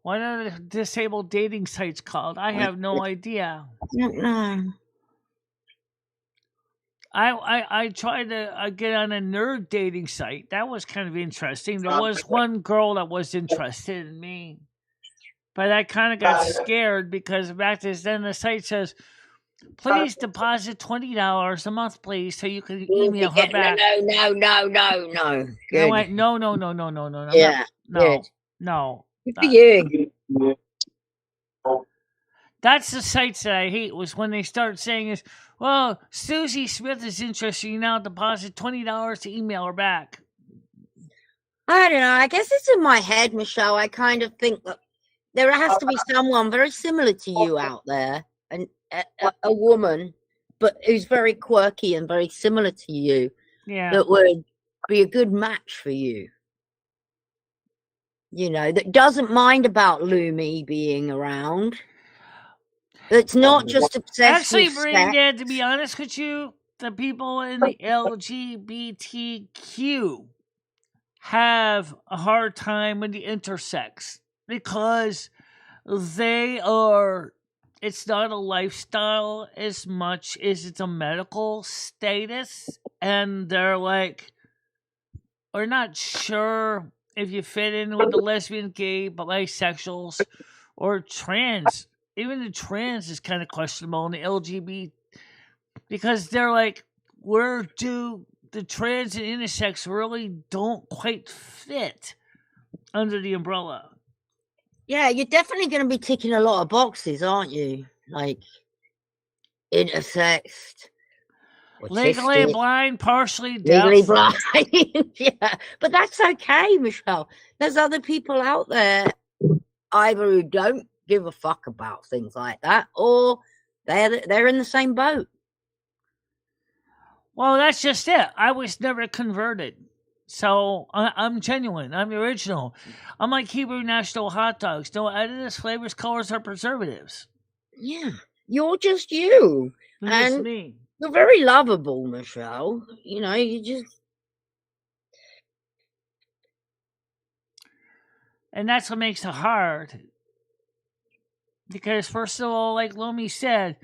What are the disabled dating sites called? I have no idea. No. I tried to get on a nerd dating site. That was kind of interesting. There was one girl that was interested in me, but I kind of got scared because back then the site says, "Please deposit $20 a month, please, so you can email her back." No. I went, no. Yeah. No. Good for you. That's the sites that I hate, was when they start saying is, well, Susie Smith is interested. You now deposit $20 to email her back. I don't know. I guess it's in my head, Michelle. I kind of think that there has to be someone very similar to you out there, and a woman, but who's very quirky and very similar to you. Yeah. That would be a good match for you. That doesn't mind about Lumi being around. It's not just obsessed with Brain, to be honest with you, the people in the LGBTQ have a hard time with the intersex because it's not a lifestyle as much as it's a medical status, and they're like, we're not sure if you fit in with the lesbian, gay, bisexuals, or trans. Even the trans is kind of questionable in the LGBT, because they're like, where do the trans and intersex really don't quite fit under the umbrella? Yeah, you're definitely going to be ticking a lot of boxes, aren't you? Like intersex, legally blind, partially deaf. Legally blind. Yeah, but that's okay, Michelle. There's other people out there either who don't give a fuck about things like that, or they're in the same boat. Well, that's just it. I was never converted, so I'm genuine. I'm the original. I'm like Hebrew National hot dogs. No additives, flavors, colors, or preservatives. Yeah, you're just you, and me. You're very lovable, Michelle. You just. And that's what makes it hard. Because first of all, like Lumi said,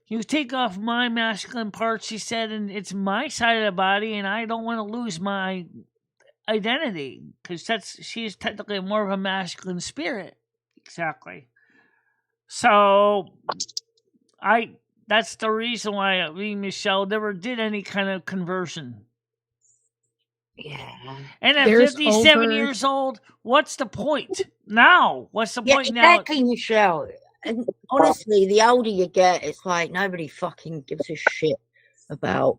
you take off my masculine parts, she said, and it's my side of the body, and I don't want to lose my identity, because she's technically more of a masculine spirit. Exactly. So that's the reason why me and Michelle never did any kind of conversion. Yeah. And at 57 years old, what's the point now? What's the point now? Exactly, Michelle. And honestly, the older you get, it's like nobody fucking gives a shit about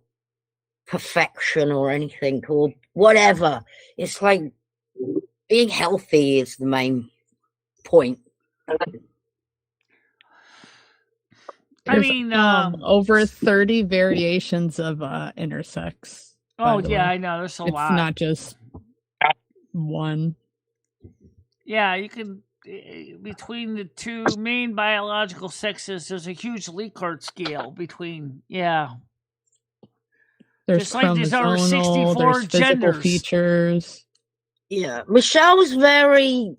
perfection or anything or whatever. It's like being healthy is the main point. I mean, over 30 variations of intersex. Oh yeah, I know. There's a lot. It's not just one. Yeah, you can between the two main biological sexes. There's a huge Likert scale between. Yeah. There's just like there's over 64 there's physical genders. features. Yeah, Michelle's very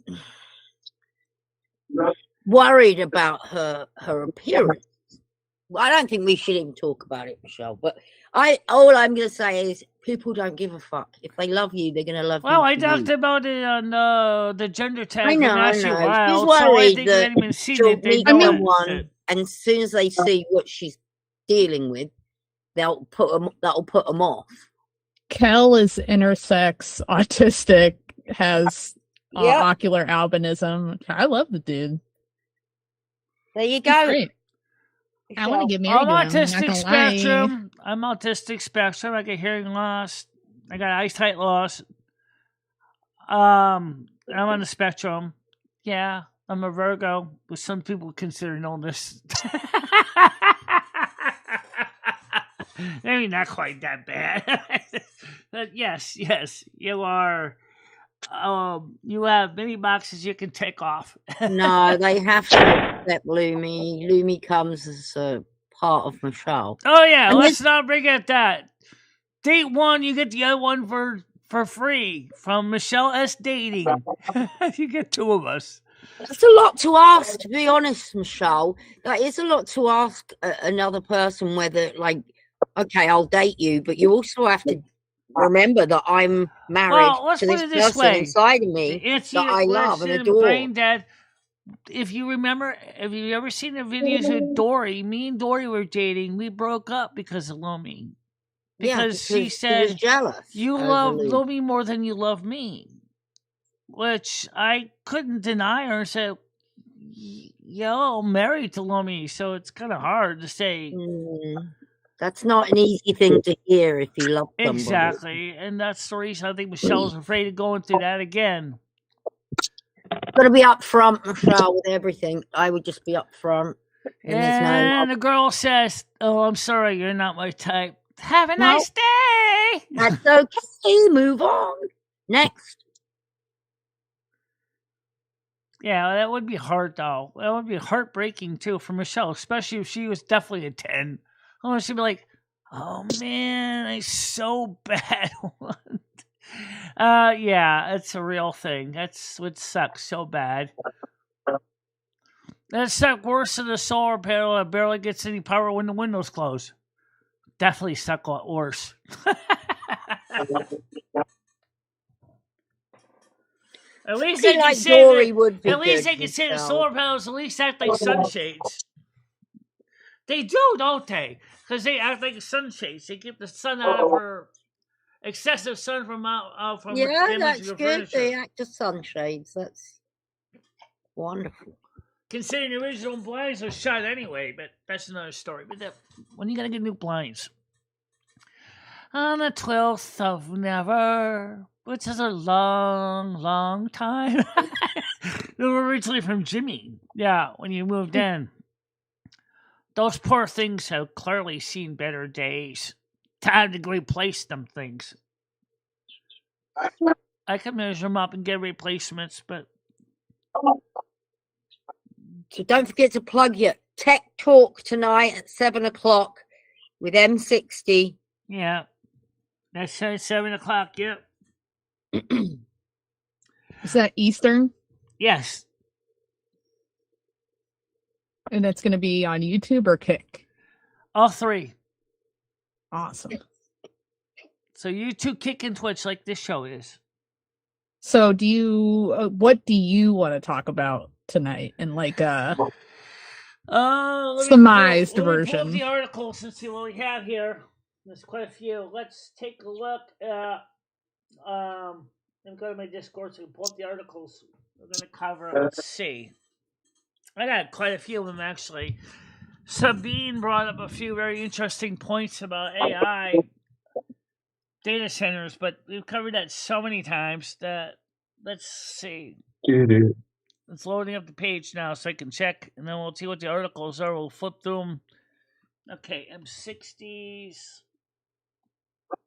worried about her appearance. I don't think we should even talk about it, Michelle. But all I'm going to say is people don't give a fuck. If they love you, they're going to love you. Well, I talked about it on the gender tag. I know. She's worried that she'll meet someone, and as soon as they see what she's dealing with, that'll put them off. Kel is intersex, autistic, has ocular albinism. I love the dude. There you go. Great. I want to get married. I'm autistic spectrum. I'm autistic spectrum. I get hearing loss. I got eyesight loss. I'm on the spectrum. Yeah, I'm a Virgo, which some people consider an illness. Maybe not quite that bad. But yes, you are. You have many boxes you can take off. No, they have to accept Lumi. Lumi comes as a part of Michelle. Oh yeah, and let's not forget that. Date one, you get the other one for free from Michelle S. Dating. You get two of us. That's a lot to ask, to be honest, Michelle. That is a lot to ask another person whether, like, okay, I'll date you, but you also have to remember that I'm married to this person inside of me that I love and adore. Brain dead. If you remember, have you ever seen the videos with Dory? Me and Dory were dating. We broke up because of Lumi. Because she said, was jealous. You love Lumi more than you love me. Which I couldn't deny her and said, yo, I'm married to Lumi, so it's kind of hard to say. That's not an easy thing to hear if you love somebody. Exactly. And that's the reason I think Michelle's afraid of going through that again. Got to be upfront, Michelle, with everything. I would just be upfront. And the girl says, oh, I'm sorry, you're not my type. Have a nice day. That's okay. Move on. Next. Yeah, that would be hard, though. That would be heartbreaking, too, for Michelle, especially if she was definitely a 10. Oh, she'd be like, oh, man, I so bad one. Yeah, it's a real thing. That's what sucks so bad. That sucked worse than the solar panel that barely gets any power when the windows close. Definitely suck a lot worse. At least they can say at least they can say the solar panels at least act like sunshades. They do, don't they? Because they act like sunshades. They keep the sun out of her excessive sun from out from that's good. Furniture. They act as sunshades. That's wonderful. Considering the original blinds were shot anyway, but that's another story. But when are you gonna get new blinds? On the 12th of Never, which is a long, long time. They were originally from Jimmy. Yeah, when you moved in. Those poor things have clearly seen better days. Time to replace them things. I can measure them up and get replacements, but... So don't forget to plug your tech talk tonight at 7 o'clock with M60. Yeah. That's 7 o'clock, yep. Is that Eastern? Yes. And that's going to be on YouTube or Kick? All three. Awesome. So YouTube, Kick, and Twitch like this show is. So do you, what do you want to talk about tonight in like a summarized version? Let me pull the articles and see what we have here. There's quite a few. Let's take a look at, let me go to my Discord so we can pull up the articles we're going to cover. Let's see. I got quite a few of them, actually. Sabine brought up a few very interesting points about AI. data centers, but we've covered that so many times that let's see. It's loading up the page now so I can check, and then we'll see what the articles are. We'll flip through them. Okay, M60s.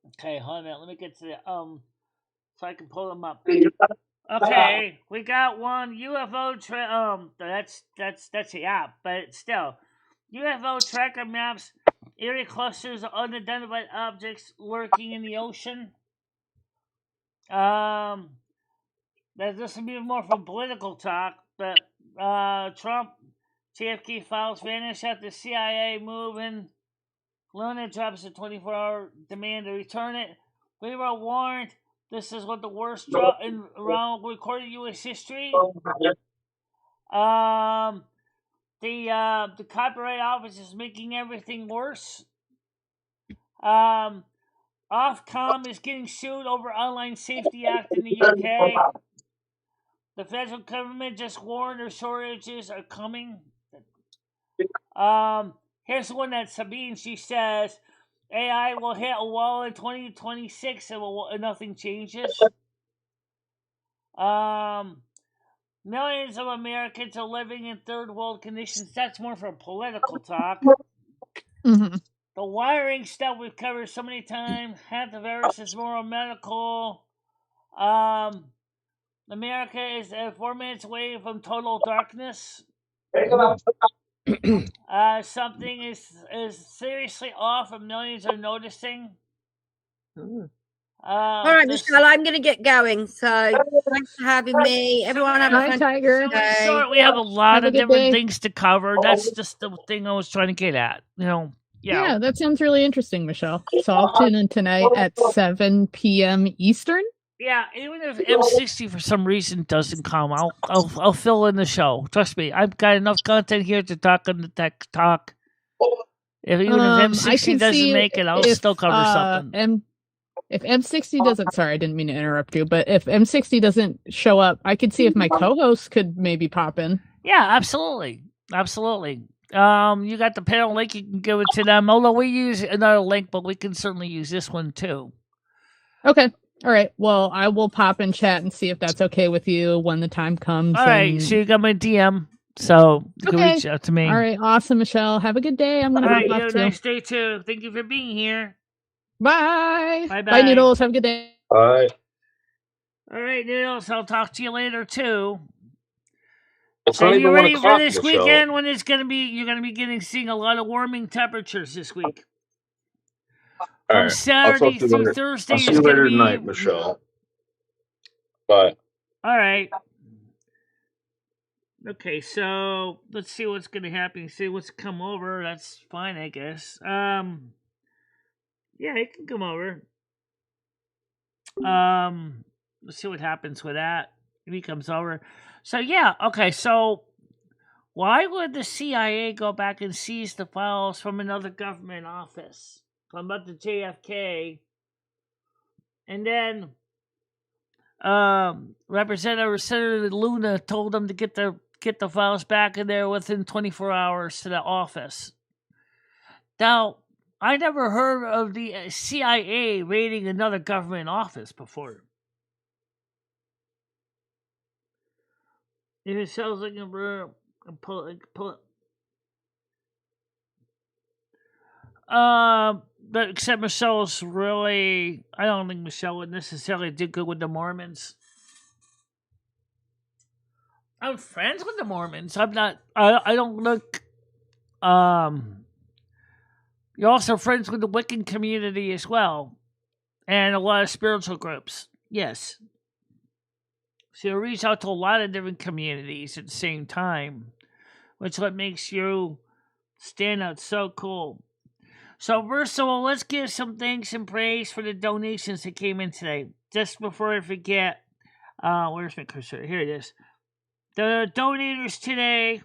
Okay, hold on a minute. Let me get to the so I can pull them up. Okay, we got one UFO that's the app, but still, UFO tracker maps eerie clusters of unidentified objects lurking in the ocean. This will be more from political talk, but Trump TFK files vanish after CIA move in. Luna drops a 24-hour demand to return it. We were warned this is what the worst drop in around recorded U.S. history. The Copyright Office is making everything worse. Ofcom is getting sued over Online Safety Act in the UK. The federal government just warned their shortages are coming. Here's one that Sabine, she says, AI will hit a wall in 2026 and nothing changes. Millions of Americans are living in third world conditions. That's more for political talk. Mm-hmm. The wiring stuff we've covered so many times. Half the virus is more medical. America is 4 minutes away from total darkness. Something is seriously off and millions are noticing. All right, Michelle, I'm going to get going. So thanks for having me. Everyone have a fantastic day. Short, we have a lot of different things to cover. That's just the thing I was trying to get at. Yeah, that sounds really interesting, Michelle. So I'll tune in tonight at 7 p.m. Eastern. Yeah, even if M60 for some reason doesn't come, I'll fill in the show. Trust me, I've got enough content here to talk on the tech talk. If M60 doesn't make it, I'll still cover something. If M60 doesn't, sorry, I didn't mean to interrupt you, but if M60 doesn't show up, I could see if my co-host could maybe pop in. Yeah, absolutely. You got the panel link, you can give it to them. Although we use another link, but we can certainly use this one too. Okay. All right. Well, I will pop in chat and see if that's okay with you when the time comes. All right. So you got my DM, so you can reach out to me. All right. Awesome, Michelle. Have a good day. I'm going to you have a nice day too. Thank you for being here. Bye. Bye. Bye, Noodles. Have a good day. Bye. All right, Noodles. I'll talk to you later too. It's so not you even ready 1 for o'clock, this Michelle. weekend? When it's gonna be? You're gonna be seeing a lot of warming temperatures this week. From Saturday through Thursday. I'll see you later tonight, Michelle. Bye. All right. Okay, so let's see what's going to happen. See what's come over. That's fine, I guess. Yeah, he can come over. Let's see what happens with that if he comes over. So yeah, okay. So why would the CIA go back and seize the files from another government office? Talking about the JFK, and then Senator Luna told them to get the files back in there within 24 hours to the office. Now, I never heard of the CIA raiding another government office before. If it sounds like pull it. But except Michelle's really, I don't think Michelle would necessarily do good with the Mormons. I'm friends with the Mormons. I'm not. I don't look. You're also friends with the Wiccan community as well, and a lot of spiritual groups. Yes. So you reach out to a lot of different communities at the same time, which is what makes you stand out so cool. So first of all, let's give some thanks and praise for the donations that came in today. Just before I forget, where's my cursor? Here it is. The donators today,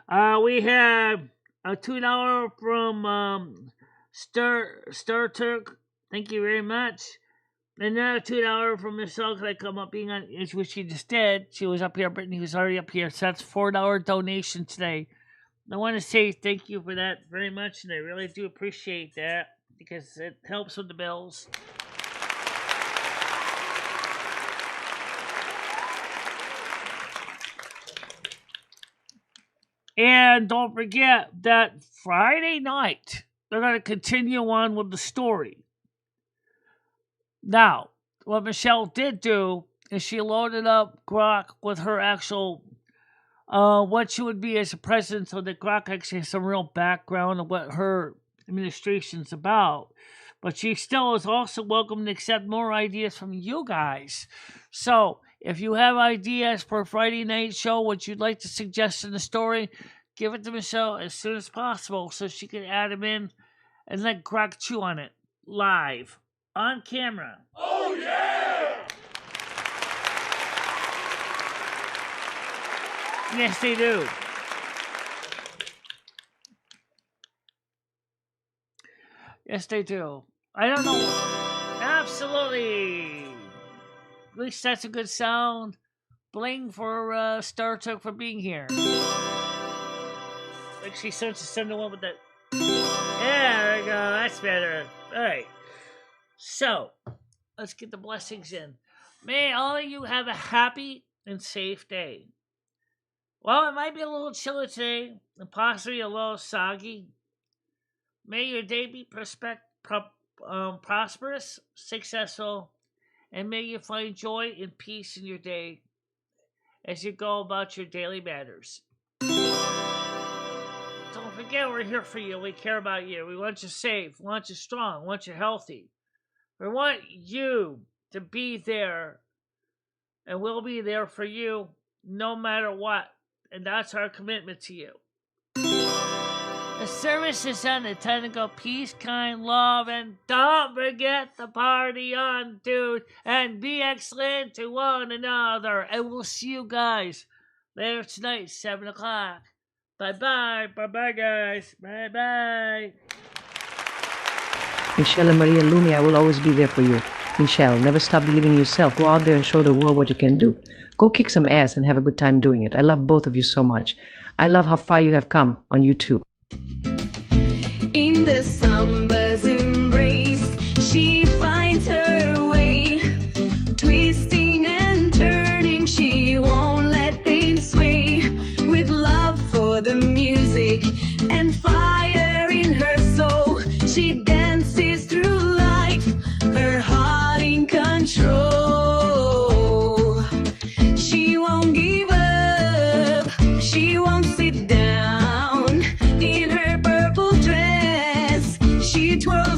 we have a $2 from Star Turk. Thank you very much. Another $2 from Michelle. Could I come up being on? Which she just did. She was up here. Brittany was already up here. So that's $4 donation today. I want to say thank you for that very much, and I really do appreciate that. because it helps with the bills. And don't forget that Friday night, they're going to continue on with the story. Now, what Michelle did do is she loaded up Grok with her actual, what she would be as a president, so that Grok actually has some real background of what her administration's about. But she still is also welcome to accept more ideas from you guys. So, if you have ideas for a Friday night show, what you'd like to suggest in the story, give it to Michelle as soon as possible so she can add them in and let Grok chew on it live on camera. Oh, yeah! Yes, they do. Yes, they do. I don't know. Absolutely. At least that's a good sound. Bling for Star Trek for being here. Like she starts to send the one with that. Yeah, there we go. That's better. All right. So, let's get the blessings in. May all of you have a happy and safe day. Well, it might be a little chilly today and possibly a little soggy. May your day be prosperous, successful, and may you find joy and peace in your day as you go about your daily matters. Don't forget, we're here for you. We care about you. We want you safe. We want you strong. We want you healthy. We want you to be there, and we'll be there for you no matter what. And that's our commitment to you. The service is ended. Time to go peace, kind, love, and don't forget to party on, dude, and be excellent to one another. And we'll see you guys later tonight, 7 o'clock. Bye-bye. Bye-bye, guys. Bye-bye. Michelle Marie and Lumi, I will always be there for you. Michelle, never stop believing in yourself. Go out there and show the world what you can do. Go kick some ass and have a good time doing it. I love both of you so much. I love how far you have come on YouTube. In the summer's embrace, she finds her way. Twisting and turning, she won't let things sway. With love for the music and fire in her soul, she dances through life, her heart in control. She won't give up, she won't sit down. In her purple dress, she twirls